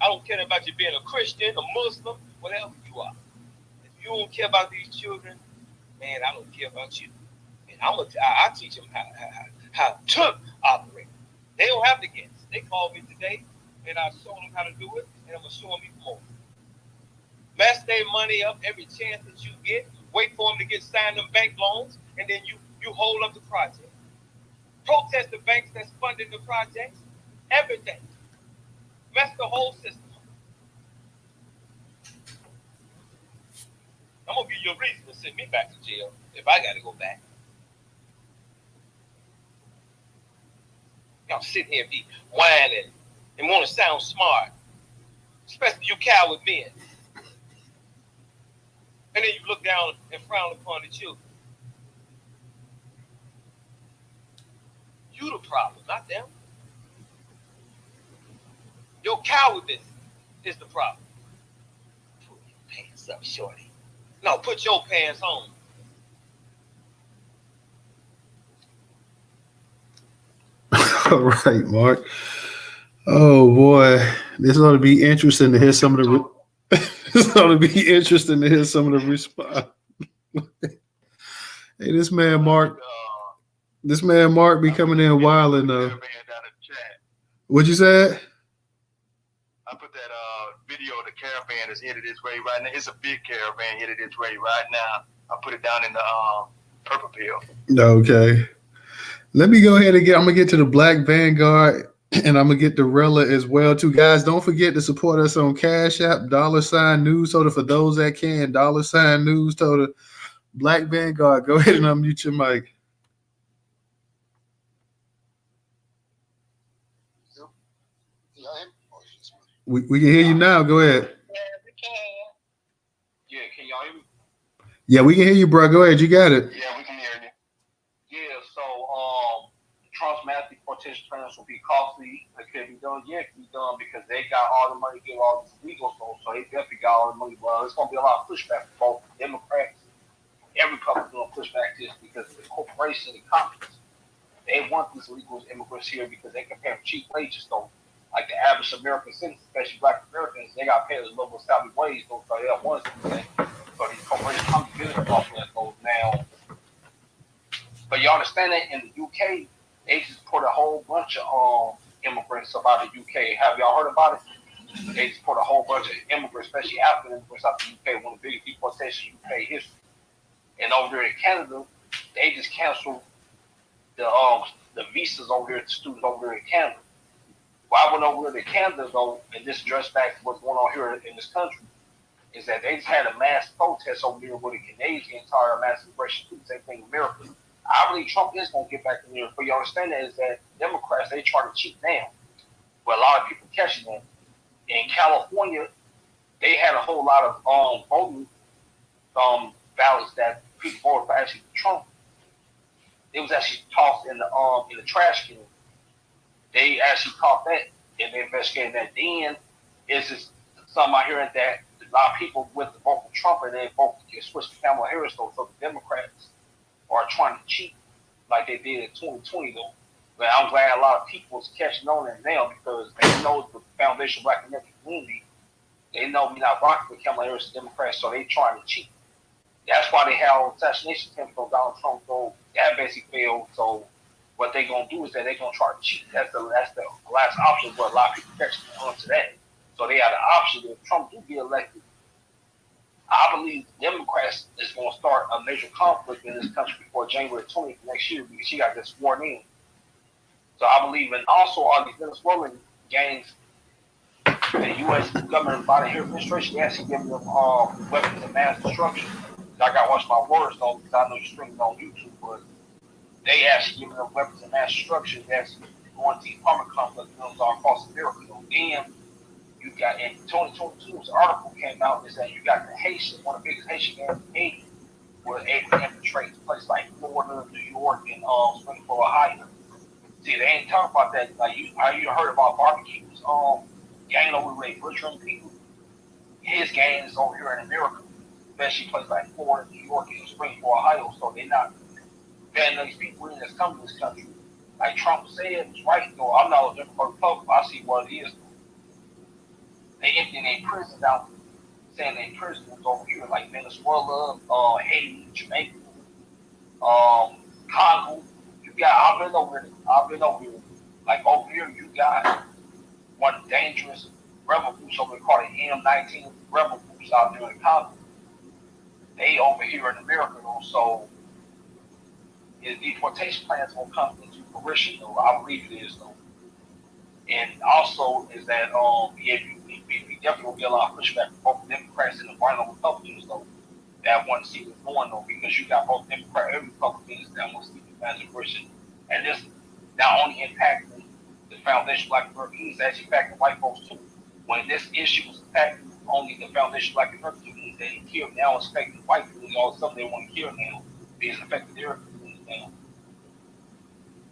I don't care about you being a Christian, a Muslim, whatever you are. If you don't care about these children, man, I don't care about you. And I teach them how to operate. They don't have to guess. They called me today, and I showed them how to do it, and I'm going to show them even more. Mess their money up every chance that you get. Wait for them to get signed them bank loans, and then you hold up the project. Protest the banks that's funding the projects. Everything. Mess the whole system. I'm going to give you a reason to send me back to jail if I got to go back. Y'all sitting here and be whining and want to sound smart, especially you coward men. And then you look down and frown upon the children. You the problem, not them. Your cowardice is the problem. Put your pants up, shorty. No, put your pants on. All right, Mark. Oh boy, this ought to be interesting to hear some of the. This ought to be interesting to hear some of the response. Hey, this man Mark be coming in wild and what you said? I put that video of the caravan is headed its way right now. It's a big caravan headed its way right now. I put it down in the purple pill. Okay. Let me go ahead and I'm gonna get to the Black Vanguard, and I'm gonna get the Rella as well too. Guys, don't forget to support us on Cash App, $Newstoter for those that can, $Newstoter. Black Vanguard, go ahead and unmute your mic. We can hear you now. Go ahead. Yeah, we can hear you. Yeah, can y'all hear me? Yeah, we can hear you, bro. Go ahead. You got it. Yeah, we can hear you. Yeah, so Trump's mass deportation plans will be costly. It can be done. Yeah, it can be done because they got all the money to get all these legal stuff. So they definitely got all the money. Well, it's going to be a lot of pushback from both Democrats and Republicans going to push back this because the corporations and companies, they want these illegal immigrants here because they can pay them cheap wages. So, like the average American citizen, especially Black Americans, they got paid a local salary wage. So they don't want to do that. So these corporations come to business off that goes now. But you understand that in the UK, they just put a whole bunch of immigrants about the UK. Have y'all heard about it? They just put a whole bunch of immigrants, especially African immigrants out the UK, one of the biggest deportations in UK history. And over there in Canada, they just canceled the visas over here to students over there in Canada. Well, I went over there to Canada though, and this address back to what's going on here in this country, is that they just had a mass protest over there with the Canadians, entire mass immigration students, same thing in America. I believe Trump is going to get back in there. But you understand that is that Democrats, they try to cheat down. But a lot of people catching them. In California, they had a whole lot of voting ballots that people voted for actually Trump. It was actually tossed in the trash can. They actually caught that and they investigated that. Then it's just something out here that a lot of people with the vote for Trump and they vote to switch to Kamala Harris. So the Democrats are trying to cheat like they did in 2020 though. But I'm glad a lot of people is catching on it now because they know the foundation of Black American community. They know we're not rocking with Kamala Harris and Democrats, so they trying to cheat. That's why they have assassination attempts on Donald Trump. So that basically failed. So what they gonna do is that they gonna try to cheat. That's the last option. But a lot of people catching on to that. So they have the option if Trump do get elected. I believe Democrats is going to start a major conflict in this country before January 20th next year because she got this sworn in. So I believe in also all these Venezuelan gangs, the U.S. government by the administration, they actually giving them weapons of mass destruction. I got to watch my words though because I know you're streaming on YouTube, but they actually giving them weapons of mass destruction. They actually going to the apartment complex all across America. So then you got in 2022's article came out is that you got the Haitian, one of the biggest Haitian gangs in Haiti, were able to infiltrate places like Florida, New York, and Springfield, Ohio. See, they ain't talking about that. Like you heard about barbecues, gang over where they butchering people. His gang is over here in America, especially places like Florida, New York, and Springfield, Ohio. So they're not banning these people in that's coming to this country. Like Trump said, it's right though. I'm not a Democrat Republican. I see what it is. They emptying their prisons out, saying their prisons over here like Venezuela, Haiti, Jamaica, Congo. I've been over here. Like over here, you got one of the dangerous rebel groups over there called the M19 rebel groups out there in Congo. They over here in America though, so his deportation plans won't come into fruition though. I believe it is though. And also is that we definitely will get a lot of pushback from both Democrats and the violent Republicans though that want to see what's going though because you got both Democrats and Republicans that want to see the plans in fruition. And this not only impacting the foundation of Black Americans, it's actually impacting white folks too. When this issue is impacting only the foundation of Black Americans, they kill now it's affecting white people. All of a sudden they want to kill now because it's affecting their community now.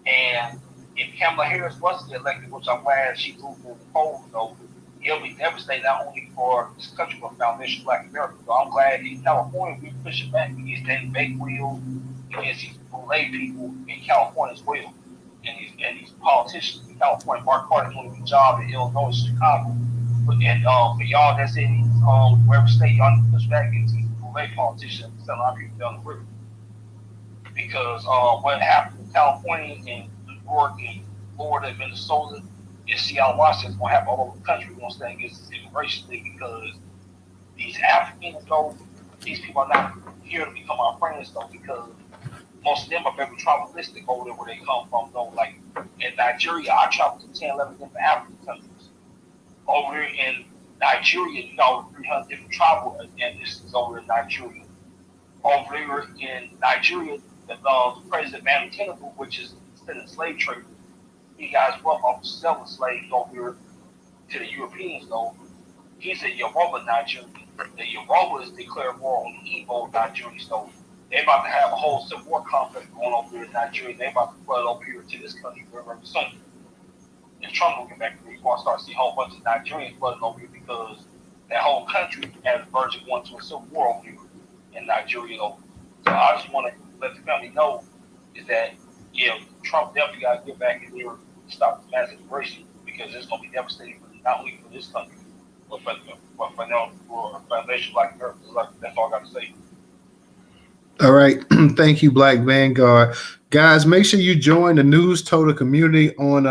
And if Kamala Harris was elected, which I'm glad she moved in the polls, though, it'll be devastating not only for this country but foundation of Black America. So I'm glad in California we pushing back against Danny Bakewell, against these Boulay people in California as well, and these politicians in California. Mark Carter's doing a good job in Illinois, Chicago, and for y'all that's in wherever state, y'all need to push back against these Boulay politicians selling our people down the river. Because what happened in California and New York and Florida and Minnesota and Seattle, Washington's going to happen all over the country. We're going to stand against this immigration thing because these Africans, though, these people are not here to become our friends, though, because most of them are very tribalistic over there where they come from, though. Like in Nigeria, I traveled to 10, 11 different African countries. Over here in Nigeria, you got over 300 different tribal ethnicities over in Nigeria. Over here in Nigeria, the President Manu Tinubu, which is still a slave trader, he got his wealth off selling slaves over here to the Europeans, though. He's a Yoruba Nigerian. The Yorubas declared war on the Igbo Nigerians, so they're about to have a whole civil war conflict going over here in Nigeria. They're about to flood over here to this country very soon. And Trump will get back to where he's going to start seeing a whole bunch of Nigerians flooding over here because that whole country has verging going to a civil war over here in Nigeria. So I just want to let the family know is that, yeah, Trump definitely got to get back in there and stop the mass immigration because it's going to be devastating not only for this country, but for foundation Black America. That's all I got to say. All right. Thank you, Black Vanguard. Guys, make sure you join the Newstoter community on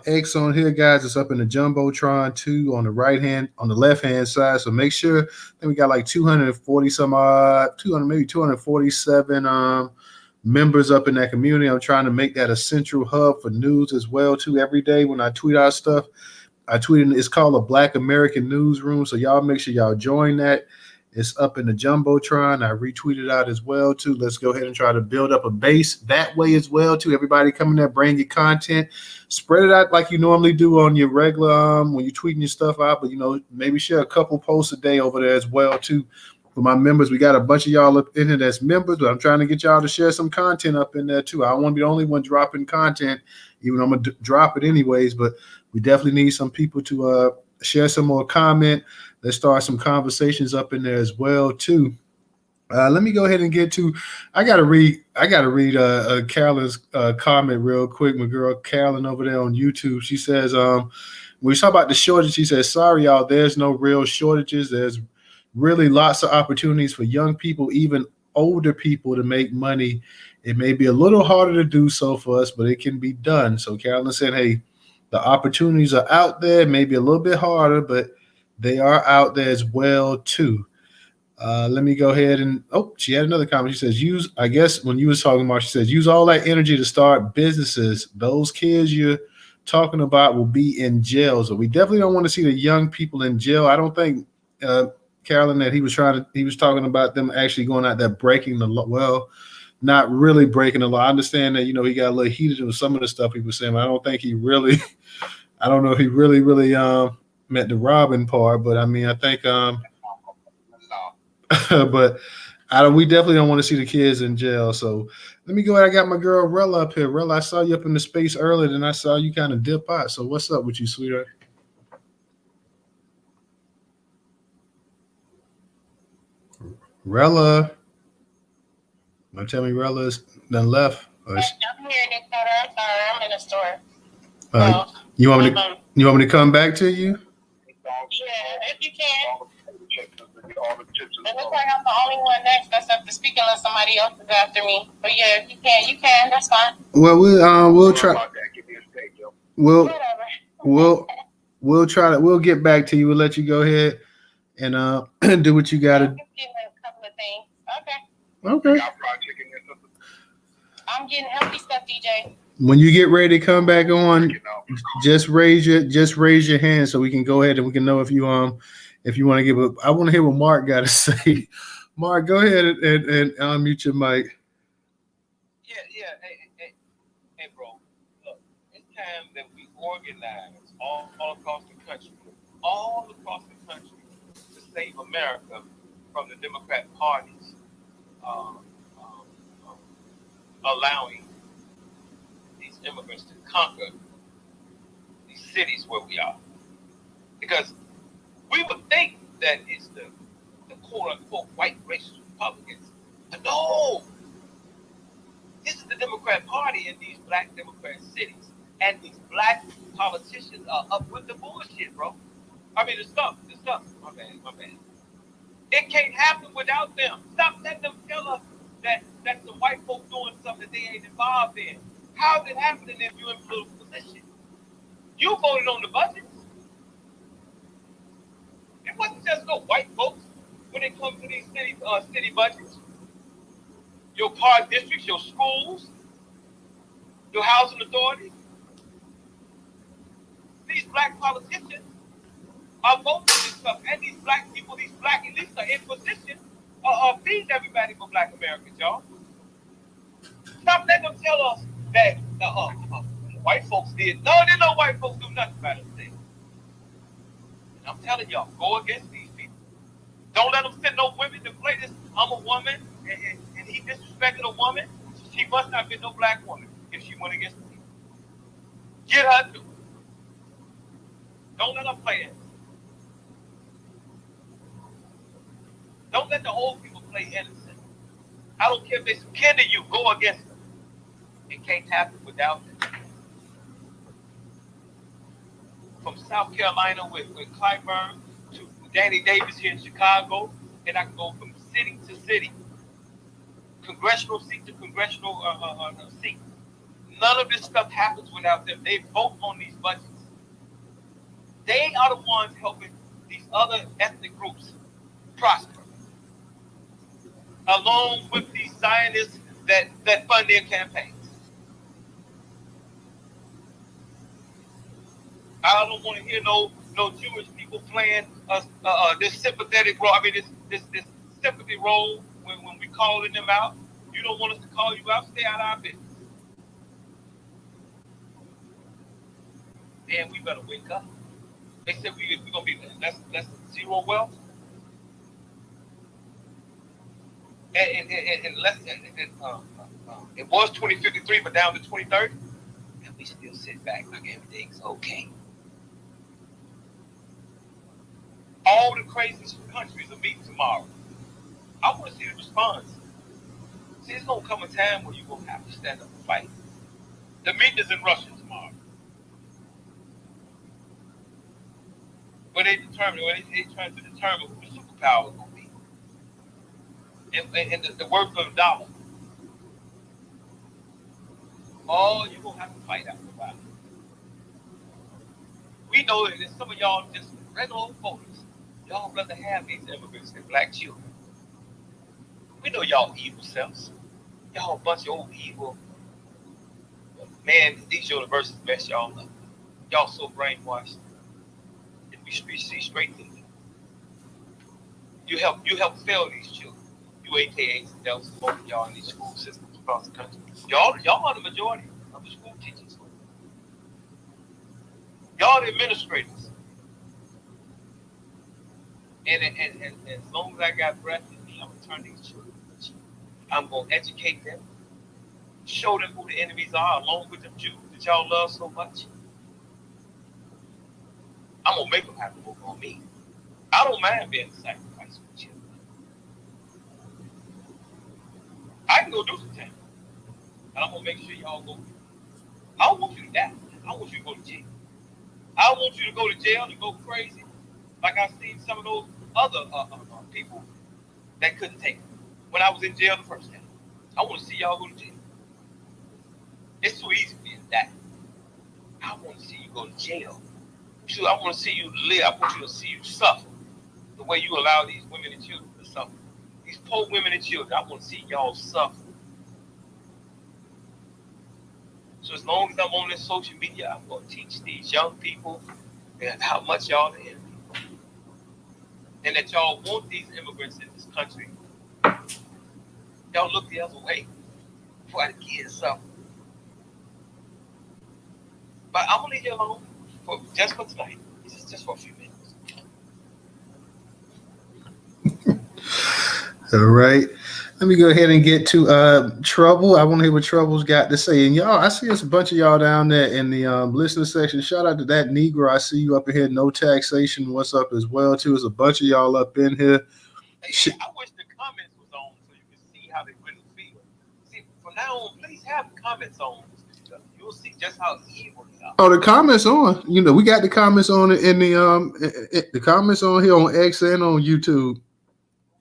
X on here, guys. It's up in the Jumbotron too on the left hand side. So make sure that we got like 247 members up in that community. I'm trying to make that a central hub for news as well too. Every day when I tweet out stuff, it's called a Black American Newsroom. So y'all make sure y'all join that. It's up in the Jumbotron. I retweeted out as well, too. Let's go ahead and try to build up a base that way as well, too. Everybody coming there, bring your content. Spread it out like you normally do on your regular, when you're tweeting your stuff out. But, maybe share a couple posts a day over there as well, too. For my members, we got a bunch of y'all up in here that's members, but I'm trying to get y'all to share some content up in there, too. I don't want to be the only one dropping content, even though I'm going to drop it anyways. But we definitely need some people to share some more comment. Let's start some conversations up in there as well, too. Let me go ahead and get to. I gotta read Carolyn's comment real quick. My girl Carolyn over there on YouTube. She says, when we talk about the shortage, she says, "Sorry, y'all. There's no real shortages. There's really lots of opportunities for young people, even older people, to make money. It may be a little harder to do so for us, but it can be done." So Carolyn said, "Hey, the opportunities are out there. Maybe a little bit harder, but they are out there as well too." Let me go ahead and she had another comment. She says, use, I guess when you was talking about, she says, use all that energy to start businesses. Those kids you're talking about will be in jail. So we definitely don't want to see the young people in jail. I don't think, Carolyn, that he was talking about them actually going out there breaking the law. Well, not really breaking the law. I understand that, he got a little heated with some of the stuff he was saying, but I don't think he really, I don't know if he really meant the robbing part, but I mean, I think, but we definitely don't want to see the kids in jail. So let me go ahead. I got my girl Rella up here. Rella, I saw you up in the space earlier, then I saw you kind of dip out. So what's up with you, sweetheart? Rella. Don't tell me Rella's done left. I'm here, Newstoter. I'm sorry, I'm in the store. You want me to come back to you? Yeah, if you can. It looks like I'm the only one next that's up to speak unless somebody else is after me. But yeah, if you can. That's fine. Well, we'll try. We'll try to. We'll get back to you. We'll let you go ahead and do what you got to. I'm getting a couple of things. Okay. I'm getting healthy stuff, DJ. When you get ready to come back on, just raise your hand so we can go ahead and we can know if you want to give a. I want to hear what Mark got to say. Mark, go ahead and unmute your mic. Yeah. Hey, bro. Look, it's time that we organize all across the country, to save America from the Democrat Party's allowing these immigrants to conquer these cities where we are. Because we would think that it's the quote-unquote white racist Republicans. But no! This is the Democrat Party in these black Democrat cities. And these black politicians are up with the bullshit, bro. I mean, the stuff. My bad. It can't happen without them. Stop letting them tell us that the white folks doing something that they ain't involved in. How is it happening if you're in political position? You voted on the budget. It wasn't just no white folks when it comes to these city budgets. Your park districts, your schools, your housing authorities. These black politicians are voting this stuff, and these black people, these black elites are in position of feeding everybody for black Americans, y'all. Stop letting them tell us that white folks did. No, there's no white folks do nothing about it. And I'm telling y'all, go against these people. Don't let them send no women to play this. I'm a woman, and he disrespected a woman. She must not be no black woman if she went against me. Get her to. Don't let them play it. Don't let the old people play innocent. I don't care if they're kin to you. Go against them. It can't happen without them. From South Carolina with Clyburn to Danny Davis here in Chicago, and I can go from city to city, congressional seat to congressional seat. None of this stuff happens without them. They vote on these budgets. They are the ones helping these other ethnic groups prosper, along with these Zionists that fund their campaigns. I don't want to hear no Jewish people playing this sympathetic role. I mean, this sympathy role when we calling them out. You don't want us to call you out. Stay out of our business. And we better wake up. They said we're gonna be less zero wealth. And it was 2053, but down to 2030, and we still sit back like everything's okay. All the craziest countries will meet tomorrow. I want to see the response. See, it's going to come a time where you're going to have to stand up and fight. The meeting is in Russia tomorrow. When they trying to determine who the superpower is going to be. And the worth of the dollar. Oh, you're going to have to fight after a while. We know that some of y'all just regular old folks. Y'all rather have these immigrants than black children. We know y'all evil selves. Y'all a bunch of old evil. Man, these universities mess y'all up. Y'all so brainwashed. And we see straight through it. You help fail these children. You AKAs and devils, both of y'all in these school systems across the country. Y'all are the majority of the school teachers. Y'all the administrators. And as long as I got breath in me, I'm going to turn these children. I'm going to educate them. Show them who the enemies are, along with them Jews that y'all love so much. I'm going to make them have to work on me. I don't mind being a sacrifice for children. I can go do some things. And I'm going to make sure y'all go. I don't want you to die. I want you to go to jail. I don't want you to go to jail and go crazy like I've seen some of those other people that couldn't take it when I was in jail the first time. I want to see y'all go to jail. It's too easy for you to die. I want to see you go to jail. I want to see you live. I want you to see you suffer the way you allow these women and children to suffer. These poor women and children, I want to see y'all suffer. So as long as I'm on this social media, I'm going to teach these young people how much y'all are enemy. And that y'all want these immigrants in this country. Y'all look the other way before the kids suffer. But I'm going to leave you alone just for tonight. Just for a few minutes. All right. Let me go ahead and get to Trouble. I want to hear what Trouble's got to say. And y'all, I see us a bunch of y'all down there in the listener section. Shout out to that Negro. I see you up in here. No Taxation. What's up as well, too? There's a bunch of y'all up in here. Hey, I wish the comments was on so you can see how they really feel. See, from now on, please have the comments on. You'll see just how evil they are. Oh, the comments on. You know, we got the comments on in the comments on here on X and on YouTube.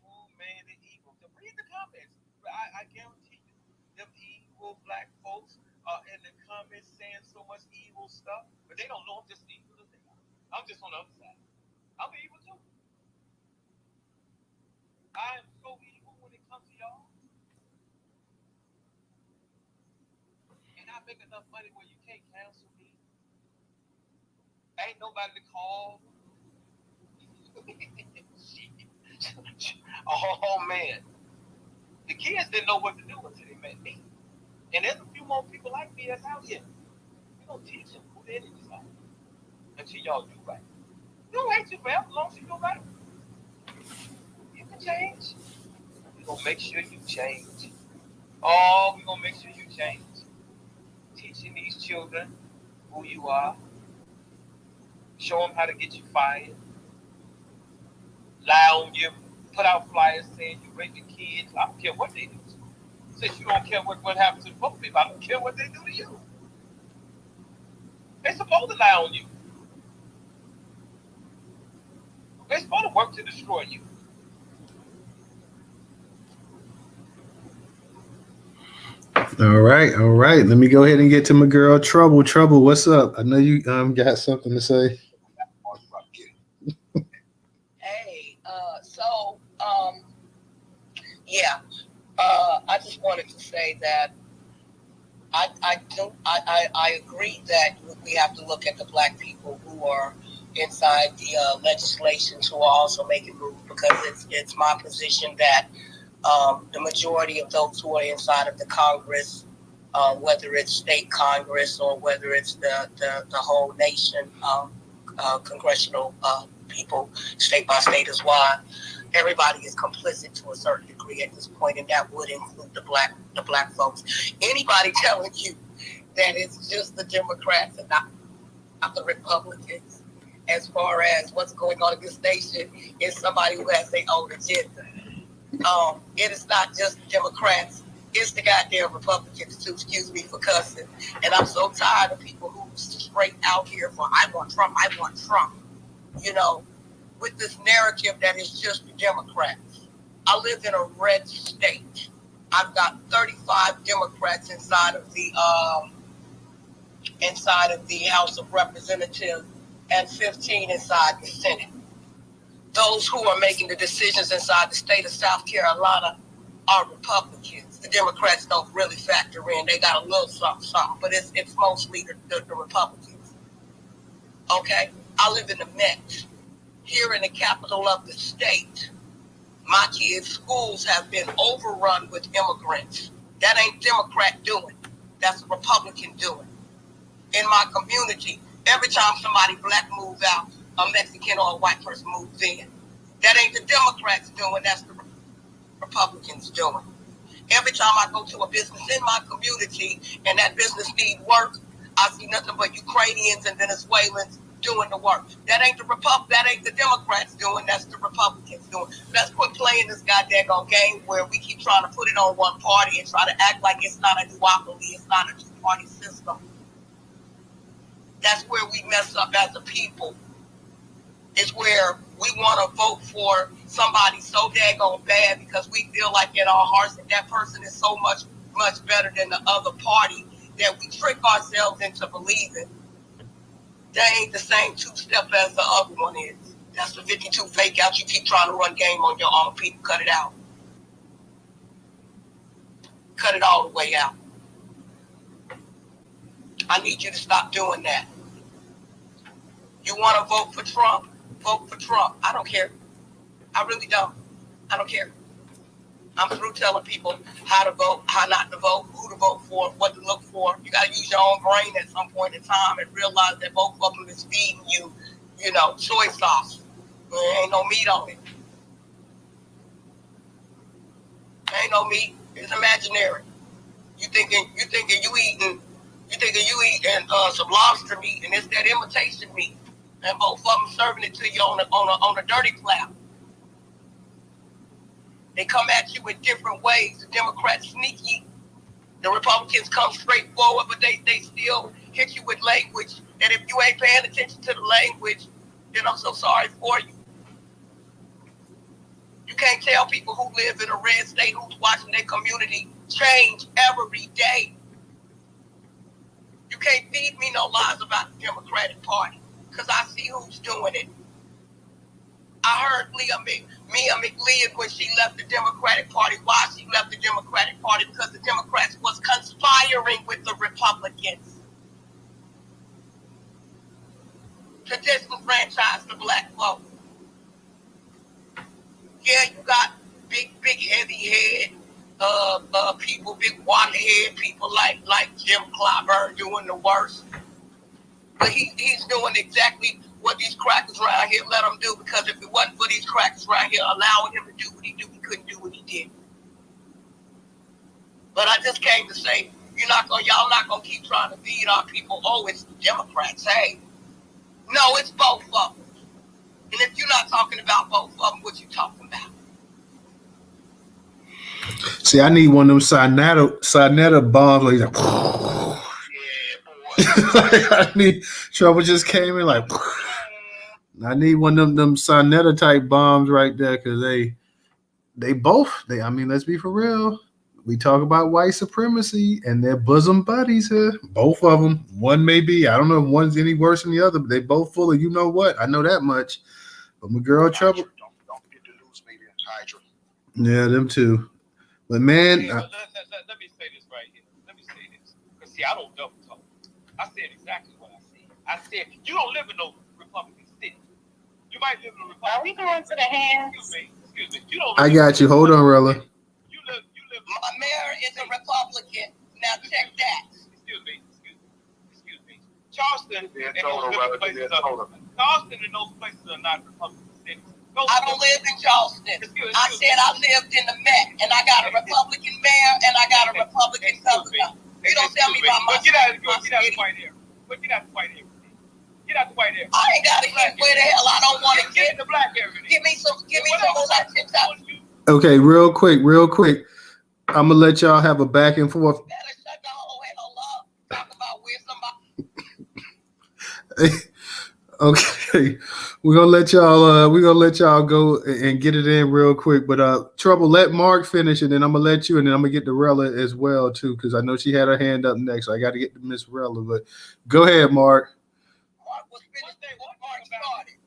Oh man, they're evil. So read the comments. I guarantee you, them evil black folks are in the comments saying so much evil stuff, but they don't know I'm just evil as they are. I'm just on the other side. I'm evil too. I am so evil when it comes to y'all. And I make enough money where you can't cancel me. Ain't nobody to call. Oh man. The kids didn't know what to do until they met me. And there's a few more people like me that's out here. We don't teach them who the enemies are until y'all do right. You don't hate you forever as long as you do right. You can change. We're going to make sure you change. Oh, we're going to make sure you change. Teaching these children who you are. Show them how to get you fired. Lie on you. Put out flyers saying you raping kids. I don't care what they do. Since you don't care what happens to both people, I don't care what they do to you. They're supposed to lie on you. They're supposed to work to destroy you. All right. Let me go ahead and get to my girl Trouble. Trouble, what's up? I know you got something to say. Hey, I just wanted to say that I agree that we have to look at the black people who are inside the legislation who are also making moves, because it's my position that the majority of those who are inside of the Congress, whether it's state Congress or whether it's the whole nation, congressional people, state by state as well, everybody is complicit to a certain degree at this point, and that would include the black folks. Anybody telling you that it's just the Democrats and not the Republicans as far as what's going on in this nation is somebody who has their own agenda. It is not just Democrats. It's the goddamn Republicans too. Excuse me for cussing. And I'm so tired of people who straight out here for I want Trump, I want Trump. You know, with this narrative that it's just the Democrats. I live in a red state. I've got 35 Democrats inside of the House of Representatives and 15 inside the Senate. Those who are making the decisions inside the state of South Carolina are Republicans. The Democrats don't really factor in. They got a little something, but it's mostly the Republicans. Okay? I live in the Met. Here in the capital of the state, my kids' schools have been overrun with immigrants. That ain't Democrat doing. That's a Republican doing. In my community, every time somebody black moves out, a Mexican or a white person moves in. That ain't the Democrats doing, that's the Republicans doing. Every time I go to a business in my community and that business needs work, I see nothing but Ukrainians and Venezuelans doing the work. That ain't the Democrats doing, that's the Republicans doing. Let's quit playing this goddamn game where we keep trying to put it on one party and try to act like it's not a duopoly, it's not a two-party system. That's where we mess up as a people. It's where we want to vote for somebody so daggone bad because we feel like in our hearts that that person is so much better than the other party that we trick ourselves into believing they ain't the same two-step as the other one is. That's the 52 fake out. You keep trying to run game on your own people. Cut it out. Cut it all the way out. I need you to stop doing that. You want to vote for Trump? Vote for Trump. I don't care. I really don't. I don't care. I'm through telling people how to vote, how not to vote, who to vote for, what to look for. You got to use your own brain at some point in time and realize that both of them is feeding you, soy sauce. There ain't no meat on it. There ain't no meat. It's imaginary. You thinking you eating some lobster meat, and it's that imitation meat, and both of them serving it to you on a dirty platter. They come at you in different ways. The Democrats sneaky. The Republicans come straightforward, but they still hit you with language that if you ain't paying attention to the language, then I'm so sorry for you. You can't tell people who live in a red state who's watching their community change every day. You can't feed me no lies about the Democratic Party because I see who's doing it. I heard Mia McLeod when she left the Democratic Party. Why she left the Democratic Party? Because the Democrats was conspiring with the Republicans to disenfranchise the black vote. Yeah, you got big heavy head people, big water head people like Jim Clyburn doing the worst. But he's doing exactly what these crackers around here let him do, because if it wasn't for these crackers around here allowing him to do what he do, he couldn't do what he did. But I just came to say, y'all not gonna keep trying to feed our people. Oh, it's the Democrats. Hey, no, it's both of them. And if you're not talking about both of them, what you talking about? See, I need one of them Sinetta bombs. Like, I need trouble just came in like. I need one of them Sinetta type bombs right there, because they both. I mean, let's be for real. We talk about white supremacy and their bosom buddies here. Both of them. One may be, I don't know if one's any worse than the other, but they both full of you know what. I know that much. But my girl Trouble. Don't forget the news media, Hydra. Yeah, them too. But man, let me say this right here. Let me say this. Because see, I don't double talk. I said exactly what I said. I said, you don't live in no Republican city. You might live in a Republican. Are we going to the hands? Excuse me. You don't. I got you. Hold on, Rella. You live. My mayor is a Republican. Now check that. Excuse me. Charleston and those places are not Republican cities. I don't live in Charleston. I said I lived in the Met, and I got a Republican mayor, and I got a Republican governor. You don't tell me about my Get out the white area. Get out the white area. I ain't got to get where the hell I don't want to get in the black area. Give me some more tips out. Okay, real quick. I'm gonna let y'all have a back and forth. You better shut the whole hell up. Talk about where somebody. Okay, we're gonna let y'all go and get it in real quick. But Trouble, let Mark finish, and then I'm gonna let you, and then I'm gonna get to Rella as well too, because I know she had her hand up next. So I got to get to Miss Rella. But go ahead, Mark. Mark was finished.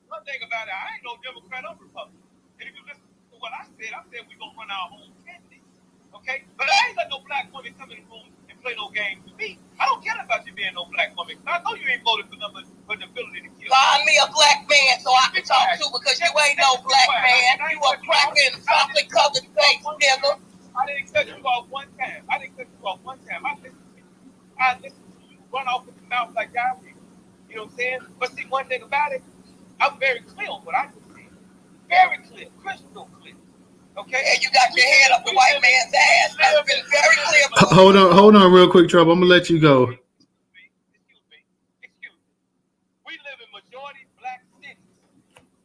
One thing about it, I ain't no Democrat or Republican. And if you listen to what I said we're gonna run our own candidates. Okay? But I ain't let no black woman come in the room and play no games with me. I don't care about you being no black woman. I know you ain't voted for nothing but the ability to kill. Find me a black man so I can talk to, because you ain't no black man. You a cracking, chocolate covered face nigga. I didn't cut you off one time. I listened to you run off with the mouth like y'all did. You know what I'm saying? But see, one thing about it, I'm very clear on what I just said. Very clear, crystal clear. Okay? And you got your head up the white man's ass. That's been very clear. Hold on, real quick, Trouble. I'm gonna let you go. Excuse me. We live in majority black cities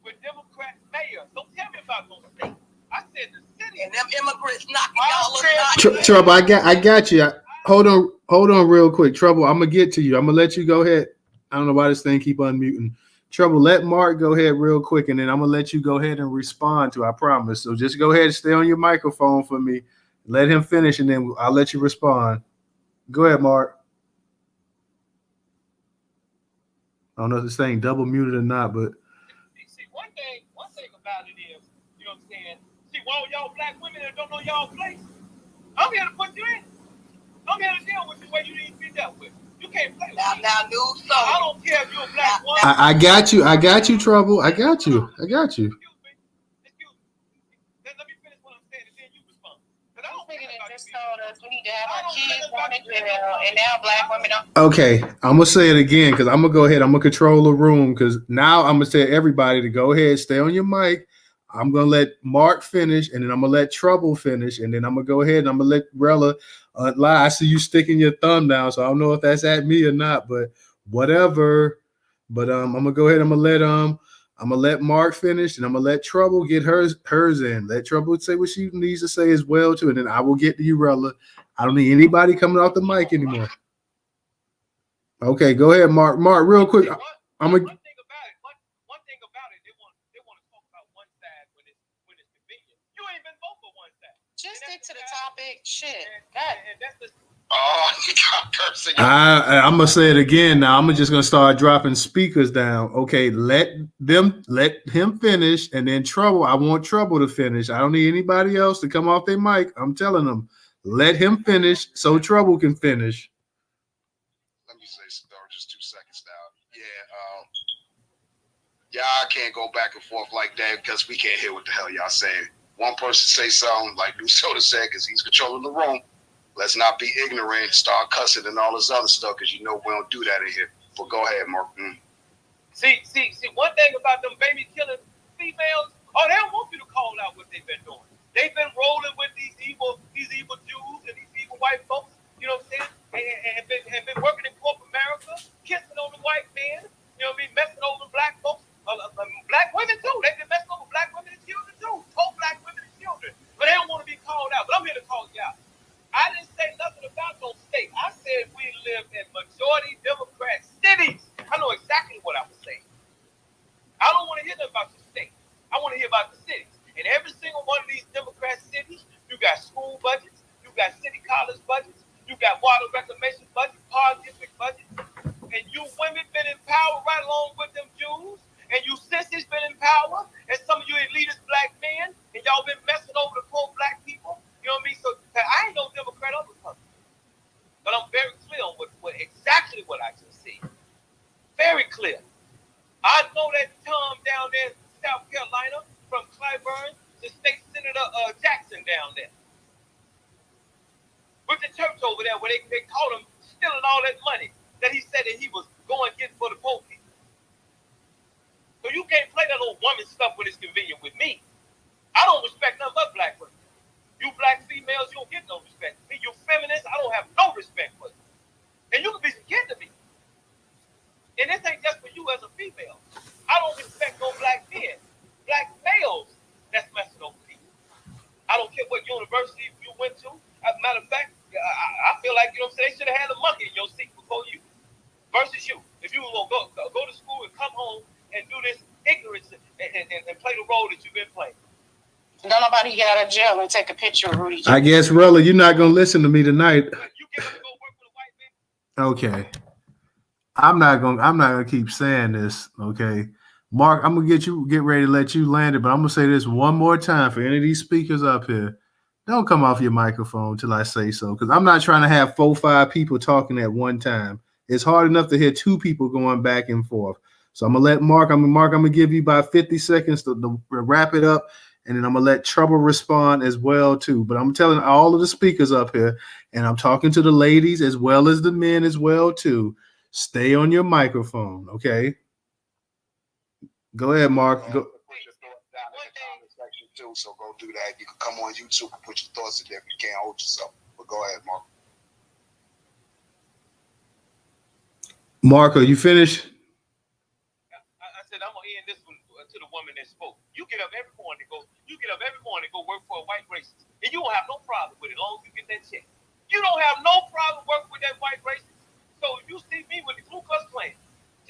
with Democrat mayors. Don't tell me about those states. I said the city. And them immigrants knocking y'all up. Trouble, I got you. Hold on, real quick, Trouble. I'm gonna get to you. I'm gonna let you go ahead. I don't know why this thing keep unmuting. Trouble, let Mark go ahead real quick, and then I'm gonna let you go ahead and respond to. I promise. So just go ahead and stay on your microphone for me. Let him finish, and then I'll let you respond. Go ahead, Mark. I don't know if this thing double muted or not, but see, one thing about it is, you know what I'm saying? See, all y'all black women that don't know y'all place, I'm here to put you in. I'm here to deal with you where you need to be dealt with. You can't play with me. Now, dude, so I don't care if you're a black woman. I got you, Trouble. I got you. Excuse me. Let me finish what I'm saying, and then you respond. Because I don't think Nigga just told us we need to have our kids going to jail, and now black women don't. Okay, I'm gonna say it again because I'm gonna go ahead. I'm gonna control the room because now I'm gonna tell everybody to go ahead, stay on your mic. I'm gonna let Mark finish, and then I'm gonna let Trouble finish, and then I'm gonna go ahead and I'm gonna let Rella lie. I see you sticking your thumb down, so I don't know if that's at me or not, but whatever. But I'm gonna go ahead. I'm gonna let Mark finish, and I'm gonna let Trouble get hers in. Let Trouble say what she needs to say as well too, and then I will get to you, Rella. I don't need anybody coming off the mic anymore. Okay, go ahead, Mark. Mark, real quick. I'm gonna. One thing about it, they want to talk about one side when it's convenient. You ain't been vote for one side. Just stick to the topic. Shit. God. And that's the. Oh, you got cursing. I'm gonna say it again now. I'm just gonna start dropping speakers down. Okay, let him finish, and then Trouble. I want Trouble to finish. I don't need anybody else to come off their mic. I'm telling them, let him finish so Trouble can finish. Let me say something, just 2 seconds now. Yeah, y'all can't go back and forth like that because we can't hear what the hell y'all saying. One person say something like Newstoter said because he's controlling the room. Let's not be ignorant, start cussing and all this other stuff because you know we don't do that in here. But go ahead, Mark. See, one thing about them baby killing females, they don't want you to call out what they've been doing. They've been rolling with these evil Jews and these evil white folks, you know what I'm saying? And been working in corporate America, kissing on the white man, you know what I mean, messing over black folks, black women too. They've been messing over black women and children too. Told black women and children. But they don't want to be called out. But I'm here to call you out. I didn't say nothing about no state. I said we live in majority Democrat cities. I know exactly what I was saying. I don't want to hear nothing about the state. I want to hear about the cities. In every single one of these Democrat cities, you got school budgets, you got city college budgets, you got water reclamation budgets, park district budgets, and you women been in power right along with them Jews, and you sissies been in power, and some of you elitist black men, and y'all been messing over the poor black people. You know what I mean? So I ain't no Democrat or Republican, but I'm very clear on what exactly what I just said. Very clear. I know that Tom down there in South Carolina, from Clyburn to State Senator Jackson down there, with the church over there, where they caught him stealing all that money that he said that he was going to get for the poor people. So you can't play that old woman stuff when it's convenient with me. I don't respect none but black women. You black females, you don't get no respect for me. You feminists, I don't have no respect for you. And you can be scared to me. And this ain't just for you as a female. I don't respect no black men, black males that's messing over people. I don't care what university you went to. As a matter of fact, I feel like, you know what I'm saying, they should have had a monkey in your seat before you versus you. If you will go to school and come home and do this ignorance and play the role that you've been playing. Don't nobody get out of jail and take a picture of Rudy. I guess, Rella, you're not gonna listen to me tonight. You get up to go work for the white man. Okay. I'm not gonna keep saying this. Okay. Mark, I'm gonna get ready to let you land it, but I'm gonna say this one more time for any of these speakers up here. Don't come off your microphone till I say so, because I'm not trying to have 4-5 people talking at one time. It's hard enough to hear 2 people going back and forth. So I'm gonna let Mark. I'm gonna give you about 50 seconds to wrap it up, and then I'm gonna let Trouble respond as well too. But I'm telling all of the speakers up here, and I'm talking to the ladies as well as the men as well too. Stay on your microphone, okay? Go ahead, Mark. Go. Put your thoughts down in the comment section too, so go do that. You can come on YouTube and put your thoughts in there if you can't hold yourself. But go ahead, Mark. Mark, are you finished? I said I'm gonna end this one to the woman that spoke. You get up every morning to go work for a white racist, and you don't have no problem with it as long as you get that check. You don't have no problem working with that white racist. So if you see me with the Ku Klux Klan,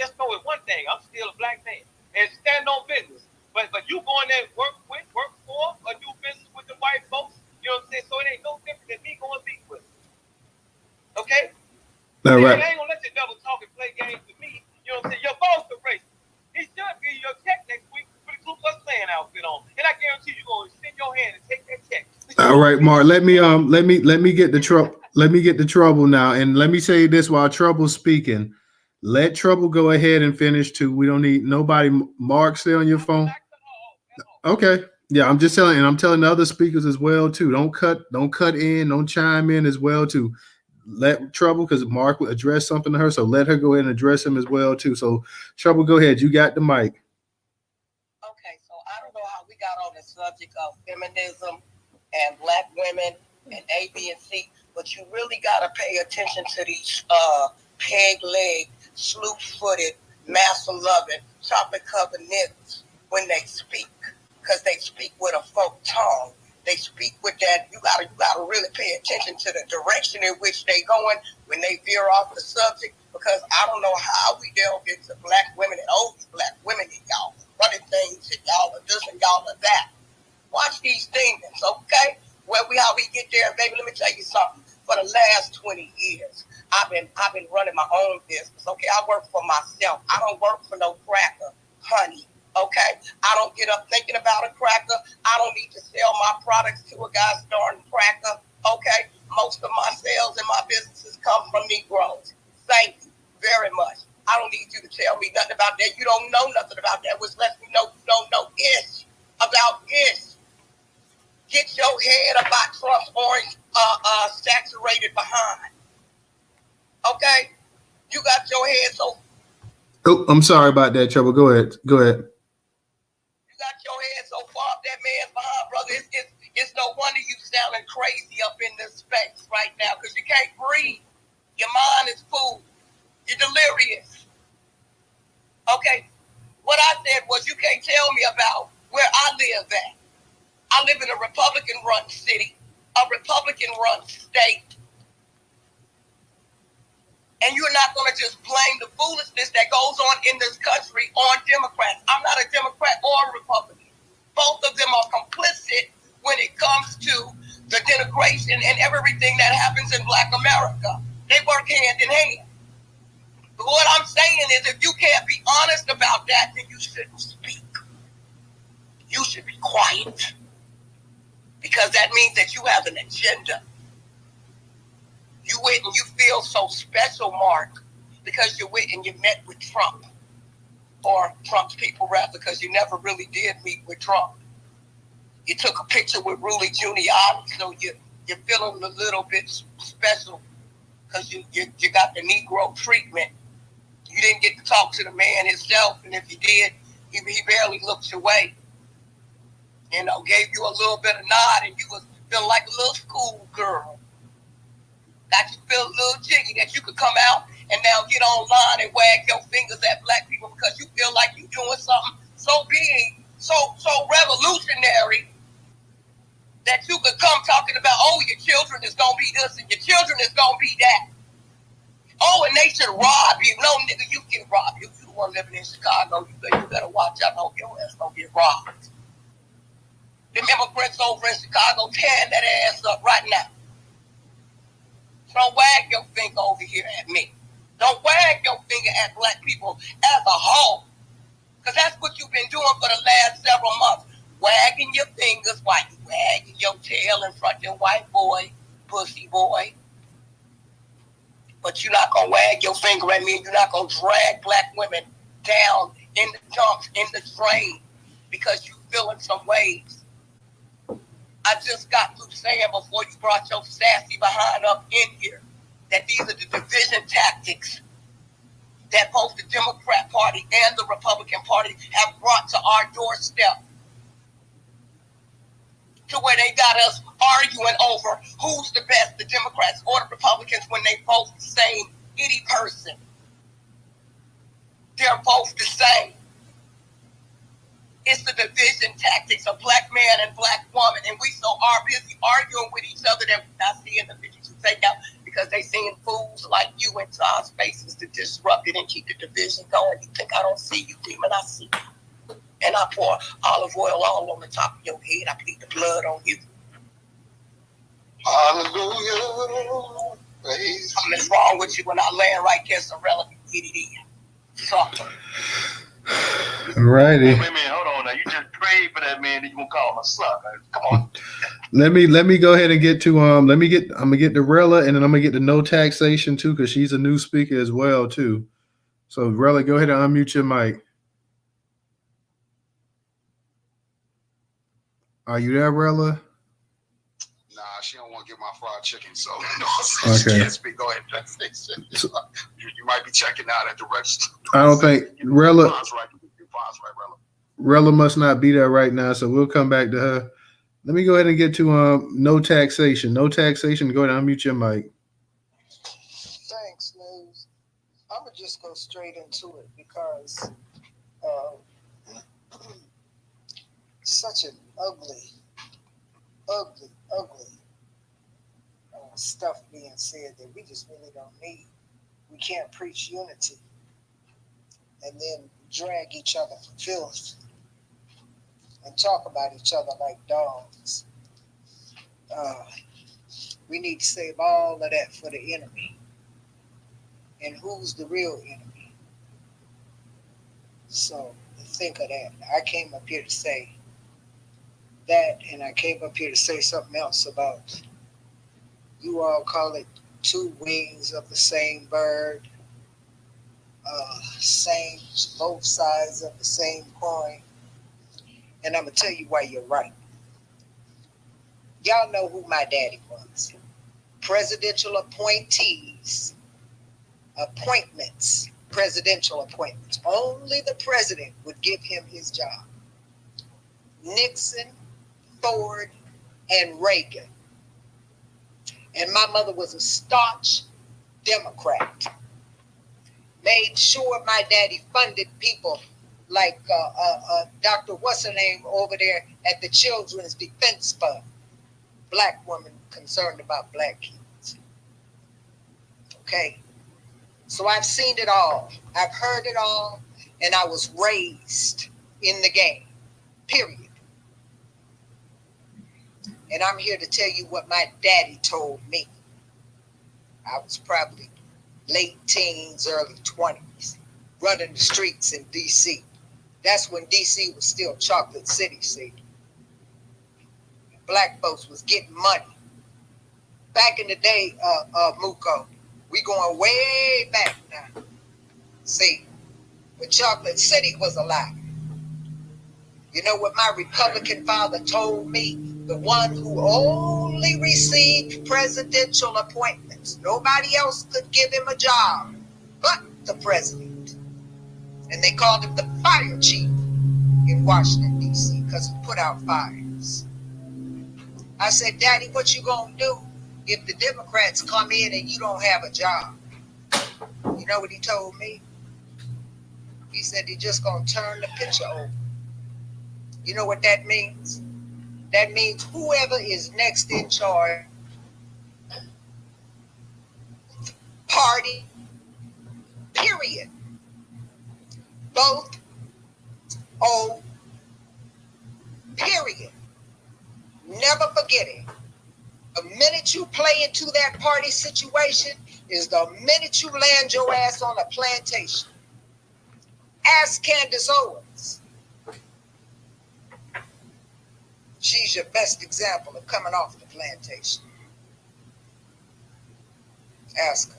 just know it one thing: I'm still a black man and stand on business. But you going there and work for, or do business with the white folks, you know what I'm saying? So it ain't no different than me going beef with them. Okay? All right. I ain't gonna let you double talk and play games with me. You know what I'm saying? Your boss the racist. He should give you your check next week with the Ku Klux Klan outfit on, and I guarantee you gonna extend your hand and take that check. All right, Mark. Let me get the trouble. Let me get the Trouble now, and let me say this while Trouble's speaking. Let Trouble go ahead and finish too. We don't need nobody. Mark, stay on your phone. Okay. Yeah, I'm just telling, and I'm telling the other speakers as well too. Don't cut in, don't chime in as well too. Let Trouble, because Mark will address something to her, so let her go ahead and address him as well too. So Trouble, go ahead. You got the mic. Okay, so I don't know how we got on the subject of feminism and black women and A, B, and C, but you really got to pay attention to these peg-legged, slew-footed, massa-loving, chocolate-covered niggas when they speak, because they speak with a folk tongue. They speak with that. You gotta really pay attention to the direction in which they going when they veer off the subject, because I don't know how we delve into black women and old black women and y'all running things and y'all are this and y'all are that. Watch these demons, okay? How we get there, baby, let me tell you something. For the last 20 years, I've been running my own business, okay? I work for myself. I don't work for no cracker, honey, okay? I don't get up thinking about a cracker. I don't need to sell my products to a guy's darn cracker, okay? Most of my sales and my businesses come from Negroes. Thank you very much. I don't need you to tell me nothing about that. You don't know nothing about that, which lets me know you don't know ish about ish. Get your head about Trump's orange saturated behind. Okay? You got your head so... Oh, I'm sorry about that, Trouble. Go ahead. You got your head so far up that man's behind, brother. It's no wonder you sounding crazy up in this space right now, because you can't breathe. Your mind is full. You're delirious. Okay? What I said was, you can't tell me about where I live at. I live in a Republican-run city, a Republican-run state. And you're not going to just blame the foolishness that goes on in this country on Democrats. I'm not a Democrat or a Republican. Both of them are complicit when it comes to the denigration and everything that happens in Black America. They work hand in hand. But what I'm saying is, if you can't be honest about that, then you shouldn't speak. You should be quiet. Because that means that you have an agenda. You went and you feel so special, Mark, because you went and you met with Trump. Or Trump's people, rather, because you never really did meet with Trump. You took a picture with Rudy Giuliani, so you're feeling a little bit special because you got the Negro treatment. You didn't get to talk to the man himself, and if you did, he barely looked your way. You know, gave you a little bit of nod, and you was feeling like a little school girl. Got you feel a little jiggy that you could come out and now get online and wag your fingers at black people because you feel like you're doing something so big, so revolutionary that you could come talking about, oh, your children is going to be this and your children is going to be that. Oh, and they should rob you. No, nigga, you get robbed. If you the one living in Chicago, you better watch out. Hope your ass don't get robbed. Them immigrants over in Chicago tearing that ass up right now. Don't wag your finger over here at me. Don't wag your finger at black people as a whole. Because that's what you've been doing for the last several months. Wagging your fingers while you wagging your tail in front of your white boy, pussy boy. But you're not going to wag your finger at me, and you're not going to drag black women down in the dumps, in the drain, because you feeling some ways. I just got through saying before you brought your sassy behind up in here that these are the division tactics that both the Democrat Party and the Republican Party have brought to our doorstep, to where they got us arguing over who's the best, the Democrats or the Republicans, when they both the same itty person. They're both the same. It's the division tactics of black man and black woman, and we so are busy arguing with each other that we're not seeing the pictures to take out, because they seeing fools like you into our spaces to disrupt it and keep the division going. You think I don't see you, demon? I see you. And I pour olive oil all on the top of your head. I plead the blood on you. Hallelujah. Praise. Something's wrong with you when I land right there, Sorella. Get it in. Sucker. Righty. Wait a minute, hold on now. You just prayed for that man, then you gonna call him a sucker. Come on. Let me go ahead and get to I'm gonna get to Rella, and then I'm gonna get to no taxation too, because she's a new speaker as well too. So Rella, go ahead and unmute your mic. Are you there, Rella? Nah, she don't want to get my fried chicken, so Okay. she can't speak. Go ahead. You might be checking out at the register. I don't think Rella. Right, Rella. Rella must not be there right now, so we'll come back to her. Let me go ahead and get to no taxation. No taxation. Go ahead and unmute your mic. Thanks, News. I'm gonna just go straight into it because such an ugly stuff being said that we just really don't need. We can't preach unity and then drag each other for filth and talk about each other like dogs. We need to save all of that for the enemy. And who's the real enemy? So think of that. I came up here to say that, and I came up here to say something else about, you all call it two wings of the same bird, same, both sides of the same coin. And I'm going to tell you why you're right. Y'all know who my daddy was. Presidential appointees, appointments, presidential appointments. Only the president would give him his job. Nixon, Ford, and Reagan. And my mother was a staunch Democrat. Made sure my daddy funded people like Dr. What's-her-name over there at the Children's Defense Fund. Black woman concerned about black kids. Okay? So I've seen it all. I've heard it all. And I was raised in the game. Period. And I'm here to tell you what my daddy told me. I was probably late teens, early 20s, running the streets in D.C. That's when D.C. was still Chocolate City, see. Black folks was getting money. Back in the day, Muko, we going way back now. See, when Chocolate City was alive. You know what my Republican father told me? The one who only received presidential appointments. Nobody else could give him a job but the president. And they called him the fire chief in Washington, D.C. because he put out fires. I said, Daddy, what you gonna do if the Democrats come in and you don't have a job? You know what he told me? He said he just gonna turn the picture over. You know what that means? That means whoever is next in charge, party, period. Both owe, period. Never forget it. The minute you play into that party situation is the minute you land your ass on a plantation. Ask Candace Owens. She's your best example of coming off the plantation. Ask her.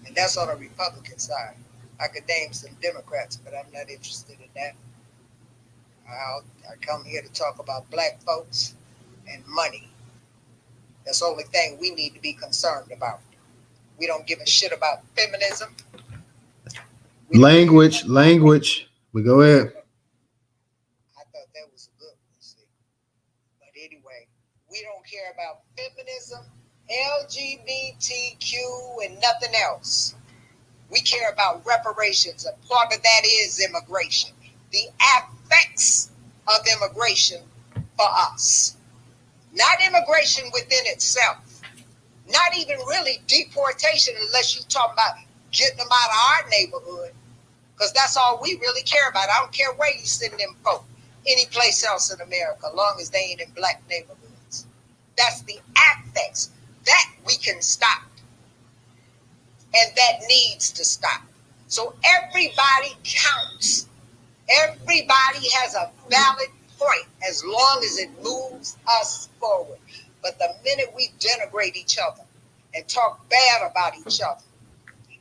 And that's on the Republican side. I could name some Democrats, but I'm not interested in that. I come here to talk about black folks and money. That's the only thing we need to be concerned about. We don't give a shit about feminism. Language. We go ahead. I thought that was a good one, see. But anyway, we don't care about feminism, LGBTQ, and nothing else. We care about reparations, and part of that is immigration. The effects of immigration for us. Not immigration within itself. Not even really deportation unless you're talking about getting them out of our neighborhood. Because that's all we really care about. I don't care where you send them folk. Any place else in America, as long as they ain't in black neighborhoods. That's the effects. That we can stop. And that needs to stop. So everybody counts. Everybody has a valid point as long as it moves us forward. But the minute we denigrate each other and talk bad about each other,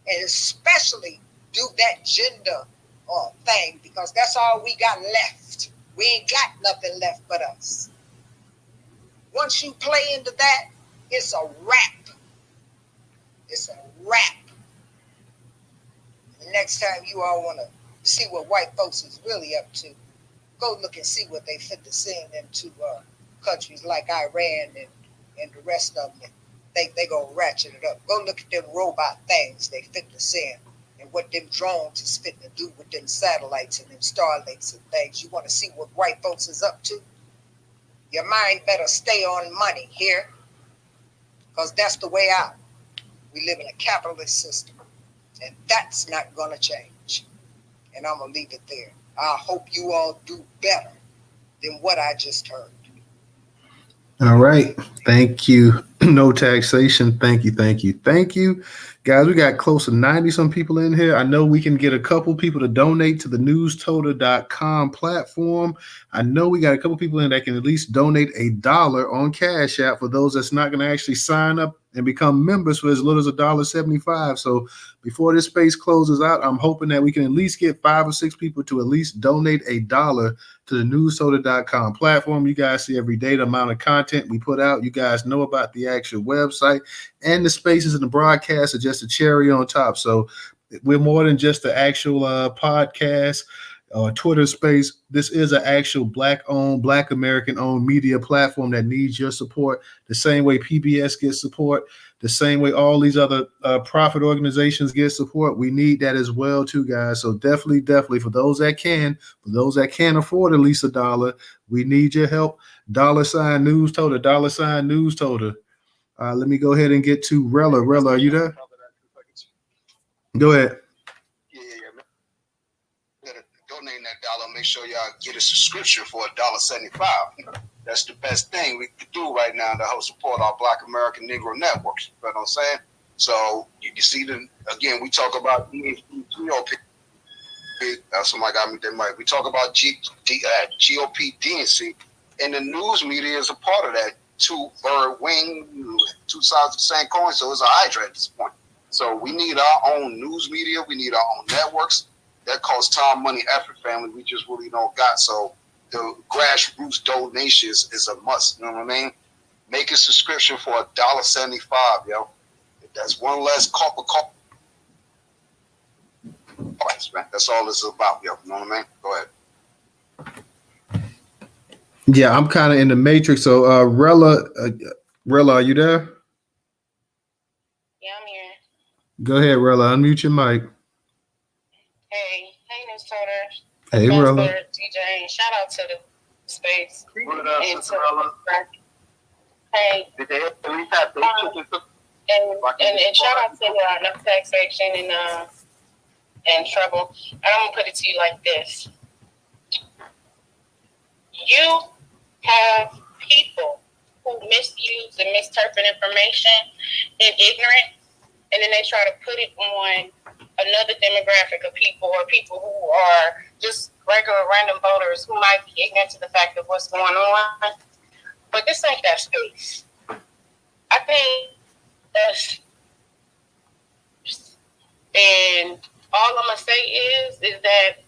and especially do that gender thing, because that's all we got left. We ain't got nothing left but us. Once you play into that, it's a wrap. It's a wrap. The next time you all want to see what white folks is really up to, go look and see what they fit to send into countries like Iran and the rest of them. They gonna ratchet it up. Go look at them robot things they fit to send and what them drones is fitting to do with them satellites and them Starlinks and things. You want to see what white folks is up to? Your mind better stay on money here, because that's the way out. We live in a capitalist system, and that's not gonna change. And I'm gonna leave it there. I hope you all do better than what I just heard. All right. Thank you. No taxation. Thank you. Guys, we got close to 90 some people in here. I know we can get a couple people to donate to the Newstoter.com platform. I know we got a couple people in that can at least donate $1 on Cash App for those that's not going to actually sign up and become members for as little as $1.75. So before this space closes out, I'm hoping that we can at least get 5 or 6 people to at least donate $1 to the Newstoter.com platform. You guys see every day the amount of content we put out. You guys know about the actual website, and the spaces and the broadcast are just a cherry on top. So we're more than just the actual podcast or Twitter space. This is an actual Black-owned, Black American-owned media platform that needs your support the same way PBS gets support, the same way all these other profit organizations get support. We need that as well too, guys. So definitely for those that can afford at least $1, we need your help. $Newstoter, $Newstoter. Let me go ahead and get to Rella. Rella, are you there? Go ahead. Donating that $1, make sure y'all get a subscription for $1.75. That's the best thing we can do right now to help support our Black American Negro networks. You know what I'm saying? So you can see again, we talk about GOP. Somebody got me that mic. We talk about GOP DNC, and the news media is a part of that. Two-bird wing, two sides of the same coin. So it's a hydra at this point. So we need our own news media. We need our own networks. That costs time, money, effort, family. We just really don't got. So the grassroots donations is a must. You know what I mean? Make a subscription for $1.75, yo. That's one less cup of coffee. Price, man. That's all this is about, yo. You know what I mean? Go ahead. Yeah, I'm kind of in the matrix. So Rella, are you there? Yeah, I'm here. Go ahead, Rella. Unmute your mic. Hey, Newstoter. Hey, Rella. DJ. Shout out to the space. What up, And Sister Ella? Hey. Did they at least have to And shout out to no taxation and trouble. And I'm gonna put it to you like this: you have people who misuse and misinterpret information and ignorant, and then they try to put it on another demographic of people or people who are just regular random voters who might be ignorant to the fact of what's going on. But this ain't that space. I think that's, and all I'm gonna say is that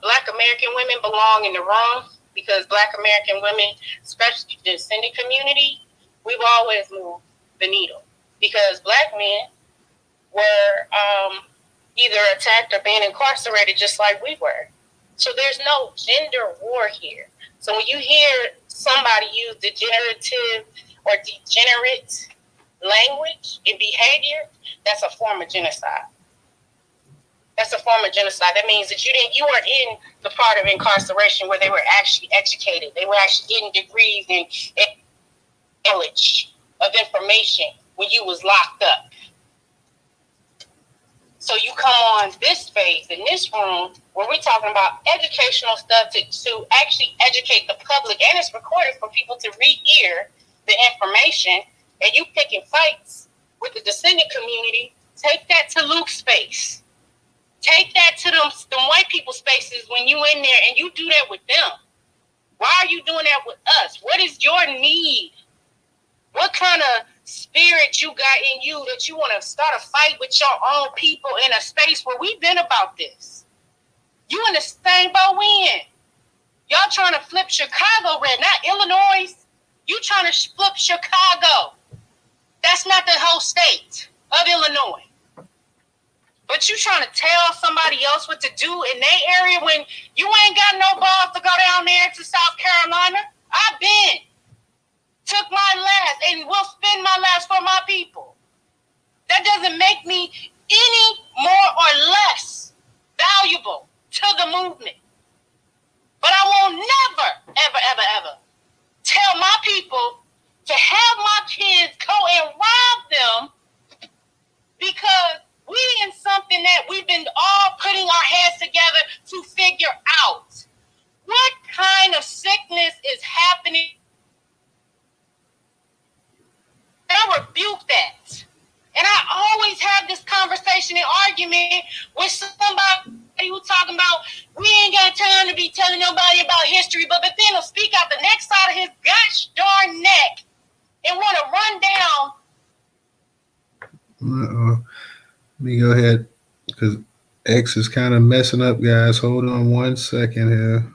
Black American women belong in the room, because Black American women, especially the descendant community, we've always moved the needle, because Black men were either attacked or being incarcerated just like we were. So there's no gender war here. So when you hear somebody use degenerative or degenerate language and behavior, that's a form of genocide. That's a form of genocide. That means that you weren't in the part of incarceration where they were actually educated. They were actually getting degrees and knowledge of information when you was locked up. So you come on this phase in this room where we're talking about educational stuff to actually educate the public, and it's recorded for people to re-hear the information, and you picking fights with the descendant community. Take that to Luke's space. Take that to them white people spaces when you in there, and you do that with them. Why are you doing that with us? What is your need? What kind of spirit you got in you that you want to start a fight with your own people in a space where we've been about this? You in the same boat we in. Y'all trying to flip Chicago red, not Illinois. You trying to flip Chicago. That's not the whole state of Illinois. But you trying to tell somebody else what to do in their area when you ain't got no balls to go down there to South Carolina? I've been. Took my last and will spend my last for my people. That doesn't make me any more or less valuable to the movement. But I will never, ever, ever, ever tell my people to have my kids go and rob them because we in something that we've been all putting our heads together to figure out. What kind of sickness is happening? I rebuke that. And I always have this conversation and argument with somebody who talking about we ain't got time to be telling nobody about history, but then he'll speak out the next side of his gosh darn neck and want to run down. Let me go ahead, because X is kind of messing up, guys. Hold on 1 second here.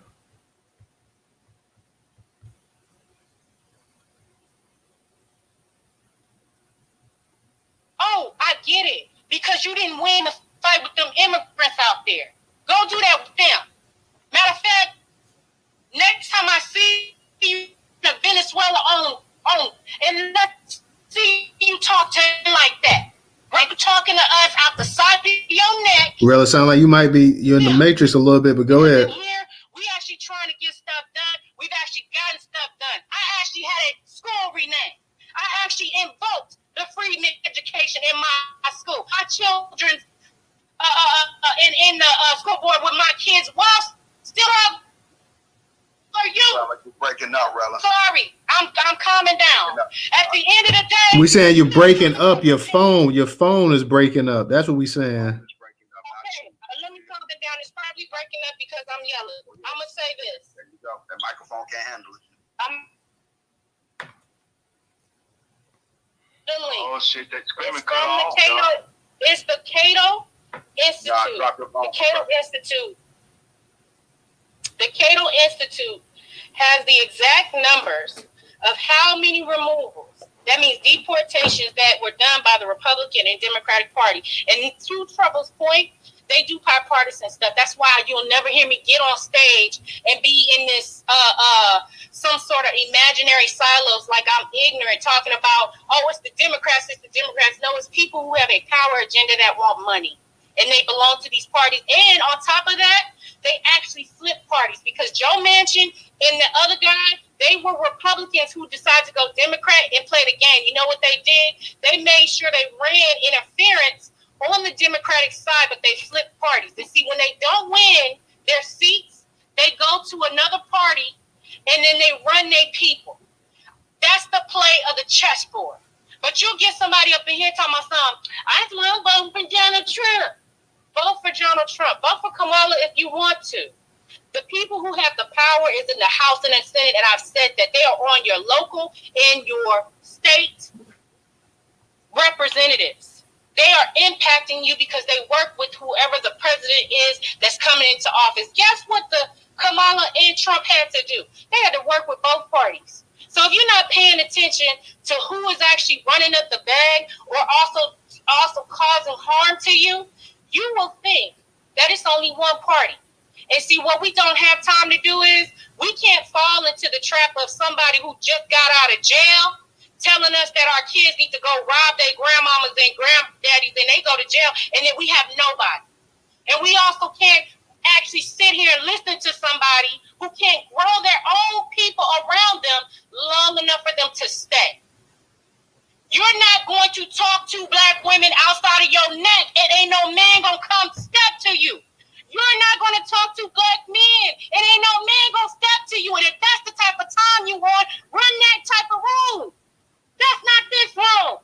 Oh, I get it. Because you didn't win the fight with them immigrants out there. Go do that with them. Matter of fact, next time I see you in Venezuela and let's see you talk to him like that. Like you talking to us out the side of your neck. Well, it sounds like you're in the matrix a little bit, but go ahead. Here, we actually trying to get stuff done. We've actually gotten stuff done. I actually had a school renamed. I actually invoked the free education in my school. My children in the school board with my kids while still have for you. Like you're breaking up, Rella. Sorry, I'm calming down. At the end of the day, We saying you're breaking up your phone. Your phone is breaking up. That's what we saying. okay, let me calm it down. It's probably breaking up because I'm yelling. I'm gonna say this. There you go. That microphone can't handle it. Oh shit, that screaming It's cut from off. the Cato. It's the Cato Institute. Nah, drop your phone. The Cato Institute. The Cato Institute has the exact numbers of how many removals. That means deportations that were done by the Republican and Democratic Party. And to Trouble's point, they do bipartisan stuff. That's why you'll never hear me get on stage and be in this some sort of imaginary silos like I'm ignorant talking about, oh, it's the Democrats, it's the Democrats. No, it's people who have a power agenda that want money. And they belong to these parties. And on top of that, they actually flip parties because Joe Manchin and the other guy, they were Republicans who decided to go Democrat and play the game. You know what they did? They made sure they ran interference on the Democratic side, but they flipped parties. And see, when they don't win their seats, they go to another party, and then they run their people. That's the play of the chessboard. But you'll get somebody up in here talking about something. I want to vote for Donald Trump. Vote for Donald Trump. Vote for Kamala if you want to. The people who have the power is in the House and the Senate, and I've said that they are on your local and your state representatives. They are impacting you because they work with whoever the president is that's coming into office. Guess what the Kamala and Trump had to do? They had to work with both parties. So if you're not paying attention to who is actually running up the bag or also causing harm to you, you will think that it's only one party. And see, what we don't have time to do is we can't fall into the trap of somebody who just got out of jail telling us that our kids need to go rob their grandmamas and granddaddies and they go to jail, and then we have nobody. And we also can't actually sit here and listen to somebody who can't grow their own people around them long enough for them to stay. You're not going to talk to black women outside of your neck, and ain't no man gonna come step to you. You're not going to talk to black men, and ain't no man gonna step to you. And if that's the type of time you want, run that type of room. That's not this room.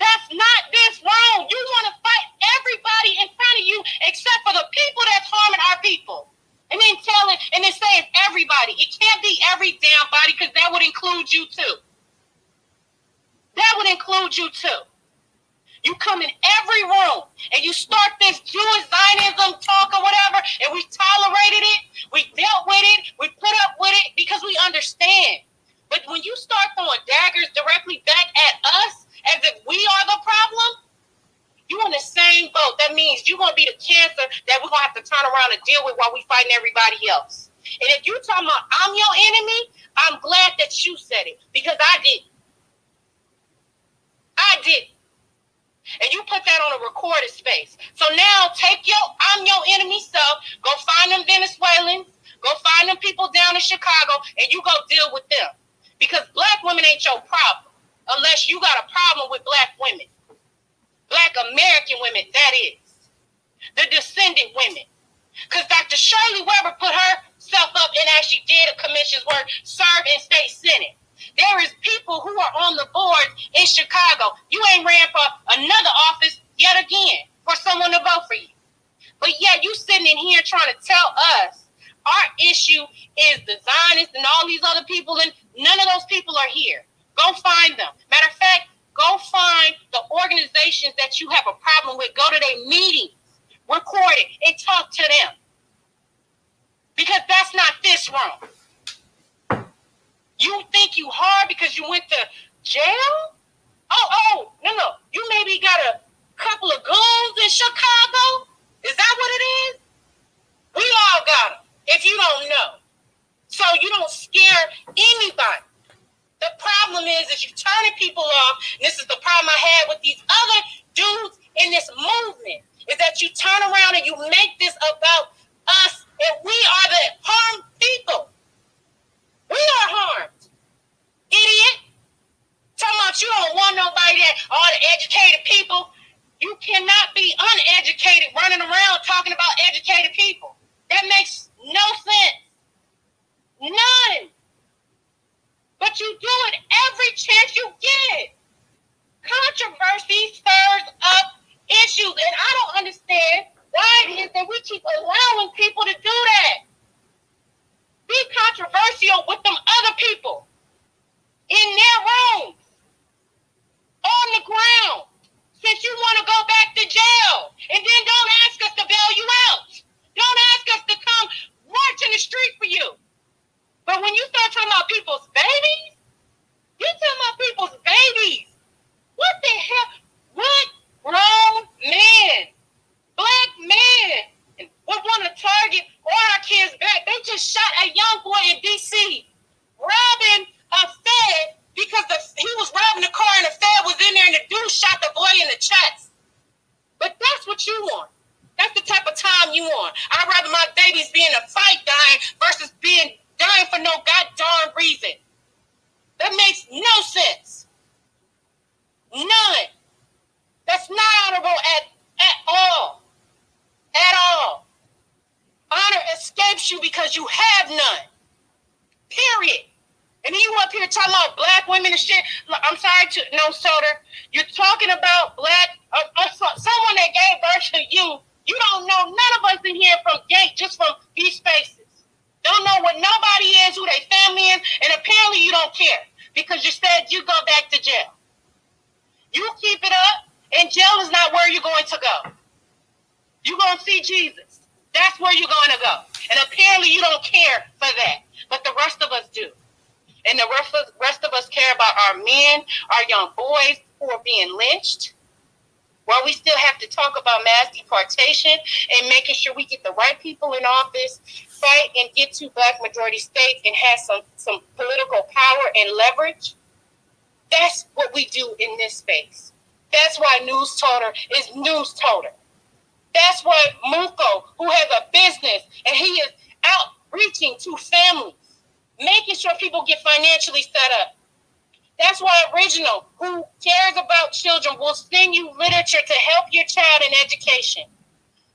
That's not this room. You want to fight everybody in front of you except for the people that's harming our people. And then say it's everybody. It can't be every damn body, because that would include you too. That would include you too. You come in every room and you start this Jewish Zionism talk or whatever, and we tolerated it, we dealt with it, we put up with it because we understand. But when you start throwing daggers directly back at us as if we are the problem, you in the same boat. That means you're going to be the cancer that we're going to have to turn around and deal with while we fighting everybody else. And if you're talking about I'm your enemy, I'm glad that you said it, because I didn't. And you put that on a recorded space. So now take I'm your enemy self, go find them Venezuelans, go find them people down in Chicago, and you go deal with them. Because black women ain't your problem, unless you got a problem with black women. Black American women, that is. The descendant women. Because Dr. Shirley Weber put herself up and actually did a commission's work, served in state senate. There is people who are on the board in Chicago. You ain't ran for another office yet again for someone to vote for you. But yet you sitting in here trying to tell us our issue is the Zionists and all these other people, and none of those people are here. Go find them. Matter of fact, go find the organizations that you have a problem with. Go to their meetings, record it, and talk to them. Because that's not this room. You think you hard because you went to jail? No. You maybe got a couple of goons in Chicago? Is that what it is? We all got them, if you don't know. So you don't scare anybody. The problem is you're turning people off. This is the problem I had with these other dudes in this movement, is that you turn around and you make this about us, and we are the harmed people. We are harmed. Idiot. Talking about you don't want nobody that all the educated people. You cannot be uneducated running around talking about educated people. That makes no sense. None. But you do it every chance you get. Controversy stirs up issues, and I don't understand why it is that we keep allowing people to do that. Be controversial with them other people in their rooms, on the ground, since you want to go back to jail. And then don't ask us to bail you out. Don't ask us to come march in the street for you. But when you start talking about people's babies, you're talking about people's babies. What the hell? What grown man, black man, would want to target all our kids back? They just shot a young boy in D.C. robbing a Fed because he was robbing the car and the Fed was in there and the dude shot the boy in the chest. But that's what you want. That's the type of time you want. I'd rather my babies be in a fight dying versus dying for no goddamn reason. That makes no sense. None. That's not honorable at all. At all. Honor escapes you because you have none. Period. And then you up here talking about black women and shit. I'm sorry to Newstoter. You're talking about someone that gave birth to you. You don't know none of us in here just from these spaces. Don't know what nobody is, who they family is, and apparently you don't care because you said you go back to jail. You keep it up, and jail is not where you're going to go. You're going to see Jesus. That's where you're going to go. And apparently you don't care for that, but the rest of us do. And the rest of us care about our men, our young boys who are being lynched. While we still have to talk about mass deportation and making sure we get the right people in office, fight and get to black majority states and have some political power and leverage. That's what we do in this space. That's why Newstoter is Newstoter. That's why Muko, who has a business and he is outreaching to families, making sure people get financially set up. That's why Original, who cares about children, will send you literature to help your child in education.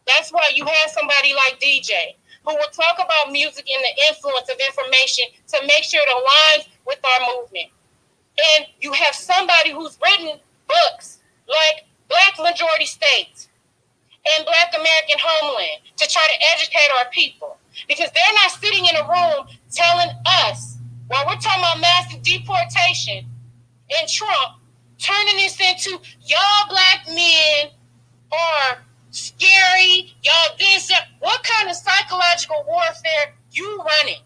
That's why you have somebody like DJ, who will talk about music and the influence of information to make sure it aligns with our movement. And you have somebody who's written books like Black Majority States and Black American Homeland to try to educate our people. Because they're not sitting in a room telling us, while we're talking about massive deportation and Trump, turning this into y'all black men are scary, y'all this, that. What kind of psychological warfare you running?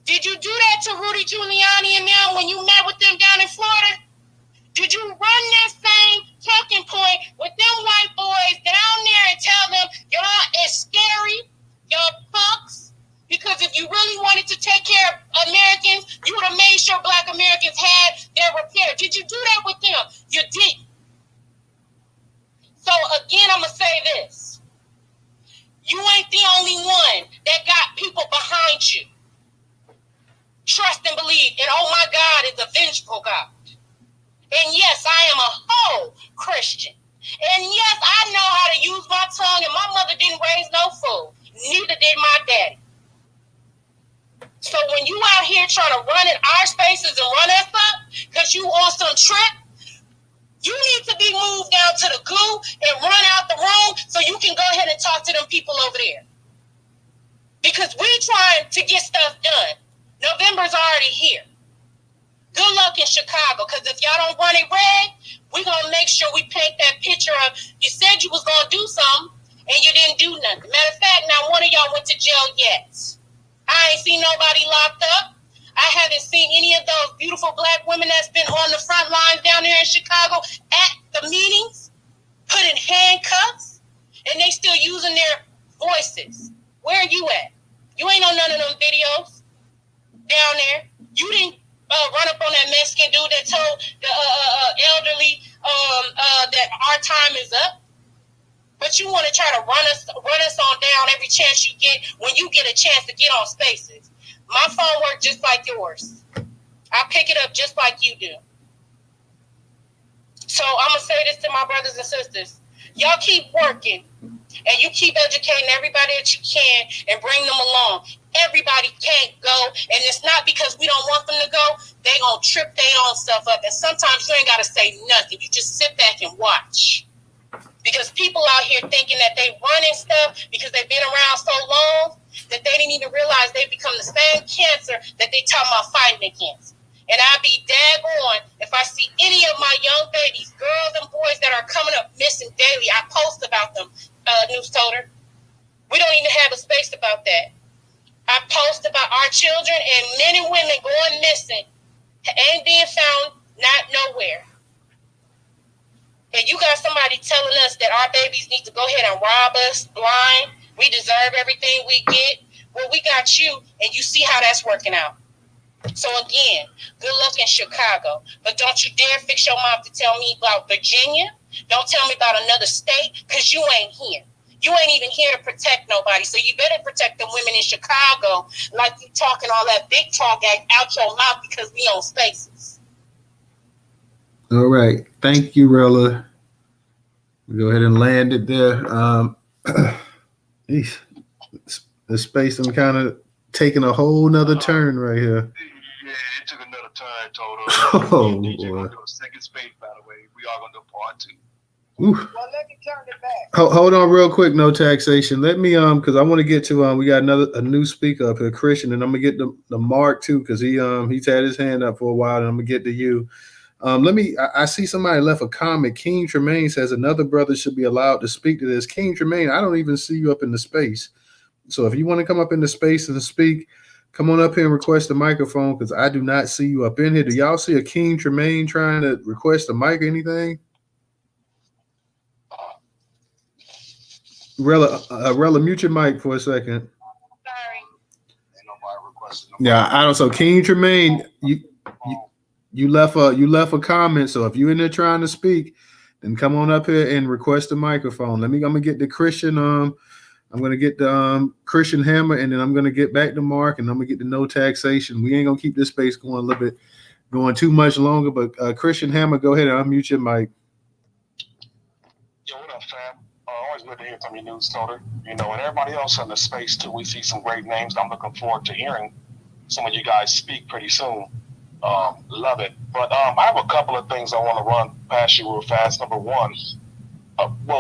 Did you do that to Rudy Giuliani and them when you met with them down in Florida? Did you run that same talking point with them white boys down there and tell them y'all is scary, y'all punks? Because if you really wanted to take care of Americans, you would have made sure black Americans had their repair. Did you do that with them? You didn't. So again, I'm going to say this. You ain't the only one that got people behind you. Trust and believe. And oh my God is a vengeful God. And yes, I am a whole Christian. And yes, I know how to use my tongue, and my mother didn't raise no fool. Neither did my daddy. So when you out here trying to run in our spaces and run us up because you on some trip, you need to be moved down to the glue and run out the room so you can go ahead and talk to them people over there. Because we trying to get stuff done. November's already here. Good luck in Chicago, because if y'all don't run it red, we're going to make sure we paint that picture of you said you was going to do something and you didn't do nothing. Matter of fact, not one of y'all went to jail yet. I ain't seen nobody locked up. I haven't seen any of those beautiful black women that's been on the front lines down there in Chicago at the meetings, put in handcuffs, and they still using their voices. Where are you at? You ain't on none of them videos down there. You didn't run up on that Mexican dude that told the elderly that our time is up. But you want to try to run us on down every chance you get when you get a chance to get on spaces. My phone works just like yours. I pick it up just like you do. So I'm going to say this to my brothers and sisters. Y'all keep working and you keep educating everybody that you can and bring them along. Everybody can't go, and it's not because we don't want them to go. They going to trip their own stuff up. And sometimes you ain't got to say nothing. You just sit back and watch. Because people out here thinking that they running stuff because they've been around so long that they didn't even realize they become the same cancer that they talking about fighting against. And I'd be daggone if I see any of my young babies, girls and boys that are coming up missing daily. I post about them, Newstoter. We don't even have a space about that. I post about our children and men and women going missing, ain't being found, not nowhere. And you got somebody telling us that our babies need to go ahead and rob us blind. We deserve everything we get. Well, we got you, and you see how that's working out. So again, good luck in Chicago. But don't you dare fix your mouth to tell me about Virginia. Don't tell me about another state, because you ain't here. You ain't even here to protect nobody. So you better protect the women in Chicago, like you talking all that big talk out your mouth because we own spaces. All right. Thank you, Rella. We go ahead and land it there. The space I'm kind of taking a whole nother turn right here. Yeah, it took another turn, Toto. Oh, DJ boy. gonna do a second space, by the way. We are gonna do part 2. Oof. Well, let me turn it back. Hold on real quick, no taxation. Let me because I want to get to we got a new speaker up here, Christian, and I'm gonna get the Mark too, because he's had his hand up for a while, and I'm gonna get to you. I see somebody left a comment. King Tremaine says another brother should be allowed to speak to this. King Tremaine, I don't even see you up in the space. So if you want to come up in the space and speak, come on up here and request a microphone, because I do not see you up in here. Do y'all see a King Tremaine trying to request a mic or anything? Rella, mute your mic for a second. Sorry. Ain't nobody requesting. Yeah, I don't. So King Tremaine, you left a comment. So if you're in there trying to speak, then come on up here and request a microphone. I'm gonna get the Christian. I'm gonna get the Christian Hammer, and then I'm gonna get back to Mark, and I'm gonna get the no taxation. We ain't gonna keep this space going too much longer. But Christian Hammer, go ahead and unmute your mic. Yo, what up, fam? Always good to hear from you, Newstoter. And everybody else in the space too. We see some great names. I'm looking forward to hearing some of you guys speak pretty soon. Love it. But I have a couple of things I want to run past you real fast. Number one,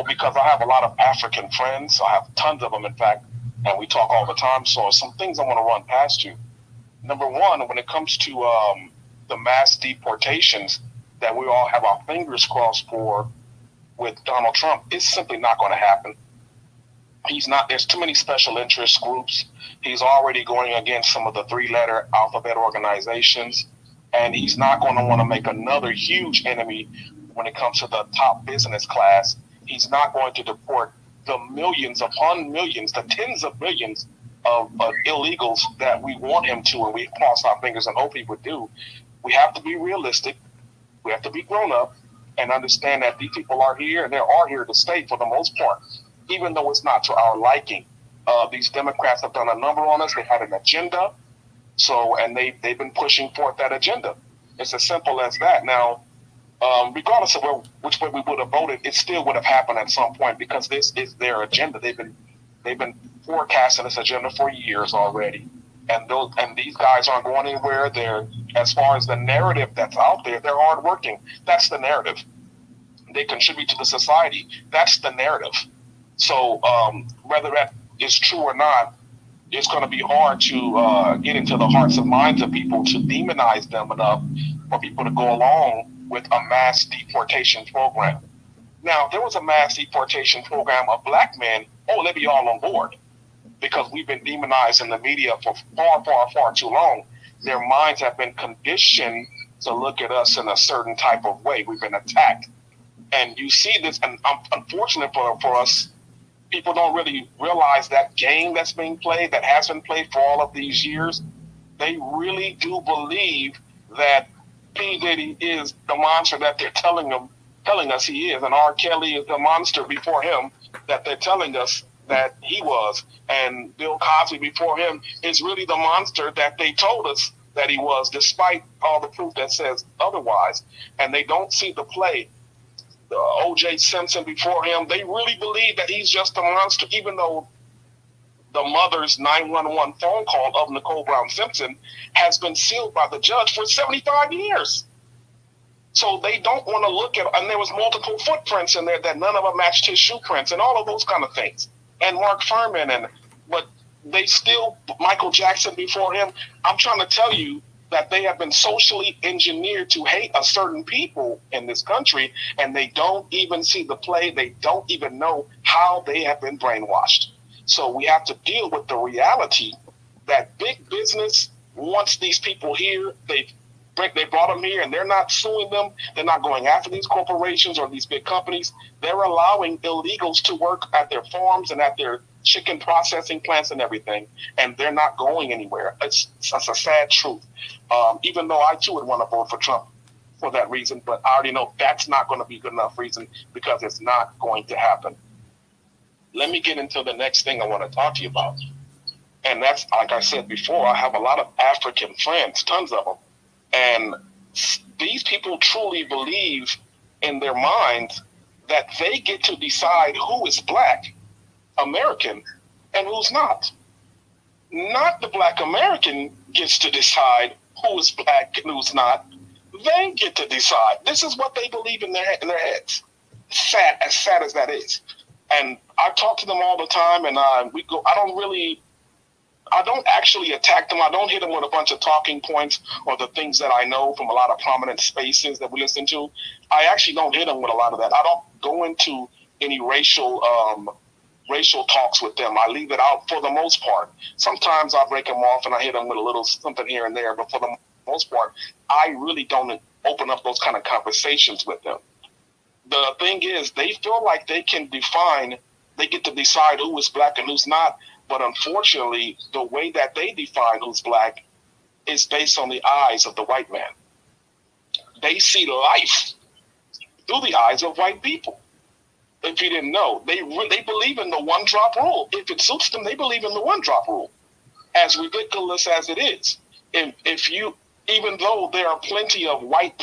because I have a lot of African friends, I have tons of them, in fact, and we talk all the time. So some things I want to run past you. Number one, when it comes to the mass deportations that we all have our fingers crossed for with Donald Trump, it's simply not going to happen. There's too many special interest groups. He's already going against some of the 3-letter alphabet organizations, and he's not going to want to make another huge enemy when it comes to the top business class. He's not going to deport the millions upon millions, the tens of millions of illegals that we want him to, and we cross our fingers and hope he would do. We have to be realistic. We have to be grown up and understand that these people are here, and they are here to stay for the most part, even though it's not to our liking. These Democrats have done a number on us. They had an agenda, and they've been pushing forth that agenda. It's as simple as that. Now, regardless of which way we would have voted, it still would have happened at some point, because this is their agenda. They've been forecasting this agenda for years already, and these guys aren't going anywhere. They're, as far as the narrative that's out there, they're hardworking. That's the narrative. They contribute to the society. That's the narrative. So whether that is true or not, it's going to be hard to get into the hearts and minds of people to demonize them enough for people to go along with a mass deportation program. Now, if there was a mass deportation program of black men, they'd be all on board, because we've been demonized in the media for far, far, far too long. Their minds have been conditioned to look at us in a certain type of way. We've been attacked. And you see this, and unfortunate for us, people don't really realize that game that's being played, that has been played for all of these years. They really do believe that P. Diddy is the monster that they're telling us he is, and R. Kelly is the monster before him that they're telling us that he was, and Bill Cosby before him is really the monster that they told us that he was, despite all the proof that says otherwise. And they don't see the play. O.J. Simpson before him, they really believe that he's just a monster, even though the mother's 911 phone call of Nicole Brown Simpson has been sealed by the judge for 75 years. So they don't want to look at, and there was multiple footprints in there that none of them matched his shoe prints and all of those kind of things. And Mark Furman, but they still, Michael Jackson before him. I'm trying to tell you that they have been socially engineered to hate a certain people in this country, and they don't even see the play. They don't even know how they have been brainwashed. So we have to deal with the reality that big business wants these people here. They brought them here, and they're not suing them. They're not going after these corporations or these big companies. They're allowing illegals to work at their farms and at their chicken processing plants and everything, and they're not going anywhere. It's a sad truth. Even though I too would want to vote for Trump for that reason, but I already know that's not going to be good enough reason, because it's not going to happen. let me get into the next thing I want to talk to you about. And that's, like I said before, I have a lot of African friends, tons of them. And these people truly believe in their minds that they get to decide who is Black American and who's not. Not the Black American gets to decide who is Black and who's not. They get to decide. This is what they believe in their heads. Sad as that is. And I talk to them all the time, and we go. I don't actually attack them. I don't hit them with a bunch of talking points or the things that I know from a lot of prominent spaces that we listen to. I actually don't hit them with a lot of that. I don't go into any racial talks with them. I leave it out for the most part. Sometimes I break them off and I hit them with a little something here and there, but for the most part, I really don't open up those kind of conversations with them. The thing is, they feel like they get to decide who is Black and who's not. But unfortunately, the way that they define who's Black is based on the eyes of the white man. They see life through the eyes of white people. If you didn't know, they believe in the one-drop rule. If it suits them, they believe in the one-drop rule. As ridiculous as it is, even though there are plenty of white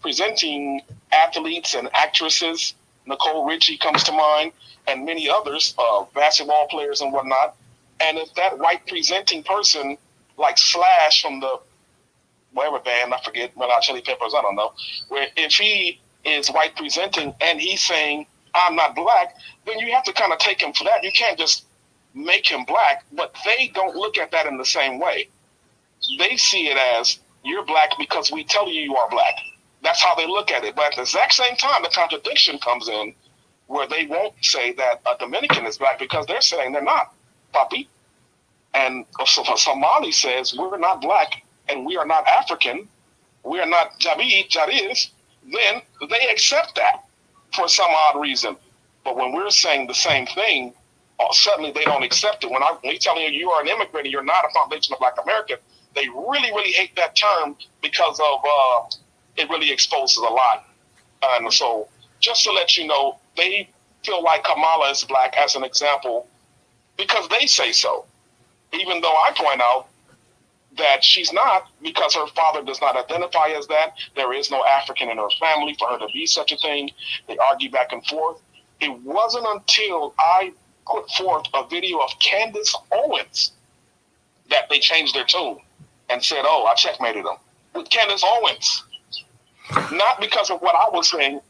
presenting athletes and actresses, Nicole Richie comes to mind, and many others, basketball players and whatnot. And if that white presenting person, like Slash from the whatever band, I forget, Red Hot Chili Peppers, I don't know, where if he is white presenting and he's saying, I'm not Black, then you have to kind of take him for that. You can't just make him Black, but they don't look at that in the same way. They see it as, you're Black because we tell you are Black. That's how they look at it. But at the exact same time, the contradiction comes in where they won't say that a Dominican is Black because they're saying they're not, papi. And so Somali says, we're not Black and we are not African, we are not Jariz, then they accept that for some odd reason. But when we're saying the same thing, suddenly they don't accept it. When we telling you are an immigrant and you're not a foundation of Black American, they really, really hate that term because of it really exposes a lot. And so just to let you know, they feel like Kamala is Black as an example because they say so. Even though I point out that she's not, because her father does not identify as that. There is no African in her family for her to be such a thing. They argue back and forth. It wasn't until I put forth a video of Candace Owens that they changed their tune and said, oh, I checkmated them with Candace Owens. Not because of what I was saying.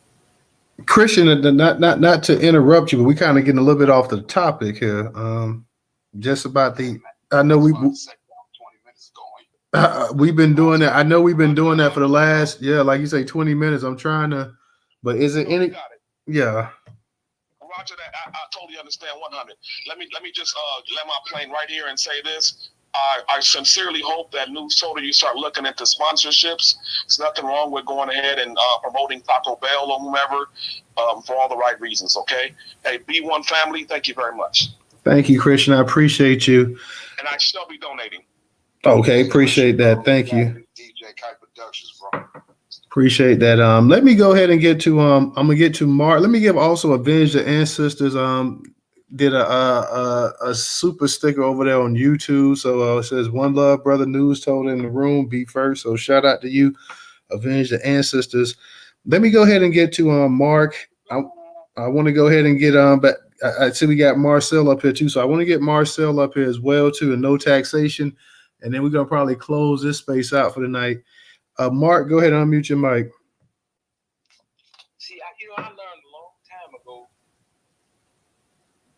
Christian, not to interrupt you, but we kind of getting a little bit off the topic here. Just about I know we've been doing that. I know we've been doing that for the last, like you say, 20 minutes. I'm trying to, but is it any? Yeah. Roger that. I totally understand 100. Let me just let my plane right here and say this. I sincerely hope that Newstoter, you start looking into sponsorships. There's nothing wrong with going ahead and promoting Taco Bell or whomever for all the right reasons, okay? Hey, B1 family, thank you very much. Thank you, Christian. I appreciate you. And I shall be donating. Okay, appreciate that. Thank you. DJ Kite Productions, bro. Appreciate that. Let me go ahead and get to I'm gonna get to Mark. Let me give also Avenge the Ancestors did a super sticker over there on YouTube. So it says one love, brother. Newstoter in the room, be first. So shout out to you, Avenge the Ancestors. Let me go ahead and get to Mark. I want to go ahead and get but I see we got Marcel up here too. So I want to get Marcel up here as well too, and no taxation. And then we're gonna probably close this space out for the night. Mark, go ahead and unmute your mic. See, I learned a long time ago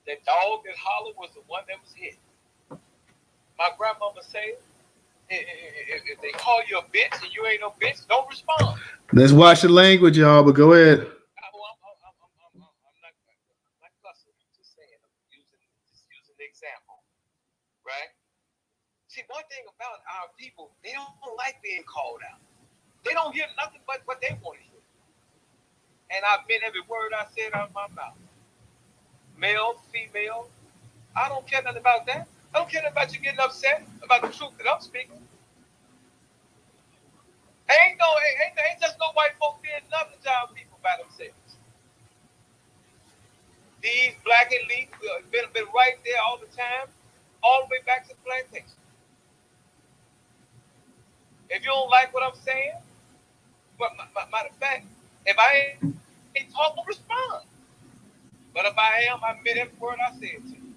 that dog that hollered was the one that was hit. My grandmama said, if they call you a bitch and you ain't no bitch, don't respond. Let's watch the language, y'all, but go ahead. I'm not cussing. I'm just saying, I'm using the example, right? See, one thing about our people, they don't like being called out. They don't hear nothing but what they want to hear. And I meant every word I said out of my mouth. Male, female, I don't care nothing about that. I don't care nothing about you getting upset about the truth that I'm speaking. Ain't just no white folk being nothing to our people by themselves. These black elites been right there all the time, all the way back to the plantation. If you don't like what I'm saying, but matter of fact, if I ain't talking, respond. But if I am, I meant every word I said to you.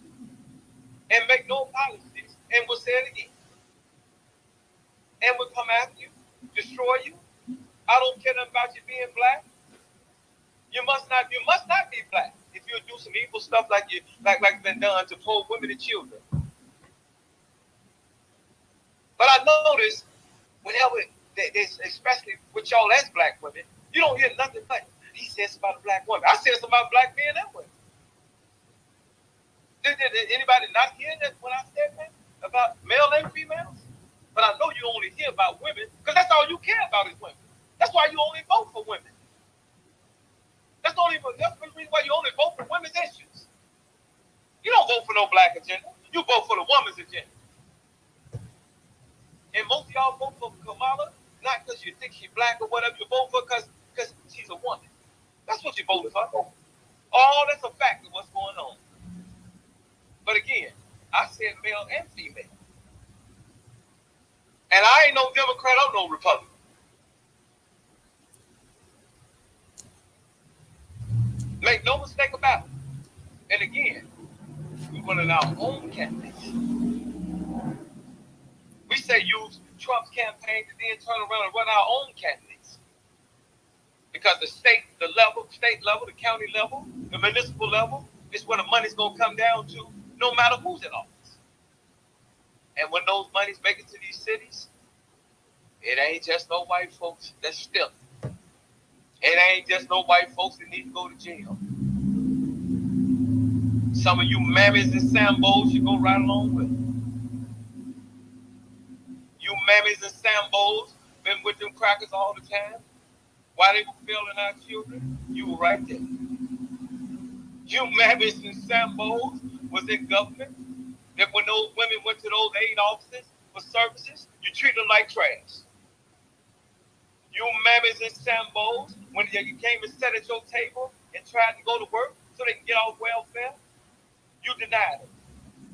And make no apologies, and we'll say it again. And we'll come after you, destroy you. I don't care nothing about you being black. You must not be black if you do some evil stuff like been done to poor women and children. But I notice whenever, especially with y'all as black women, you don't hear nothing but he says about a black woman. I said something about black men and women. Did anybody not hear that when I said that about male and females? But I know you only hear about women because that's all you care about is women. That's why you only vote for women. That's the reason why you only vote for women's issues. You don't vote for no black agenda. You vote for the woman's agenda. And most of y'all vote for Kamala, not because you think she's black or whatever. You vote for because she's a woman. That's what you voted for. All that's a fact of what's going on. But again, I said male and female. And I ain't no Democrat or no Republican. Make no mistake about it. And again, we're running our own candidates. We say use Trump's campaign to then turn around and run our own candidates. Because the state level, the county level, the municipal level is where the money's going to come down to no matter who's in office. And when those monies make it to these cities, it ain't just no white folks that's still. It ain't just no white folks that need to go to jail. Some of you mammies and sambos should go right along with it. You mammies and sambos been with them crackers all the time. While they were failing our children, you were right there. You mammies and sambos was in government. That when those women went to those aid offices for services, you treat them like trash. You mammies and sambos, when you came and sat at your table and tried to go to work so they can get off welfare, you denied it.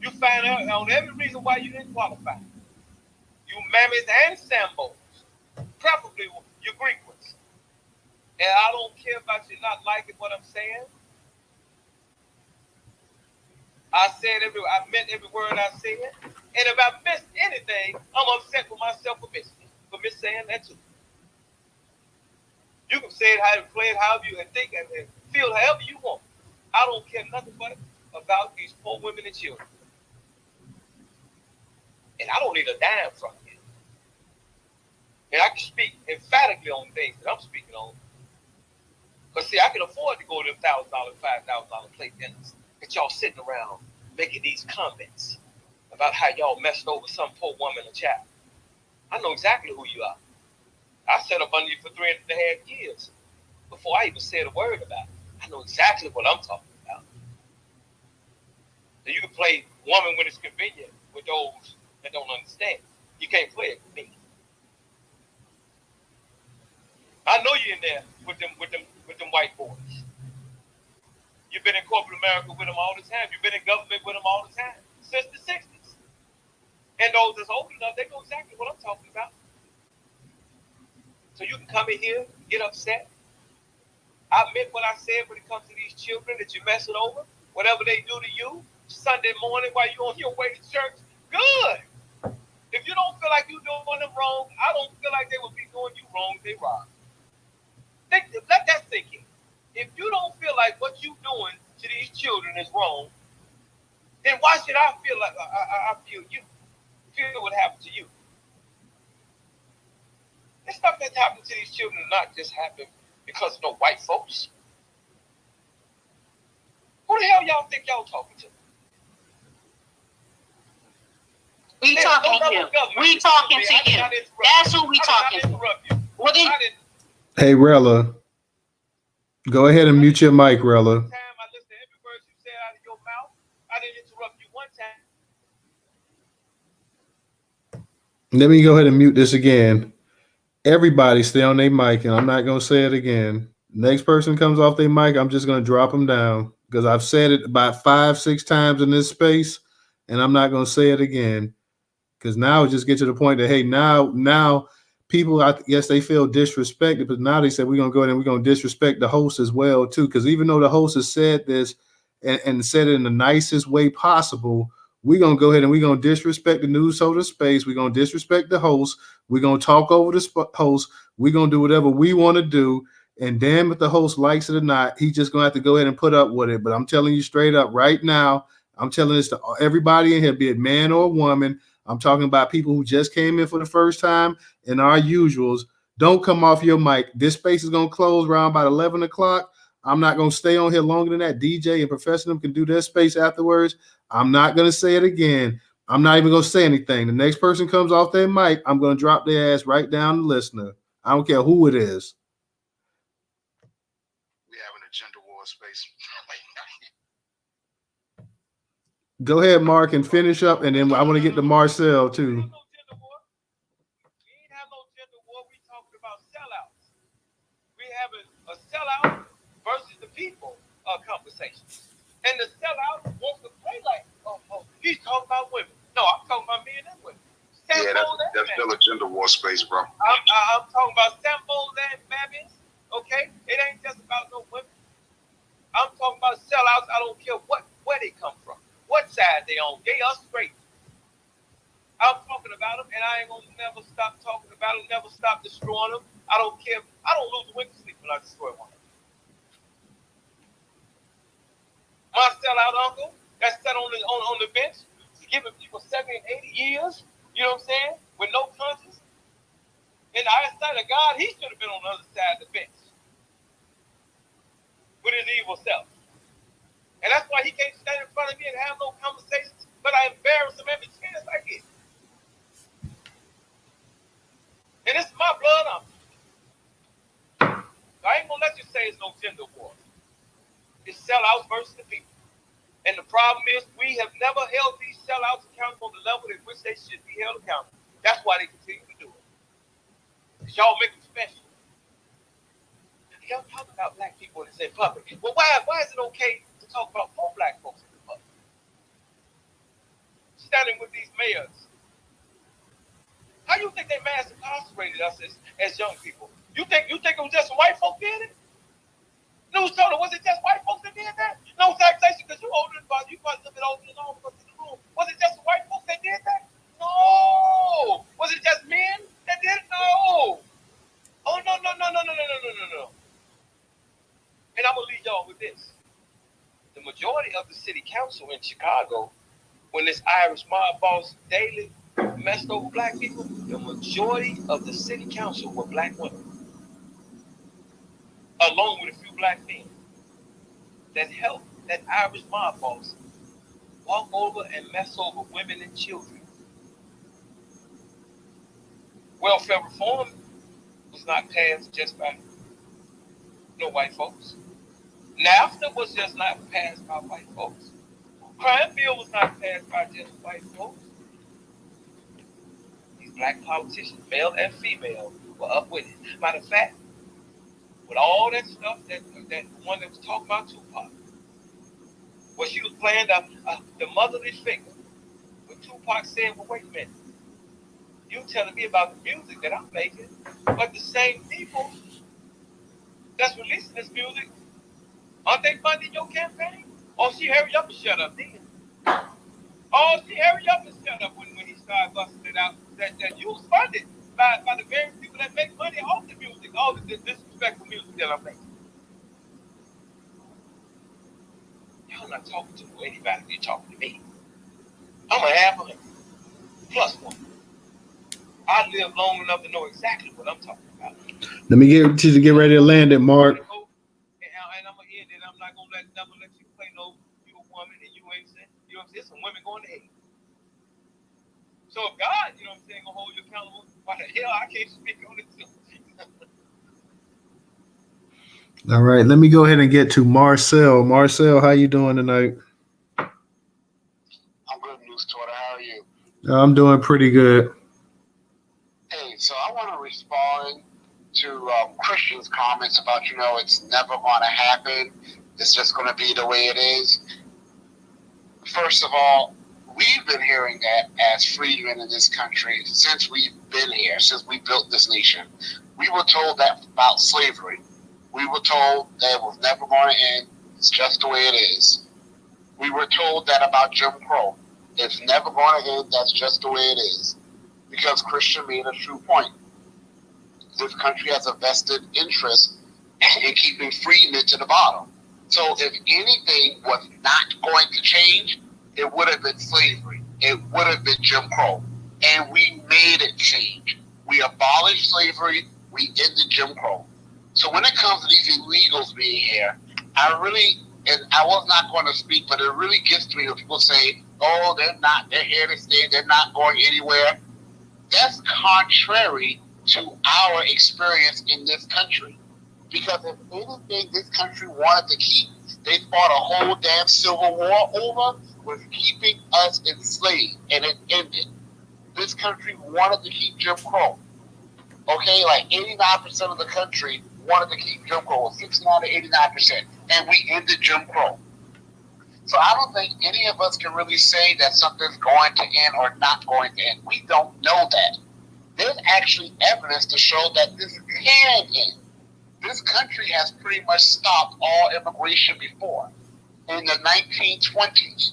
You found out on every reason why you didn't qualify. You mammies and sambos, preferably you Greek ones. And I don't care about you not liking what I'm saying. I meant every word I said. And if I missed anything, I'm upset with myself for missing saying that too. You can say it play it however you think and feel however you want. I don't care nothing but about these poor women and children. And I don't need a dime from you. And I can speak emphatically on things that I'm speaking on. Because see, I can afford to go to $1,000, $5,000 plate dinners. That y'all sitting around making these comments about how y'all messed over some poor woman or child. I know exactly who you are. I sat up under you for 3.5 years before I even said a word about it. I know exactly what I'm talking about. So you can play woman when it's convenient with those that don't understand. You can't play it with me. I know you're in there with them white boys. You've been in corporate America with them all the time. You've been in government with them all the time since the 60s. And those that's old enough, they know exactly what I'm talking about. So you can come in here, get upset. I meant what I said when it comes to these children that you're messing over. Whatever they do to you, Sunday morning while you're on your way to church, good. If you don't feel like you're doing them wrong, I don't feel like they would be doing you wrong, they rob. Let that sink in. If you don't feel like what you're doing to these children is wrong, then why should I feel like I feel what happened to you? This stuff that's happened to these children not just happen because of no white folks. Who the hell y'all think y'all talking to? We talking to you. We talking to you. That's who we talking to. What did? Hey, Rella. Go ahead and mute your mic, Rella. I listened to every word you said out of your mouth. I didn't interrupt you one time. Let me go ahead and mute this again. Everybody stay on their mic, and I'm not going to say it again. Next person comes off their mic, I'm just going to drop them down. because I've said it about 5-6 times in this space, and I'm not going to say it again. Because now it just get to the point that, hey, now people, I guess they feel disrespected, but now they said we're going to go in and we're going to disrespect the host as well, too. Because even though the host has said this and said it in the nicest way possible, we're going to go ahead and we're going to disrespect the Newstoter space. We're going to disrespect the host. We're going to talk over the host. We're going to do whatever we want to do. And damn if the host likes it or not, he's just going to have to go ahead and put up with it. But I'm telling you straight up right now, I'm telling this to everybody in here, be it man or woman. I'm talking about people who just came in for the first time and our usuals. Don't come off your mic. This space is going to close around about 11 o'clock. I'm not going to stay on here longer than that. DJ and Professor them can do their space afterwards. I'm not going to say it again. I'm not even going to say anything. The next person comes off their mic, I'm going to drop their ass right down the listener. I don't care who it is. We have an agenda war space. Go ahead, Mark, and finish up, and then I want to get to Marcel too. We ain't have no gender war. We talking about sellouts. We have a sellout versus the people conversation. And the sellout wants to play like, oh, he's talking about women. No, I'm talking about men and women. Yeah, that's still a gender war space, bro. I'm talking about samples and babies. Okay? It ain't just about no women. I'm talking about sellouts. I don't care where they come from. What side they on, gay or straight. I'm talking about them, and I ain't gonna never stop talking about them, never stop destroying them. I don't care. I don't lose a wink of sleep when I destroy one. My sellout uncle that's sat on the bench, giving people 70 and 80 years, you know what I'm saying, with no conscience. In the eyesight of God, he should have been on the other side of the bench with his evil self. And that's why he can't stand in front of me and have no conversations, but I embarrass him every chance I get. And this is my blood on. I ain't gonna let you say it's no gender war. It's sellouts versus the people. And the problem is we have never held these sellouts accountable on the level at which they should be held accountable. That's why they continue to do it. Because y'all make them special. Y'all talk about black people in public. Well, why is it okay to talk about poor black folks in the public? Standing with these mayors. How you think they mass incarcerated us as young people? You think it was just white folk did it? Newstoter, was it just white folks that did that? No taxation because you're older than us. You probably a little bit older than all of us in the room. Was it just white folks that did that? No. Was it just men that did it? No. Oh, no. And I'm going to leave y'all with this. The majority of the city council in Chicago, when this Irish mob boss daily messed over black people, the majority of the city council were black women, along with a few black men, that helped that Irish mob boss walk over and mess over women and children. Welfare reform was not passed just by no white folks. NAFTA was just not passed by white folks. Crime bill was not passed by just white folks. These black politicians, male and female, were up with it. Matter of fact, with all that stuff, that one that was talking about Tupac, where she was playing the motherly figure, when Tupac said, well, wait a minute, you telling me about the music that I'm making, but the same people that's releasing this music, aren't they funding your campaign? Oh, she hurry up and shut up then. Oh, she hurry up and shut up when he started busting it out that you was funded by the very people that make money off the music, all the disrespectful music that I'm making. Y'all not talking to anybody, you're talking to me. I'm a half of it, plus one. I live long enough to know exactly what I'm talking about. Let me get ready to land it, Mark. And I'm gonna end it. I'm not gonna let you play no. You a woman and you ain't saying. You know what I'm saying? Some women going to hate. So if God, you know what I'm saying, gonna hold you accountable, why the hell I can't speak on it too? All right, let me go ahead and get to Marcel. Marcel, how you doing tonight? I'm good, Newstoter. How are you? I'm doing pretty good. Hey, so I want to respond to Christian's comments about, it's never going to happen. it's just going to be the way it is. First of all, we've been hearing that as freedmen in this country since we've been here, since we built this nation. We were told that about slavery. We were told that it was never going to end. It's just the way it is. We were told that about Jim Crow. It's never going to end. That's just the way it is. Because Christian made a true point. This country has a vested interest in keeping freedmen to the bottom. So if anything was not going to change, it would have been slavery. It would have been Jim Crow. And we made it change. We abolished slavery. We ended Jim Crow. So when it comes to these illegals being here, I was not going to speak, but it really gets to me when people say, oh, they're here to stay, they're not going anywhere. That's contrary to our experience in this country. Because if anything this country wanted to keep, they fought a whole damn civil war over, was keeping us enslaved, and it ended. This country wanted to keep Jim Crow. Okay, like 89% of the country wanted to keep Jim Crow, 69 to 89%, and we ended Jim Crow. So I don't think any of us can really say that something's going to end or not going to end. We don't know that. There's actually evidence to show that this can end. This country has pretty much stopped all immigration before. In the 1920s,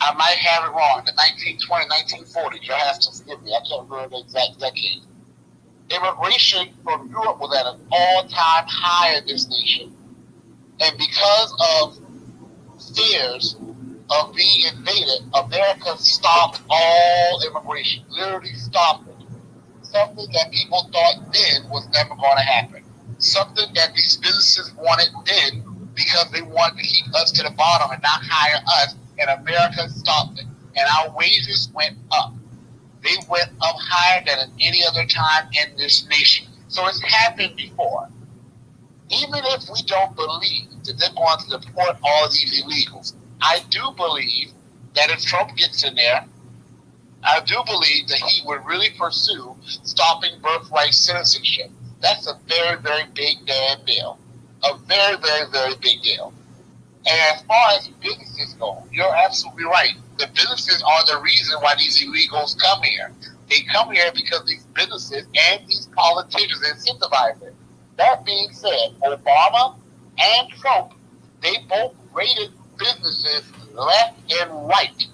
I might have it wrong, the 1920s, 1940s, you'll have to forgive me, I can't remember the exact decade. Immigration from Europe was at an all-time high in this nation. And because of fears of being invaded, America stopped all immigration, literally stopped it. Something that people thought then was never going to happen. Something that these businesses wanted then because they wanted to keep us to the bottom and not hire us, and America stopped it. And our wages went up. They went up higher than at any other time in this nation. So it's happened before. Even if we don't believe that they're going to deport all of these illegals, I do believe that if Trump gets in there, I do believe that he would really pursue stopping birthright citizenship. That's a very, very big damn deal. A very, very, very big deal. And as far as businesses go, you're absolutely right. The businesses are the reason why these illegals come here. They come here because these businesses and these politicians incentivize it. That being said, Obama and Trump, they both rated businesses left and right.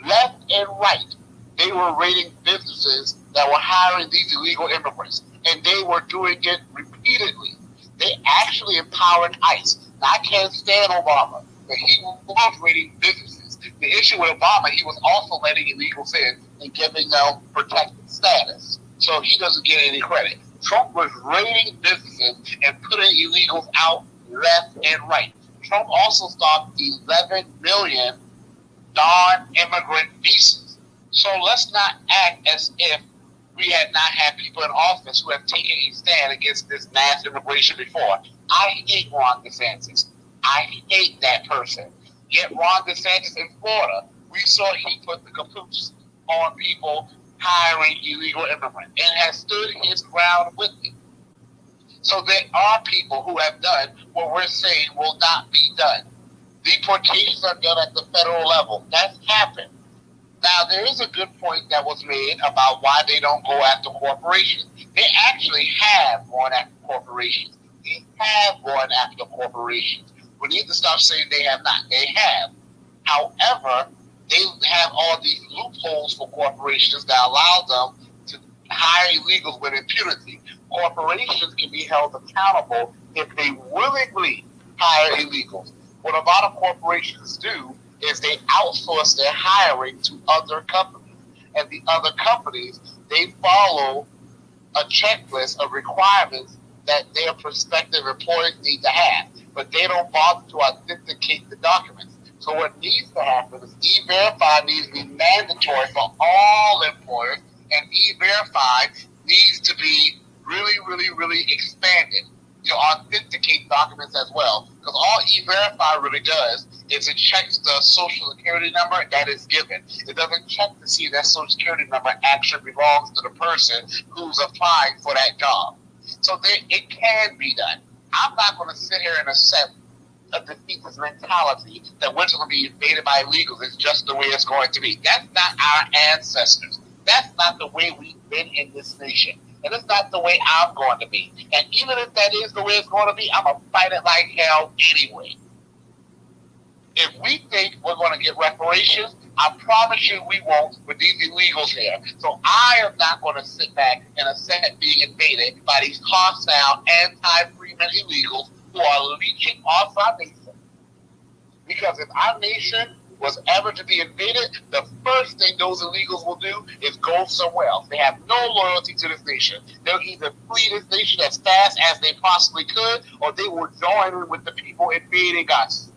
Left and right. They were rating businesses that were hiring these illegal immigrants. And they were doing it repeatedly. They actually empowered ICE. Now, I can't stand Obama, but he was rating businesses. The issue with Obama, he was also letting illegals in and giving them protected status. So he doesn't get any credit. Trump was rating businesses and putting illegals out left and right. Trump also stopped 11 million non-immigrant visas. So let's not act as if we had not had people in office who have taken a stand against this mass immigration before. I hate Ron DeSantis. I hate that person. Yet Ron DeSantis in Florida, we saw he put the caboose on people hiring illegal immigrants and has stood his ground with it. So there are people who have done what we're saying will not be done. Deportations are done at the federal level. That's happened. Now, there is a good point that was made about why they don't go after corporations. They actually have gone after corporations. They have gone after corporations. We need to stop saying they have not. They have. However, they have all these loopholes for corporations that allow them to hire illegals with impunity. Corporations can be held accountable if they willingly hire illegals. What a lot of corporations do is they outsource their hiring to other companies. And the other companies, they follow a checklist of requirements that their prospective employees need to have. But they don't bother to authenticate the documents. So what needs to happen is E-Verify needs to be mandatory for all employers, and E-Verify needs to be really expanded to authenticate documents as well. Because all E-Verify really does is it checks the social security number that is given. It doesn't check to see if that social security number actually belongs to the person who's applying for that job. So it can be done. I'm not going to sit here and accept a defeatist mentality that we're going to be invaded by illegals. It's just the way it's going to be. That's not our ancestors. That's not the way we've been in this nation. And it's not the way I'm going to be. And even if that is the way it's going to be, I'm going to fight it like hell anyway. If we think we're going to get reparations, I promise you we won't with these illegals here. So I am not going to sit back and accept being invaded by these hostile, anti-freedmen illegals who are leeching off our nation. Because if our nation was ever to be invaded, the first thing those illegals will do is go somewhere else. They have no loyalty to this nation. They'll either flee this nation as fast as they possibly could, or they will join in with the people invading us.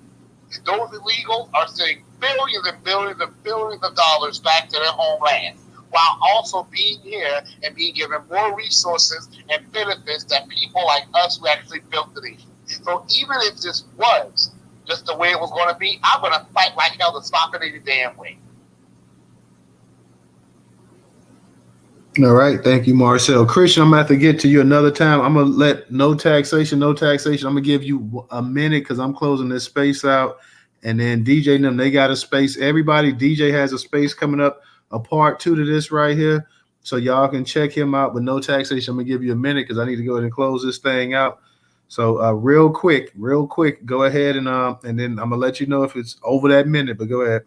Those illegals are sending billions and billions and billions of dollars back to their homeland, while also being here and being given more resources and benefits than people like us who actually built the nation. So even if this was just the way it was going to be, I'm going to fight like hell to stop it any damn way. All right. Thank you, Marcel. Christian, I'm going to have to get to you another time. I'm going to let no taxation. I'm going to give you a minute because I'm closing this space out. And then DJ and them, they got a space. Everybody, DJ has a space coming up, a part 2 to this right here. So y'all can check him out with no taxation. I'm going to give you a minute because I need to go ahead and close this thing out. So real quick, go ahead and then I'm going to let you know if it's over that minute, but go ahead.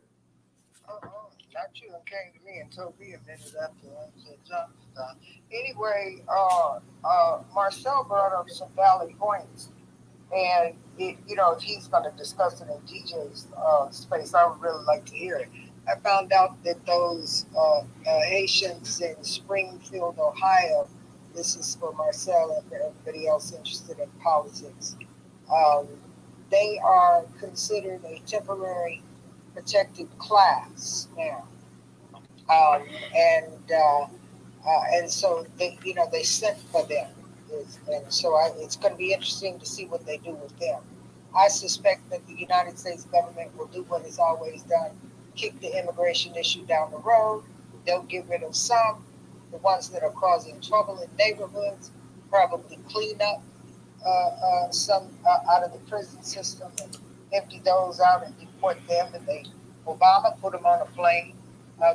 Not you came to me and told me a minute after I said John. Anyway, Marcel brought up some valid points. And, if he's going to discuss it in DJ's space, I would really like to hear it. I found out that those Haitians in Springfield, Ohio, this is for Marcel and for everybody else interested in politics, they are considered a temporary protected class now. And so they sent for them. And so it's going to be interesting to see what they do with them. I suspect that the United States government will do what it's always done, kick the immigration issue down the road. They'll get rid of some, the ones that are causing trouble in neighborhoods, probably clean up some out of the prison system and empty those out and deport them. And Obama put them on a plane.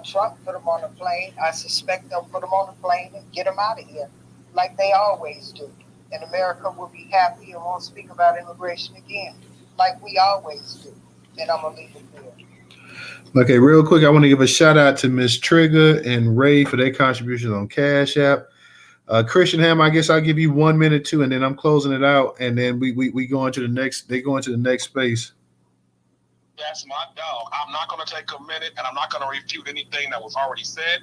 Trump put them on a plane. I suspect they'll put them on a plane and get them out of here, like they always do. And America will be happy and won't speak about immigration again, like we always do. And I'm going to leave it there. Okay, real quick, I want to give a shout out to Miss Trigger and Ray for their contributions on Cash App. Christian Ham, I guess I'll give you 1 minute too, and then I'm closing it out, and then we go into the next. They go into the next space. That's my dog. I'm not going to take a minute, and I'm not going to refute anything that was already said.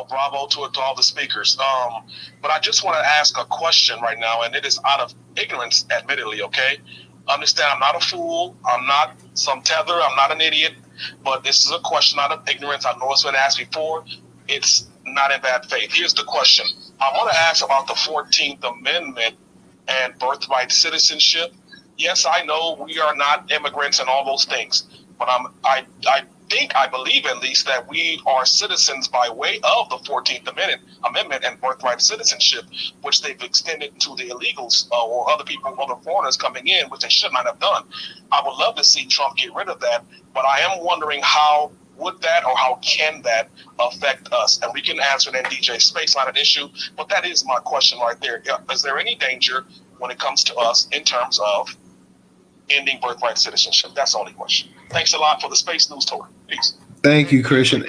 Bravo to all the speakers. But I just want to ask a question right now, and it is out of ignorance, admittedly, okay? Understand, I'm not a fool. I'm not some tether. I'm not an idiot. But this is a question out of ignorance. I know it's been asked before. It's not in bad faith. Here's the question. I want to ask about the 14th Amendment and birthright citizenship. Yes, I know we are not immigrants and all those things, but I believe at least that we are citizens by way of the 14th Amendment and birthright citizenship, which they've extended to the illegals or other people, other foreigners coming in, which they should not have done. I would love to see Trump get rid of that, but I am wondering how would that or how can that affect us? And we can answer that in DJ space, not an issue, but that is my question right there. Is there any danger when it comes to us in terms of ending birthright citizenship? That's the only question. Thanks a lot for the Space News Tour. Peace. Thank you, Christian.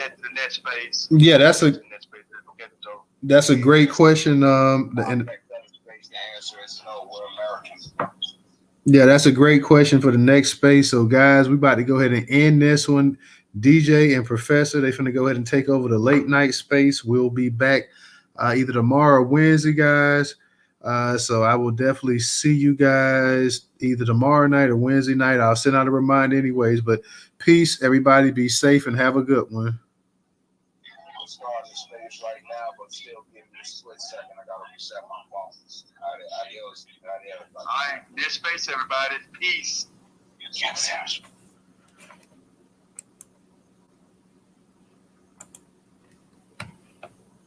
Yeah, that's a great question. Yeah, that's a great question for the next space. So, guys, we about to go ahead and end this one. DJ and Professor, they're going to go ahead and take over the late night space. We'll be back either tomorrow or Wednesday, guys. So I will definitely see you guys either tomorrow night or Wednesday night. I'll send out a reminder anyways, but peace, everybody. Be safe and have a good one. I'll start this space right now, but still give me a split second. I got to reset my phone. Adios. All right, this space, everybody. Peace. Yes, sir.